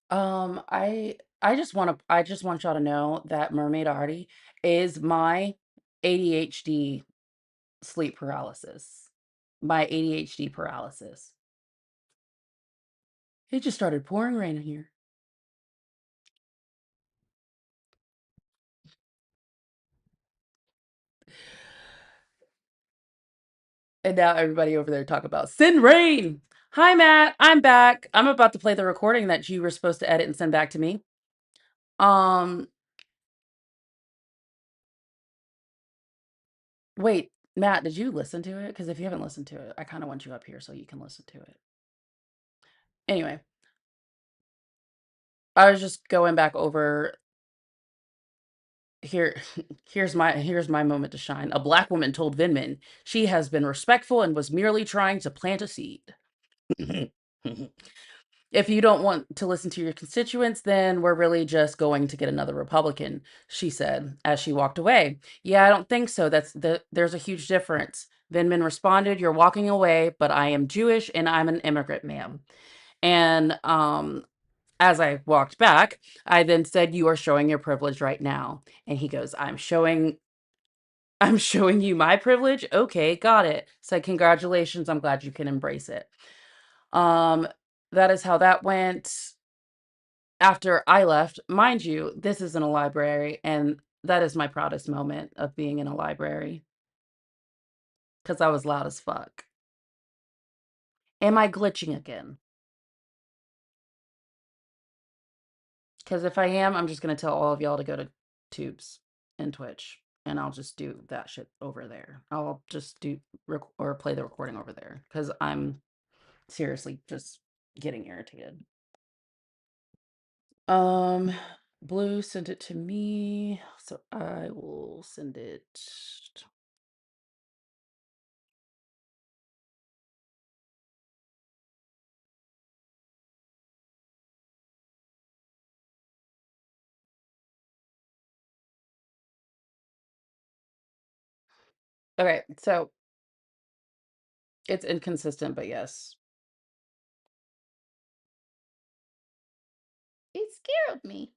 I just want y'all to know that Mermaid Artie is my ADHD sleep paralysis. My ADHD paralysis. It just started pouring rain in here. And now everybody over there talk about Sin Rain. Hi, Matt. I'm back. I'm about to play the recording that you were supposed to edit and send back to me. Wait, Matt, did you listen to it? Because if you haven't listened to it, I kind of want you up here so you can listen to it. Anyway, I was just going back over here. Here's my moment to shine. A Black woman told Vindman she has been respectful and was merely trying to plant a seed. If you don't want to listen to your constituents, then we're really just going to get another Republican, she said as she walked away. Yeah, I don't think so. There's a huge difference. Vindman responded, "You're walking away, but I am Jewish and I'm an immigrant, ma'am." And as I walked back, I then said, "You are showing your privilege right now." And he goes, I'm showing you my privilege. Okay, got it. Said, "Congratulations. I'm glad you can embrace it." That is how that went after I left. Mind you, this isn't a library, and that is my proudest moment of being in a library because I was loud as fuck. Am I glitching again? Because if I am, I'm just going to tell all of y'all to go to Tubes and Twitch, and I'll just do that shit over there. I'll just or play the recording over there because I'm seriously just getting irritated. Blue sent it to me, so I will send it. Okay, so it's inconsistent, but yes. It scared me.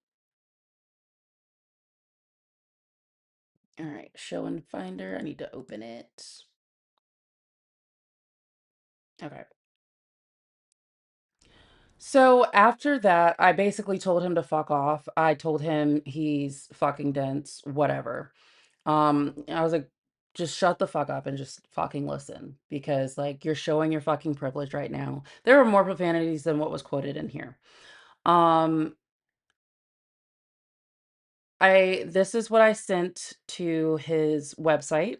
All right, show and finder. I need to open it. Okay. So after that, I basically told him to fuck off. I told him he's fucking dense, whatever. I was like, just shut the fuck up and just fucking listen because like you're showing your fucking privilege right now. There were more profanities than what was quoted in here. Um, this is what I sent to his website,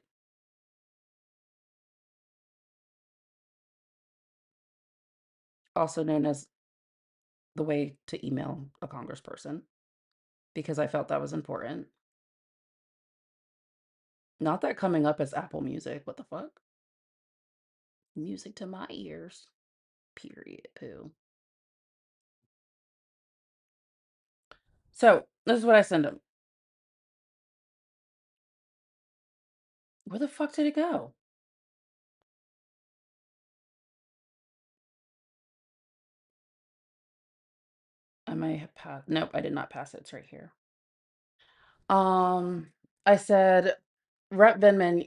also known as the way to email a congressperson, because I felt that was important. Not that coming up as Apple Music. What the fuck? Music to my ears. Period. Poo. So this is what I sent him. Where the fuck did it go? I might have passed. Nope, I did not pass it. It's right here. I said, Rep Vinman,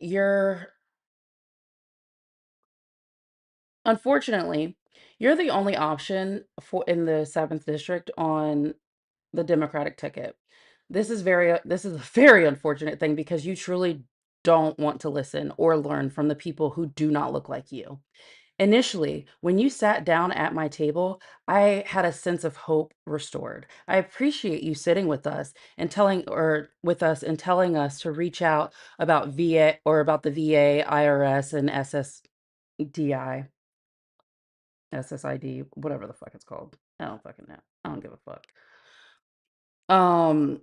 unfortunately, you're the only option for in the 7th district on the Democratic ticket. This is a very unfortunate thing because you truly don't want to listen or learn from the people who do not look like you. Initially, when you sat down at my table, I had a sense of hope restored. I appreciate you sitting with us and telling us to reach out about VA or about the VA, IRS, and SSDI, SSID, whatever the fuck it's called. I don't fucking know. I don't give a fuck. Um,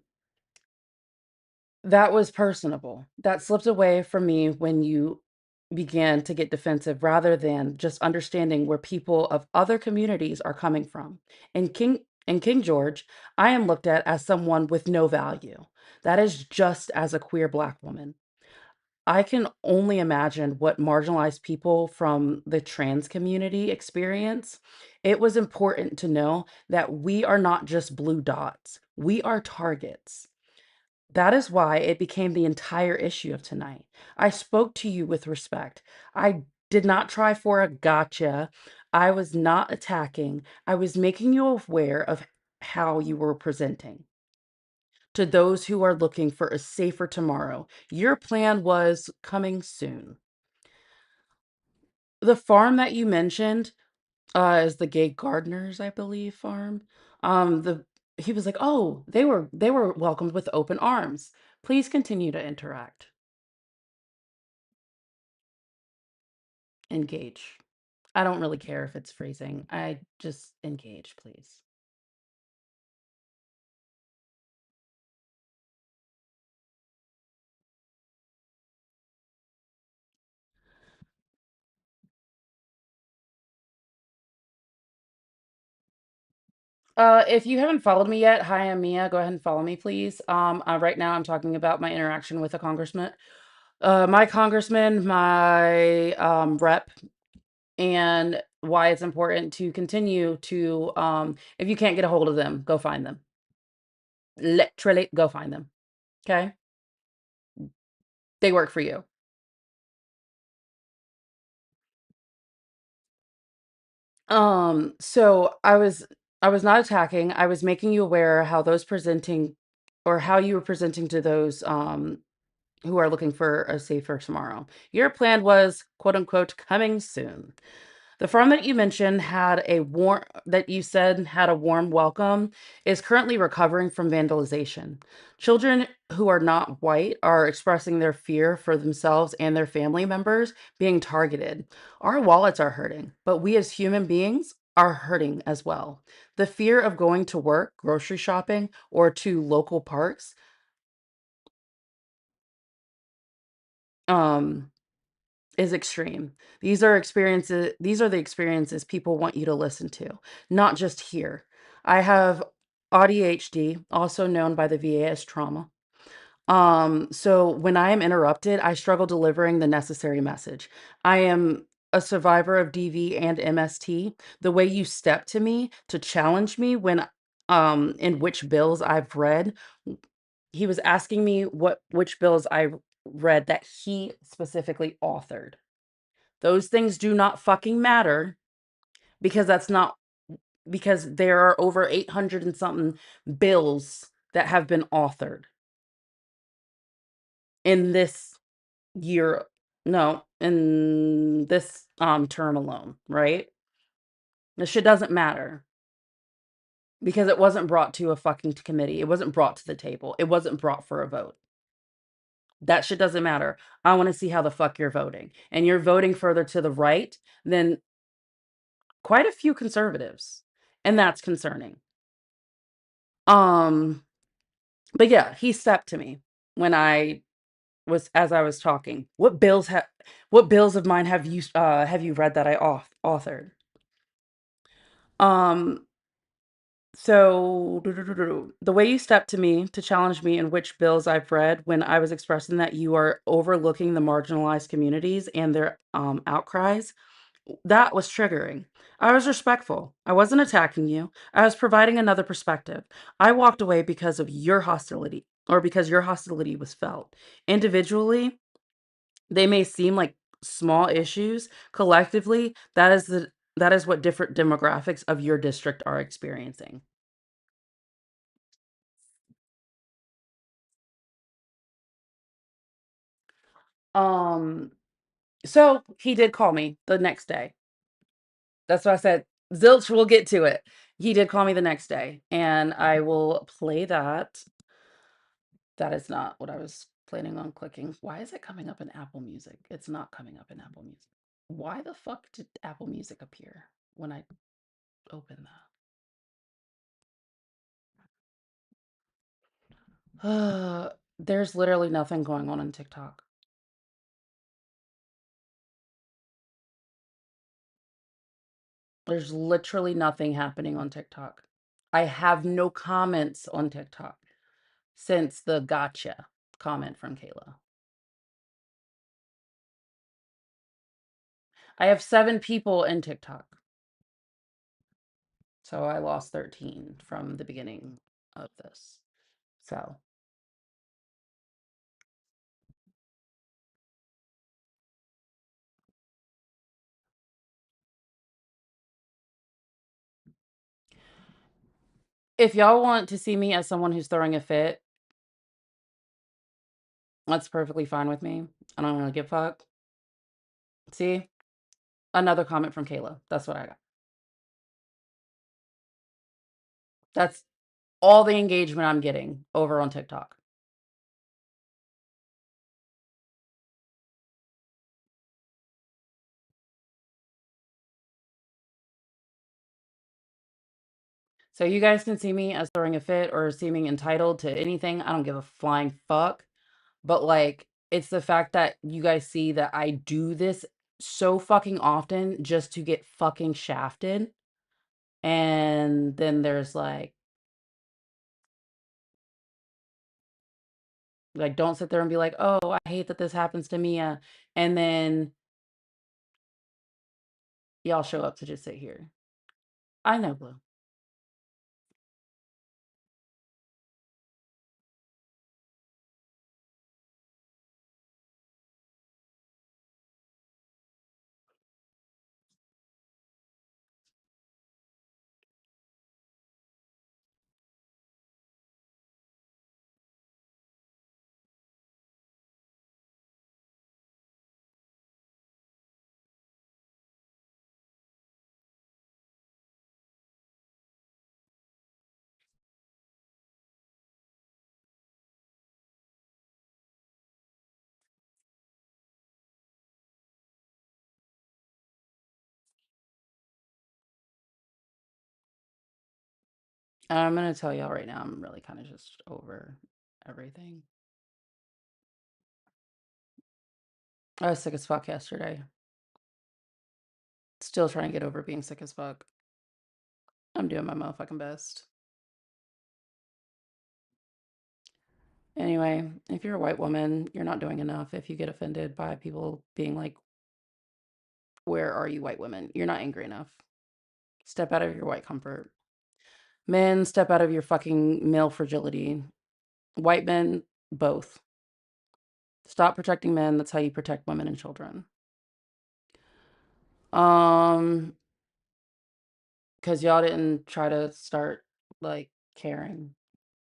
That was personable. That slipped away from me when you began to get defensive rather than just understanding where people of other communities are coming from. In King George, I am looked at as someone with no value. That is just as a queer Black woman. I can only imagine what marginalized people from the trans community experience. It was important to know that we are not just blue dots. We are targets. That is why it became the entire issue of tonight. I spoke to you with respect. I did not try for a gotcha. I was not attacking. I was making you aware of how you were presenting to those who are looking for a safer tomorrow. Your plan was coming soon. The farm that you mentioned is the Gay Gardeners, I believe, farm. The He was like, "Oh, they were welcomed with open arms. Please continue to interact." Engage. I don't really care if it's phrasing. I just engage, please. If you haven't followed me yet, hi, I'm Mia. Go ahead and follow me, please. Right now I'm talking about my interaction with a congressman. My congressman, my rep, and why it's important to continue to, if you can't get a hold of them, go find them. Literally, go find them. Okay? They work for you. So I was not attacking. I was making you aware how those presenting or how you were presenting to those who are looking for a safer tomorrow. Your plan was quote unquote coming soon. The farm that you mentioned that you said had a warm welcome is currently recovering from vandalization. Children who are not white are expressing their fear for themselves and their family members being targeted. Our wallets are hurting, but we as human beings are hurting as well. The fear of going to work, grocery shopping, or to local parks, um, is extreme. These are the experiences people want you to listen to, not just hear. I have ADHD, also known by the VA as trauma. So when I am interrupted, I struggle delivering the necessary message. I am a survivor of DV and MST. The way you step to me to challenge me when in which bills I've read, he was asking me which bills I read that he specifically authored. Those things do not fucking matter because that's not because there are over 800 and something bills that have been authored in this year, no, in this term alone, right? This shit doesn't matter because it wasn't brought to a fucking committee. It wasn't brought to the table. It wasn't brought for a vote. That shit doesn't matter. I want to see how the fuck you're voting. And you're voting further to the right than quite a few conservatives. And that's concerning. Um, but yeah, he stepped to me when as I was talking. What bills of mine have you read that I authored? Um, so the way you stepped to me to challenge me in which bills I've read when I was expressing that you are overlooking the marginalized communities and their outcries, that was triggering. I was respectful. I wasn't attacking you. I was providing another perspective. I walked away because of your hostility or because your hostility was felt. Individually, they may seem like small issues. Collectively, that is what different demographics of your district are experiencing. Um, so he did call me the next day. That's what I said. Zilch, we'll get to it. He did call me the next day, and I will play that. That is not what I was planning on clicking. Why is it coming up in Apple Music? It's not coming up in Apple Music. Why the fuck did Apple Music appear when I opened that? There's literally nothing going on TikTok. There's literally nothing happening on TikTok. I have no comments on TikTok since the gotcha comment from Kayla. I have 7 people in TikTok. So I lost 13 from the beginning of this. So if y'all want to see me as someone who's throwing a fit, that's perfectly fine with me. I don't really give a fuck. See? Another comment from Kayla. That's what I got. That's all the engagement I'm getting over on TikTok. So you guys can see me as throwing a fit or seeming entitled to anything. I don't give a flying fuck. But like, it's the fact that you guys see that I do this so fucking often just to get fucking shafted. And then there's like, don't sit there and be like, oh, I hate that this happens to Mia. And then y'all show up to just sit here. I know, Blue. I'm gonna tell y'all right now, I'm really kind of just over everything. I was sick as fuck yesterday. Still trying to get over being sick as fuck. I'm doing my motherfucking best. Anyway, if you're a white woman, you're not doing enough if you get offended by people being like, where are you, white women? You're not angry enough. Step out of your white comfort. Men, step out of your fucking male fragility. White men, both. Stop protecting men. That's how you protect women and children. Because y'all didn't try to start, like, caring.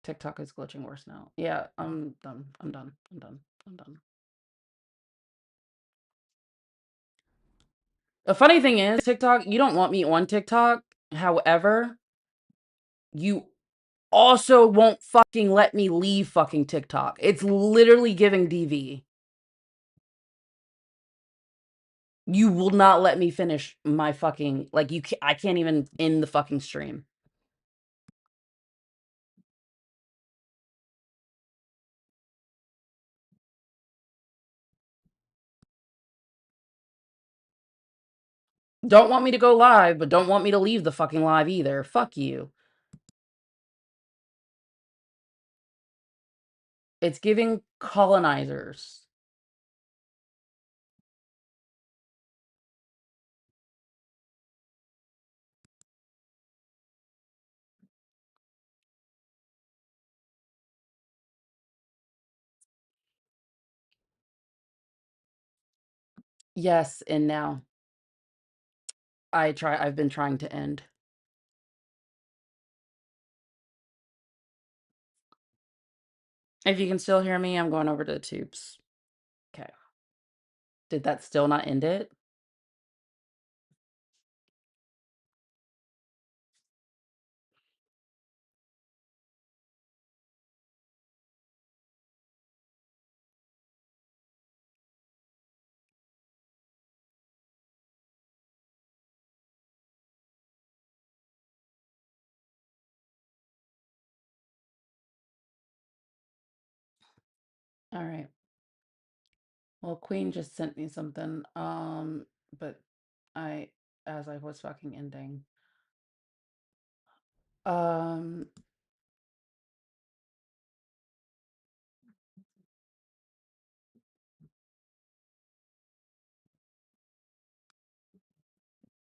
TikTok is glitching worse now. Yeah, I'm done. I'm done. I'm done. I'm done. The funny thing is, TikTok, you don't want me on TikTok. However, you also won't fucking let me leave fucking TikTok. It's literally giving DV. You will not let me finish my fucking, like, I can't even end the fucking stream. Don't want me to go live, but don't want me to leave the fucking live either. Fuck you. It's giving colonizers. Yes, and now I've been trying to end. If you can still hear me, I'm going over to the tubes. Okay. Did that still not end it? All right. Well, Queen just sent me something. But as I was fucking ending. Um,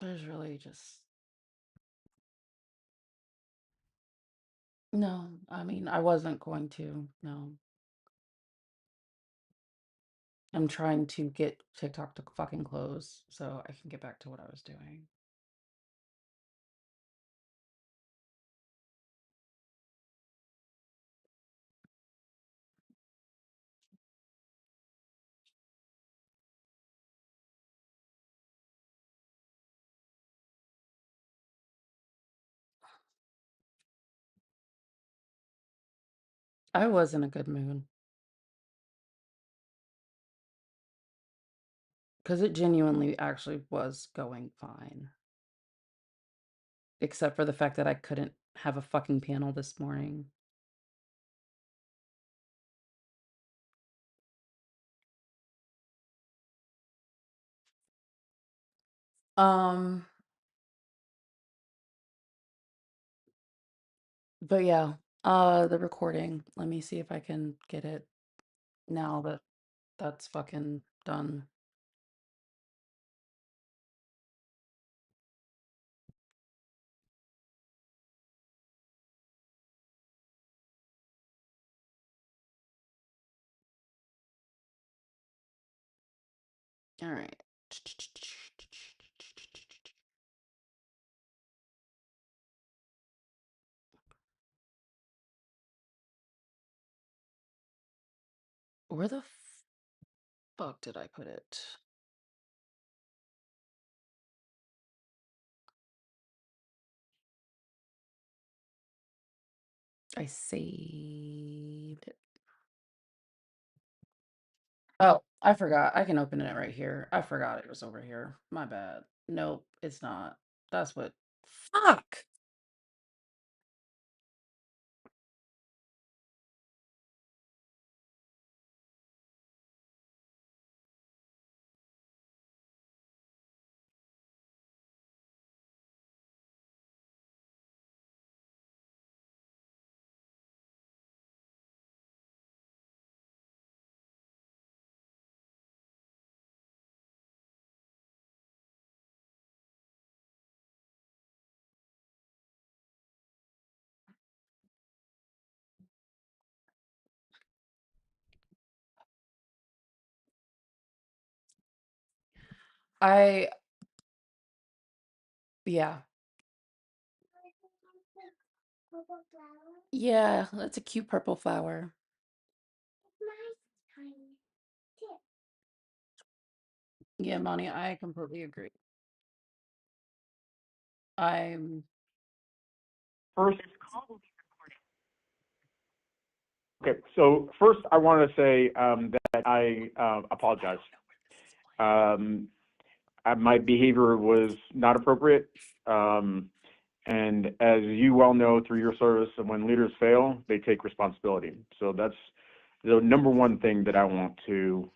there's really just no. I mean, I wasn't going to. No. I'm trying to get TikTok to fucking close so I can get back to what I was doing. I was in a good mood. Because it genuinely actually was going fine. Except for the fact that I couldn't have a fucking panel this morning. But yeah, the recording. Let me see if I can get it now that that's fucking done. All right. Where the fuck did I put it? I saved it. Oh, I forgot. I can open it right here. I forgot it was over here. My bad. Nope, it's not. That's what. Fuck! I yeah. Purple flower. Yeah, that's a cute purple flower. My tiny tip. Yeah, Monty, I completely agree. I'm First, okay. So first, I want to say that I apologize. Um, my behavior was not appropriate. And as you well know through your service, when leaders fail, they take responsibility. So that's the number one thing that I want to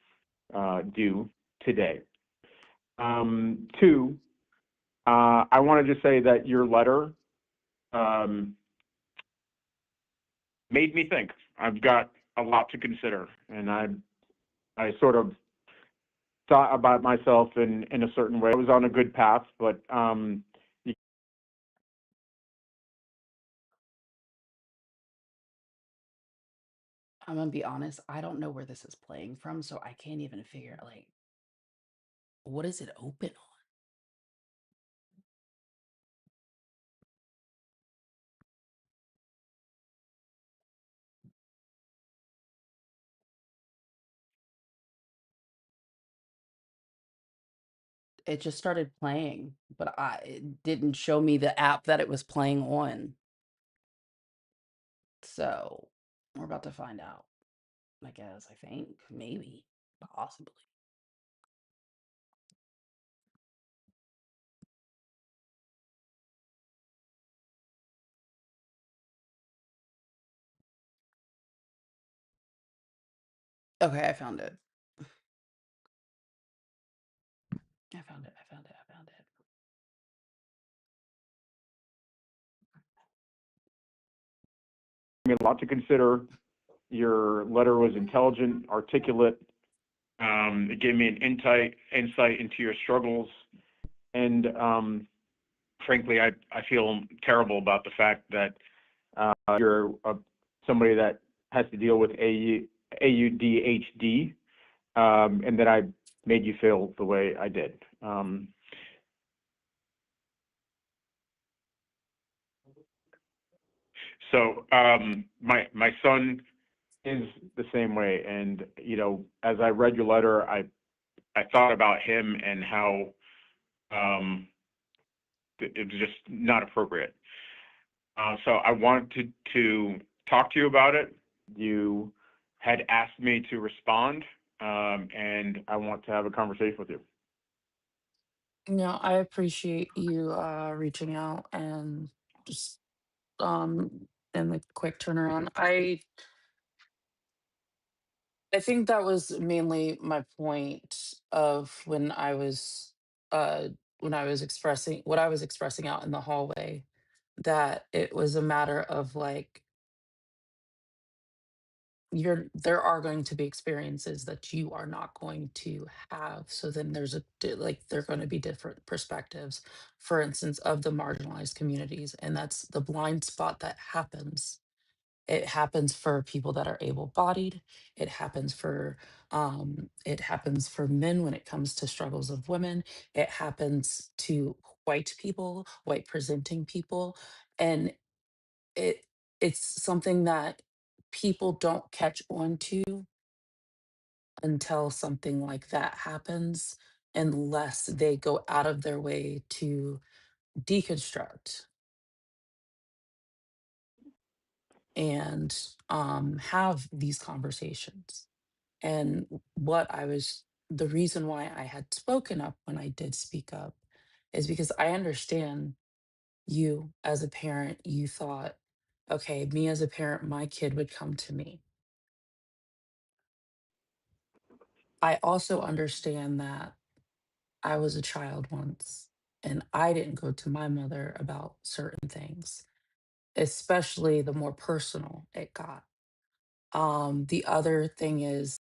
do today. Two, I want to just say that your letter made me think. I've got a lot to consider, and I sort of thought about myself in a certain way. I was on a good path, but I'm gonna be honest, I don't know where this is playing from, so I can't even figure out like what is it open on? It just started playing, but it didn't show me the app that it was playing on. So we're about to find out, I guess, I think, maybe, possibly. Okay, I found it. I found it. I found it. I found it. a lot to consider. Your letter was intelligent, articulate. It gave me an insight into your struggles, and frankly, I feel terrible about the fact that you're somebody that has to deal with AUDHD, and that I made you feel the way I did. So my son is the same way, and as I read your letter, I thought about him and how um, it was just not appropriate. So I wanted to talk to you about it. You had asked me to respond, and I want to have a conversation with you. No, I appreciate you reaching out and just and the quick turnaround. I think that was mainly my point of when I was expressing what I was expressing out in the hallway, that it was a matter of like there are going to be experiences that you are not going to have. So then like there are going to be different perspectives, for instance, of the marginalized communities. And that's the blind spot that happens. It happens for people that are able-bodied. It happens for men when it comes to struggles of women. It happens to white people, white presenting people. And it it's something that people don't catch on to until something like that happens, unless they go out of their way to deconstruct and have these conversations. And what I was the reason why I had spoken up when I did speak up is because I understand you as a parent, you thought, okay, me as a parent, my kid would come to me. I also understand that I was a child once and I didn't go to my mother about certain things, especially the more personal it got. The other thing is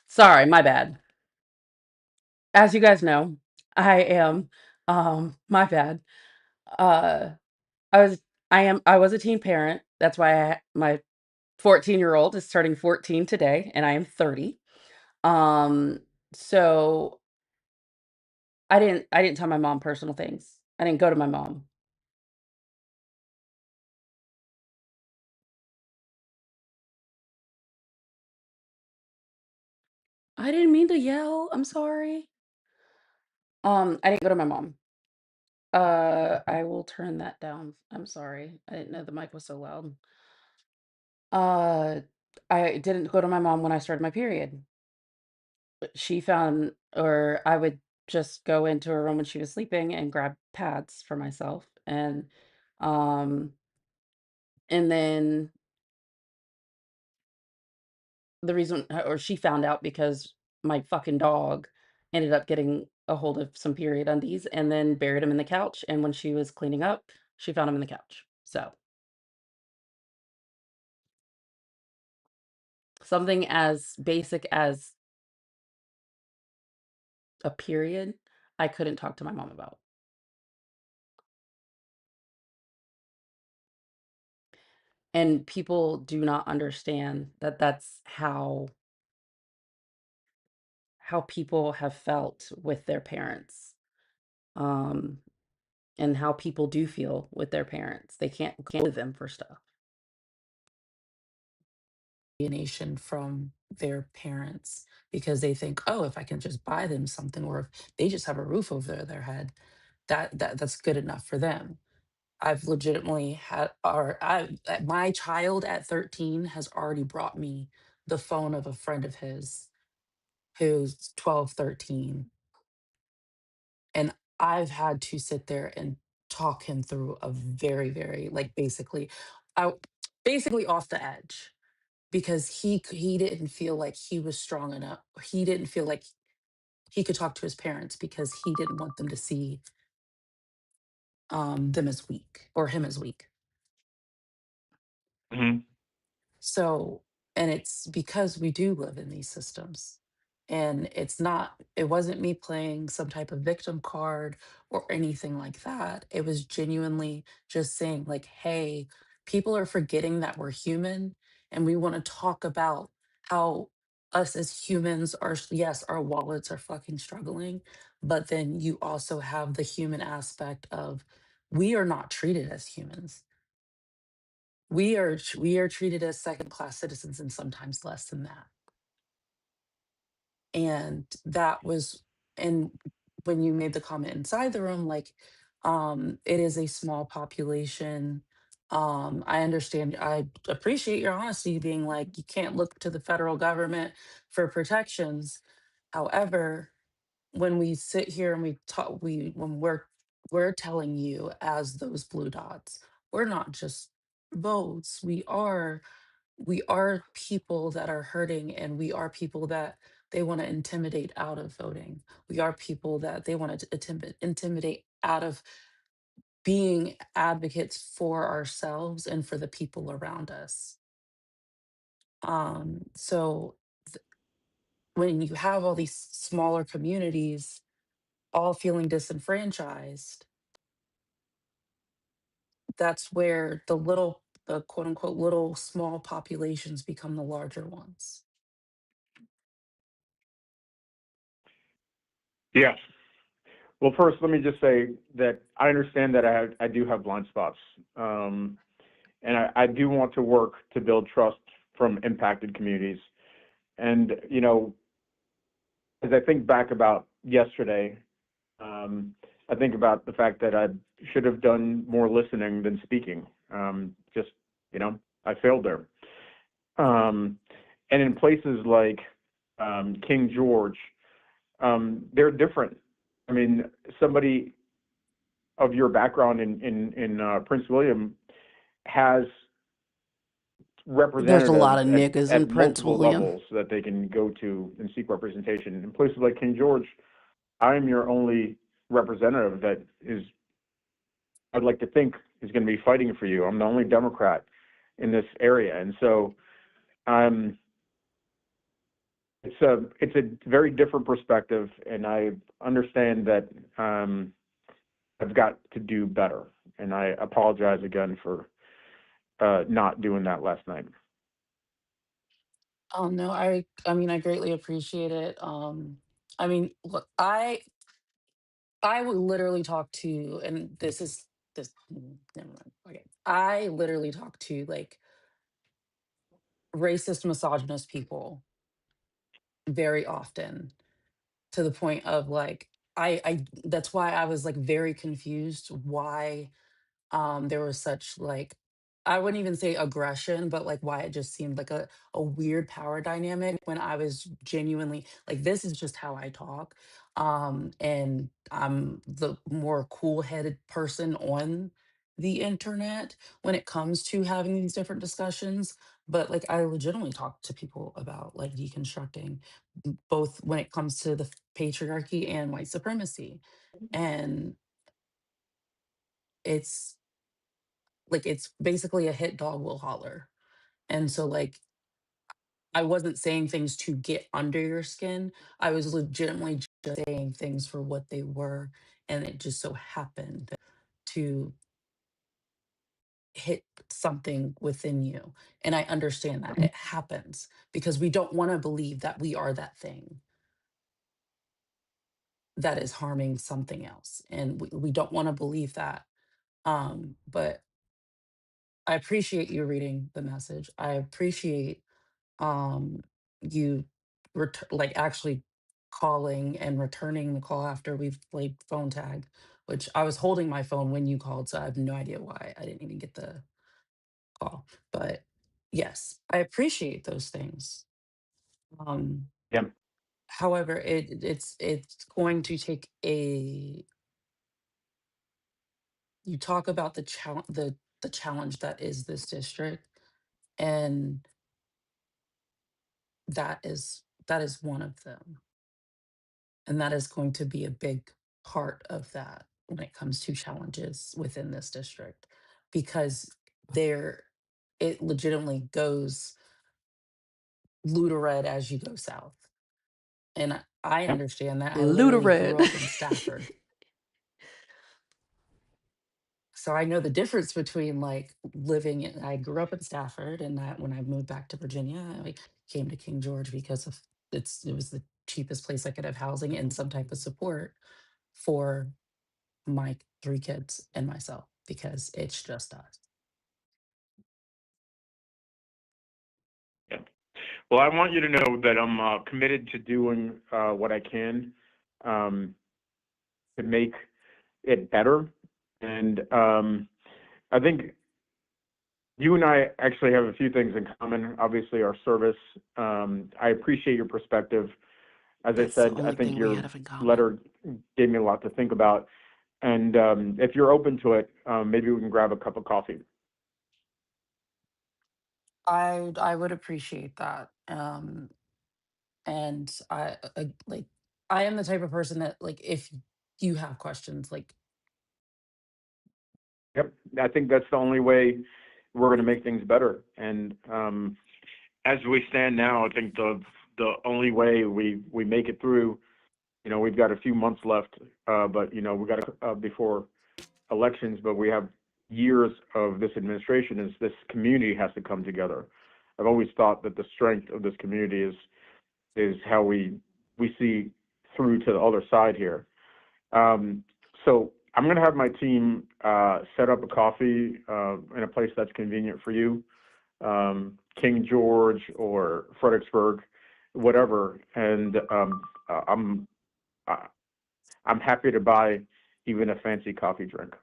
Sorry, my bad. As you guys know, I am my bad. Uh I was I was a teen parent. That's why my 14-year-old is turning 14 today and I am 30. Um so I didn't tell my mom personal things. I didn't go to my mom. I didn't mean to yell. I'm sorry. I didn't go to my mom. I will turn that down. I'm sorry. I didn't know the mic was so loud. Uh, I didn't go to my mom when I started my period. She found, or I would just go into her room when she was sleeping and grab pads for myself, um, and then the reason, or she found out because my fucking dog ended up getting a hold of some period undies and then buried them in the couch. And when she was cleaning up, she found them in the couch. So something as basic as a period, I couldn't talk to my mom about. And people do not understand that that's how people have felt with their parents. Um, and how people do feel with their parents. They can't with them for stuff. Alienation from their parents because they think, oh, if I can just buy them something, or if they just have a roof over their head, that's good enough for them. I've legitimately had, or my child at 13 has already brought me the phone of a friend of his who's 12, 13, and I've had to sit there and talk him through a very, very, like, I basically off the edge because he didn't feel like he was strong enough. He didn't feel like he could talk to his parents because he didn't want them to see them as weak or him as weak. Mhm. So, and it's because we do live in these systems. And it wasn't me playing some type of victim card or anything like that. It was genuinely just saying, like, hey, people are forgetting that we're human and we want to talk about how us as humans are, yes, our wallets are fucking struggling, but then you also have the human aspect of we are not treated as humans. We are treated as second class citizens and sometimes less than that. And that was, and when you made the comment inside the room, like, it is a small population. I understand, I appreciate your honesty being like, you can't look to the federal government for protections. However, when we sit here and we talk, when we're telling you as those blue dots, we're not just votes. We are people that are hurting, and we are people that they want to intimidate out of voting. We are people that they want to intimidate out of being advocates for ourselves and for the people around us. So when you have all these smaller communities all feeling disenfranchised, that's where the quote unquote little small populations become the larger ones. Yeah. Well, first, let me just say that I understand that I do have blind spots. And I do want to work to build trust from impacted communities. And, as I think back about yesterday, I think about the fact that I should have done more listening than speaking. Just, I failed there. And in places like King George, they're different. I mean, somebody of your background in Prince William has There's a lot representatives of niggas in at Prince multiple William. levels that they can go to and seek representation. In places like King George, I'm your only representative that is, I'd like to think, is going to be fighting for you. I'm the only Democrat in this area. And so it's a very different perspective, and I understand that I've got to do better, and I apologize again for not doing that last night. Oh no, I mean I greatly appreciate it. I mean, look, I would literally talk to, and never mind. Okay. I literally talk to like racist, misogynist people very often, to the point of like I that's why I was like very confused why there was such like, I wouldn't even say aggression, but like why it just seemed like a weird power dynamic when I was genuinely like, this is just how I talk. And I'm the more cool-headed person on the internet when it comes to having these different discussions. But like I legitimately talk to people about like deconstructing both when it comes to the patriarchy and white supremacy. And it's like it's basically a hit dog will holler. And so like I wasn't saying things to get under your skin. I was legitimately just saying things for what they were. And it just so happened to hit something within you. And I understand that it happens because we don't want to believe that we are that thing that is harming something else. And we don't want to believe that. But I appreciate you reading the message. I appreciate um you like actually calling and returning the call after we've played phone tag, which I was holding my phone when you called, so I have no idea why I didn't even get the call. But yes, I appreciate those things. um Yeah. However, it's going to take a, you talk about the challenge, the challenge that is this district, and that is one of them. And that is going to be a big part of that when it comes to challenges within this district, because there, it legitimately goes blue to red as you go south. And I Yeah. understand that. I literally grew Lutered. up in Stafford. So I know the difference between like living in, I grew up in Stafford, and that when I moved back to Virginia, I came to King George because of it was the cheapest place I could have housing and some type of support for my 3 kids and myself, because it's just us. Yeah. Well, I want you to know that I'm committed to doing what I can um, to make it better. And I think you and I actually have a few things in common. Obviously, our service. I appreciate your perspective. As I That's the said, I only think thing we your have in common. letter gave me a lot to think about. And if you're open to it, maybe we can grab a cup of coffee. I would appreciate that. And like, I am the type of person that like, if you have questions, like, Yep, I think that's the only way we're going to make things better. And as we stand now, I think the only way we make it through, we've got a few months left, but we got before elections, but we have years of this administration. Is this community has to come together. I've always thought that the strength of this community is how we see through to the other side here. So I'm going to have my team set up a coffee in a place that's convenient for you, King George or Fredericksburg, whatever. And I'm I'm happy to buy even a fancy coffee drink.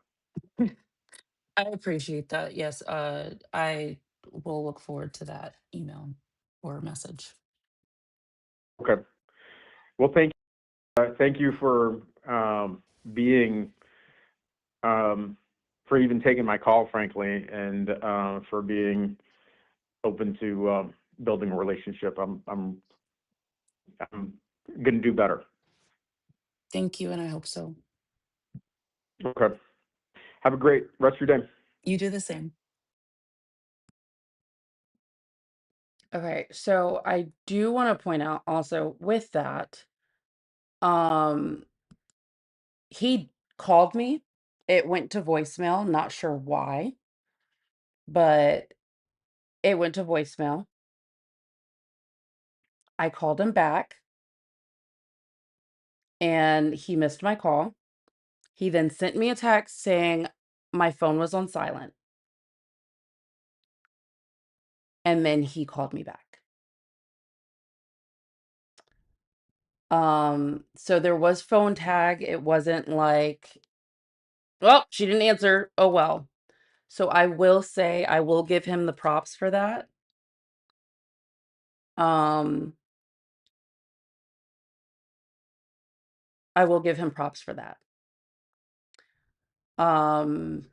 I appreciate that. Yes, I will look forward to that email or message. Okay. Well, thank you for being for even taking my call, frankly, and for being open to building a relationship. I'm going to do better. Thank you, and I hope so. Okay. Have a great rest of your day. You do the same. Okay, so I do want to point out also with that, um, he called me. It went to voicemail, not sure why, but it went to voicemail. I called him back and he missed my call. He then sent me a text saying my phone was on silent, and then he called me back. So there was phone tag. It wasn't like, well, she didn't answer. Oh well. So I will say I will give him the props for that. Um, I will give him props for that. Um,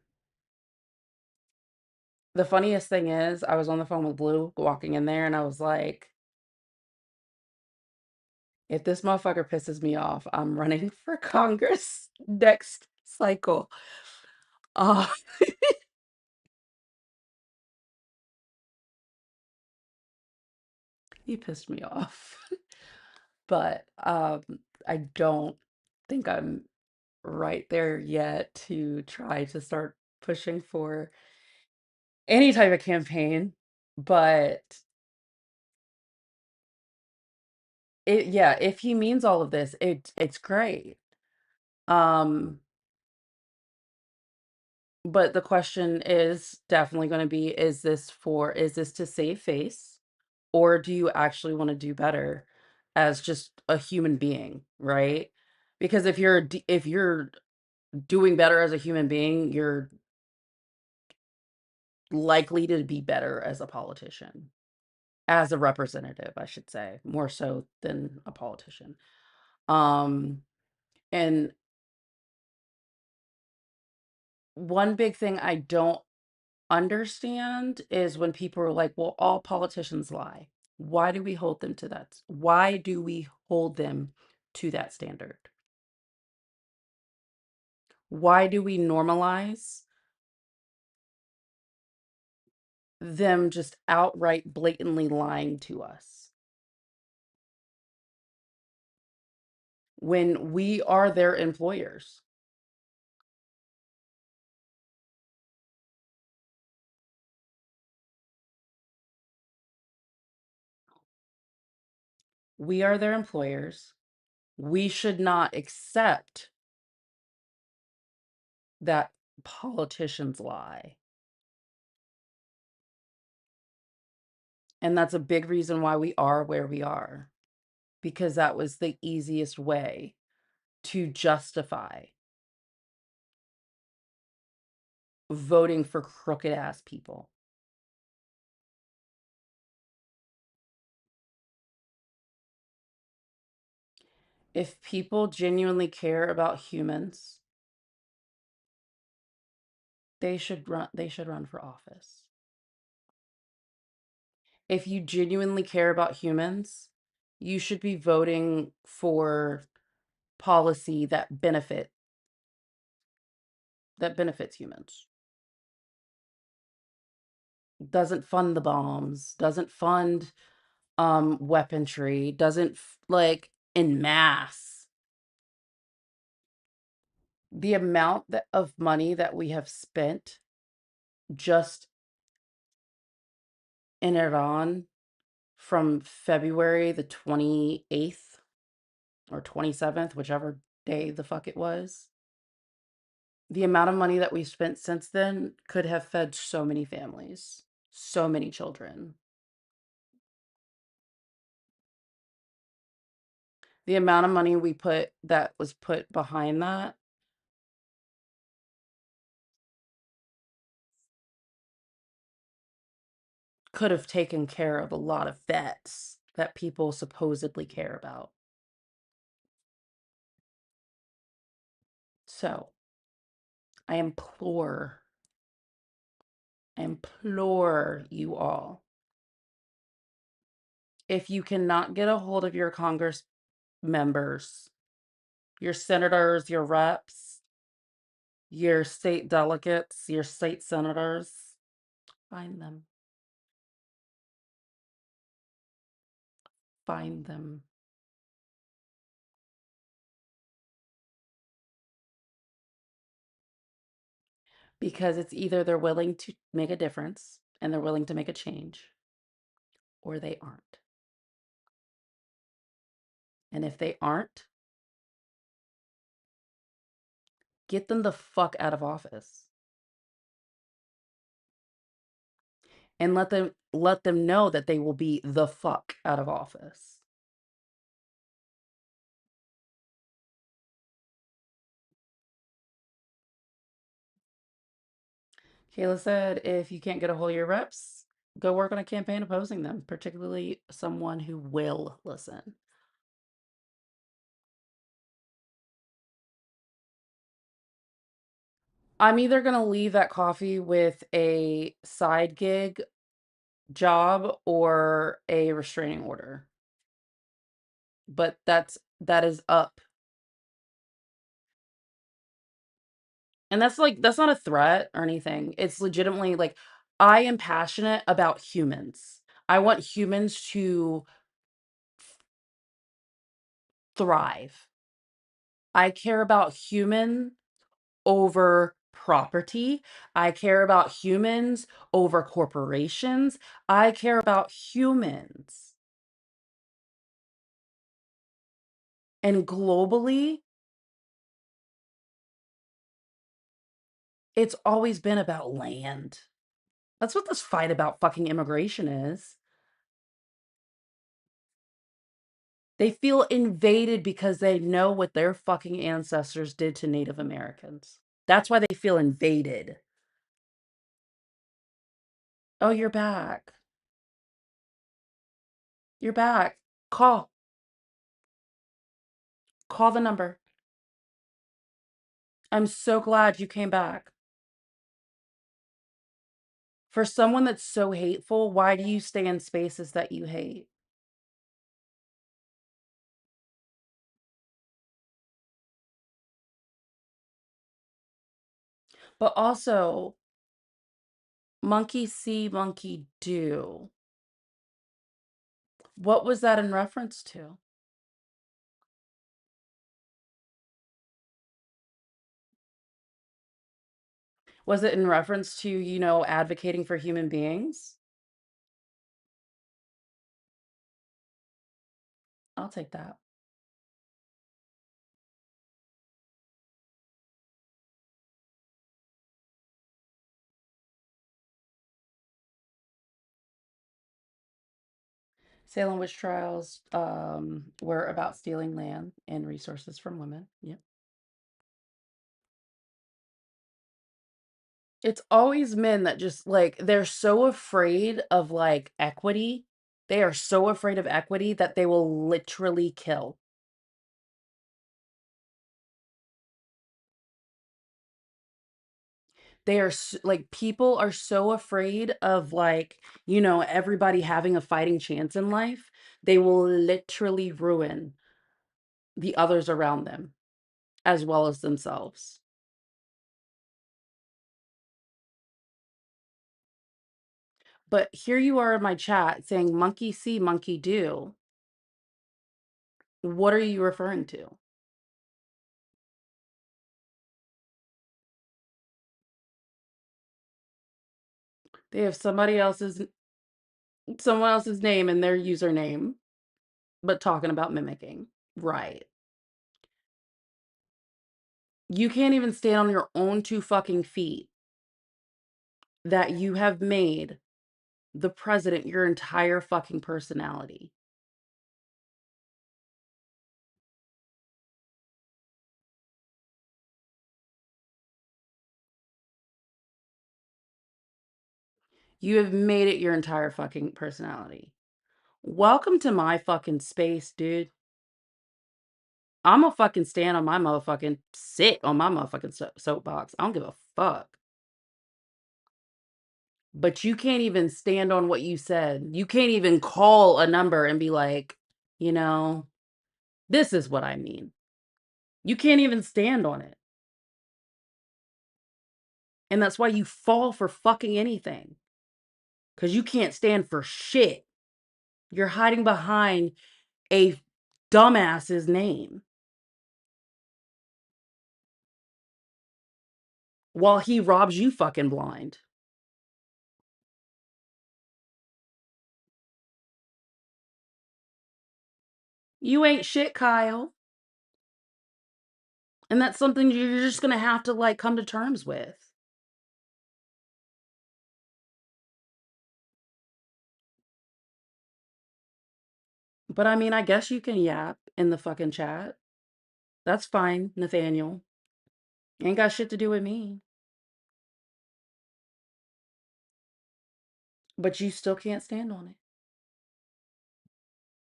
the funniest thing is I was on the phone with Blue walking in there and I was like, if this motherfucker pisses me off, I'm running for Congress next cycle. Uh, he pissed me off. But I don't think I'm right there yet to try to start pushing for any type of campaign. But yeah, if he means all of this, it's great. But the question is definitely going to be, is this to save face, or do you actually want to do better as just a human being, right? Because if you're doing better as a human being, you're likely to be better as a politician, as a representative, I should say, more so than a politician. And one big thing I don't understand is when people are like, well, all politicians lie. Why do we hold them to that? Why do we hold them to that standard? Why do we normalize them just outright blatantly lying to us when we are their employers? We are their employers. We should not accept that politicians lie. And that's a big reason why we are where we are, because that was the easiest way to justify voting for crooked ass people. If people genuinely care about humans, they should run for office. If you genuinely care about humans, you should be voting for policy that benefits humans. Doesn't fund the bombs, doesn't fund weaponry, doesn't like en masse. The amount of money that we have spent just in Iran from February the 28th or 27th, whichever day the fuck it was. The amount of money that we've spent since then could have fed so many families, so many children. The amount of money that was put behind that could have taken care of a lot of vets that people supposedly care about. So, I implore you all, if you cannot get a hold of your Congress members, your senators, your reps, your state delegates, your state senators, find them. find them. Because it's either they're willing to make a difference and they're willing to make a change, or they aren't. And if they aren't, get them the fuck out of office. And let them know that they will be the fuck out of office. Kayla said, if you can't get a hold of your reps, go work on a campaign opposing them, particularly someone who will listen. I'm either going to leave that coffee with a side gig job or a restraining order. But that is up. And that's not a threat or anything. It's legitimately like, I am passionate about humans. I want humans to thrive. I care about human over property. I care about humans over corporations. I care about humans. And globally, it's always been about land. That's what this fight about fucking immigration is. They feel invaded because they know what their fucking ancestors did to Native Americans. That's why they feel invaded. Oh, you're back. You're back. Call. Call the number. I'm so glad you came back. For someone that's so hateful, why do you stay in spaces that you hate? But also, monkey see, monkey do. What was that in reference to? Was it in reference to, advocating for human beings? I'll take that. Salem witch trials were about stealing land and resources from women. Yep. It's always men that just they're so afraid of equity. They are so afraid of equity that they will literally kill. They are people are so afraid of everybody having a fighting chance in life. They will literally ruin the others around them as well as themselves. But here you are in my chat saying monkey see, monkey do. What are you referring to? They have someone else's name in their username, but talking about mimicking. Right. You can't even stand on your own 2 fucking feet that you have made the president your entire fucking personality. You have made it your entire fucking personality. Welcome to my fucking space, dude. I'ma fucking stand on my motherfucking sit on my motherfucking soapbox. I don't give a fuck. But you can't even stand on what you said. You can't even call a number and be like, this is what I mean. You can't even stand on it. And that's why you fall for fucking anything. Because you can't stand for shit. You're hiding behind a dumbass's name while he robs you fucking blind. You ain't shit, Kyle. And that's something you're just gonna have to like come to terms with. But I mean, I guess you can yap in the fucking chat. That's fine, Nathaniel. Ain't got shit to do with me. But you still can't stand on it.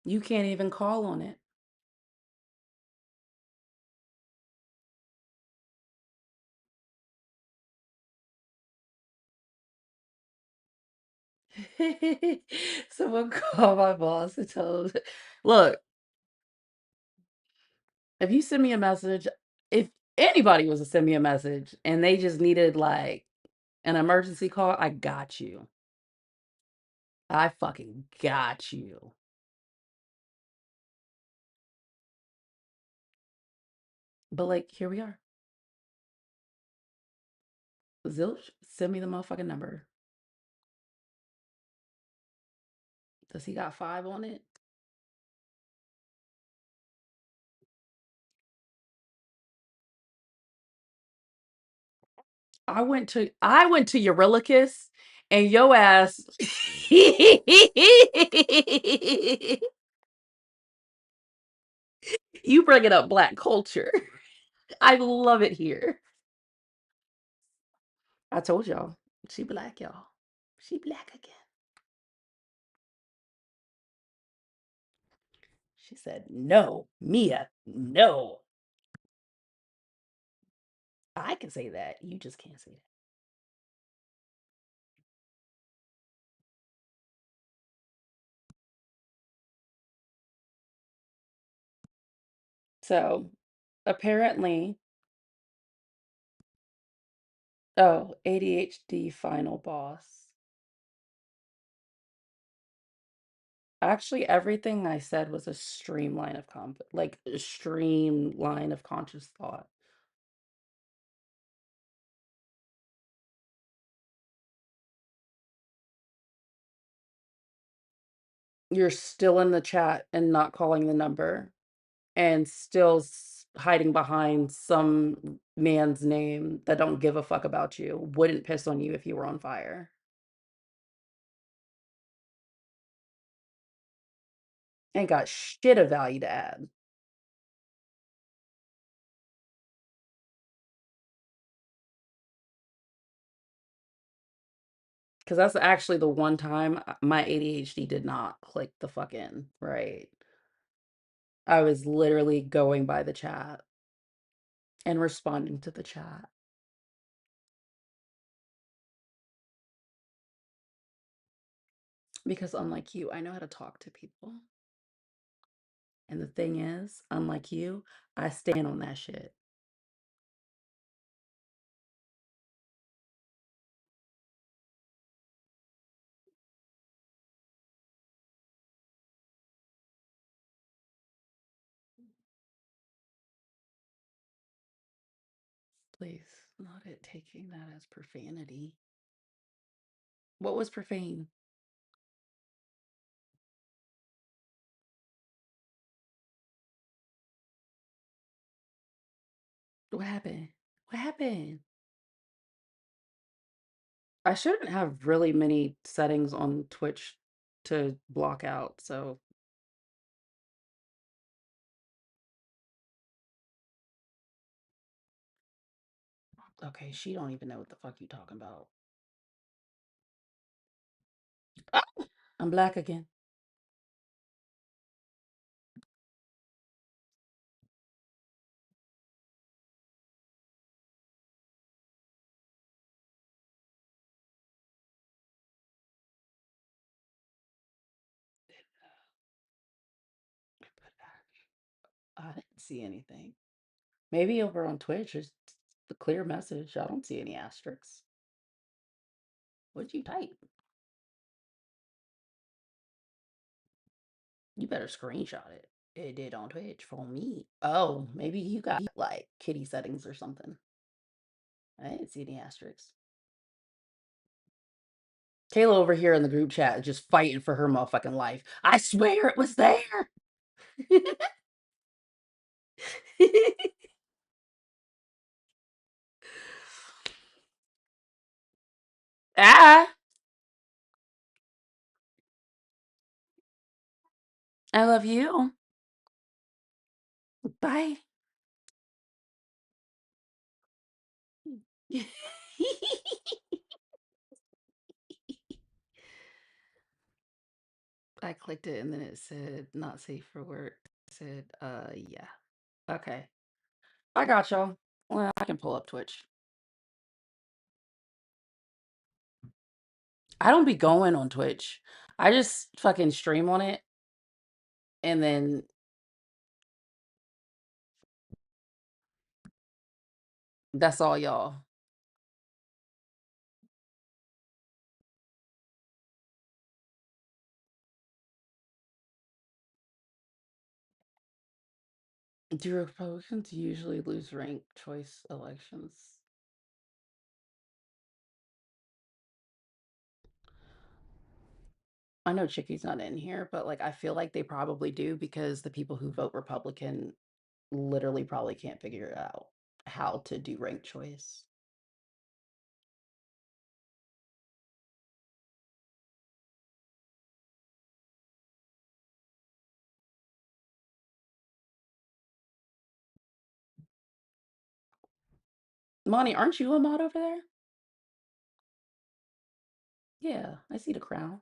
You can't even call on it. Someone call my boss and tell him, look, if you send me a message, if anybody was to send me a message and they just needed like an emergency call, I got you. I fucking got you. But like, here we are. Zilch, send me the motherfucking number. Does he got 5 on it? I went to Eurylochus and yo ass you bringing up black culture. I love it here. I told y'all. She black, y'all. She black again. She said, no, Mia, no. I can say that. You just can't say that. So apparently, oh, ADHD final boss. Actually, everything I said was a streamline of like a streamline of conscious thought. You're still in the chat and not calling the number and still hiding behind some man's name that don't give a fuck about you, wouldn't piss on you if you were on fire. Ain't got shit of value to add. Because that's actually the one time my ADHD did not click the fuck in, right? I was literally going by the chat and responding to the chat. Because unlike you, I know how to talk to people. And the thing is, unlike you, I stand on that shit. Please, not it taking that as profanity. What was profane? What happened? What happened? I shouldn't have really many settings on Twitch to block out, so okay, she don't even know what the fuck you talking about. Ah, I'm black again. I didn't see anything. Maybe over on Twitch is the clear message. I don't see any asterisks. What'd you type? You better screenshot it. It did on Twitch for me. Oh, maybe you got like kitty settings or something. I didn't see any asterisks. Kayla over here in the group chat is just fighting for her motherfucking life. I swear it was there. Ah, I love you. Bye. I clicked it and then it said not safe for work. It said, yeah. Okay. I got y'all. Well, I can pull up Twitch. I don't be going on Twitch. I just fucking stream on it and then that's all y'all. Do Republicans usually lose ranked choice elections? I know Chickie's not in here, but like I feel like they probably do because the people who vote Republican literally probably can't figure out how to do ranked choice. Monty, aren't you a mod over there? Yeah, I see the crown.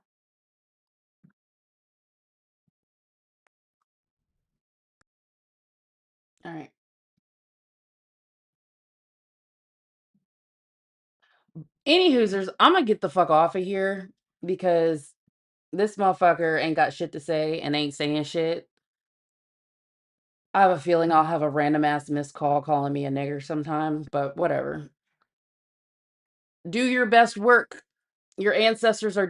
All right. Any hoosers, I'm gonna get the fuck off of here because this motherfucker ain't got shit to say and ain't saying shit. I have a feeling I'll have a random ass missed call calling me a nigger sometime, but whatever. Do your best work. Your ancestors are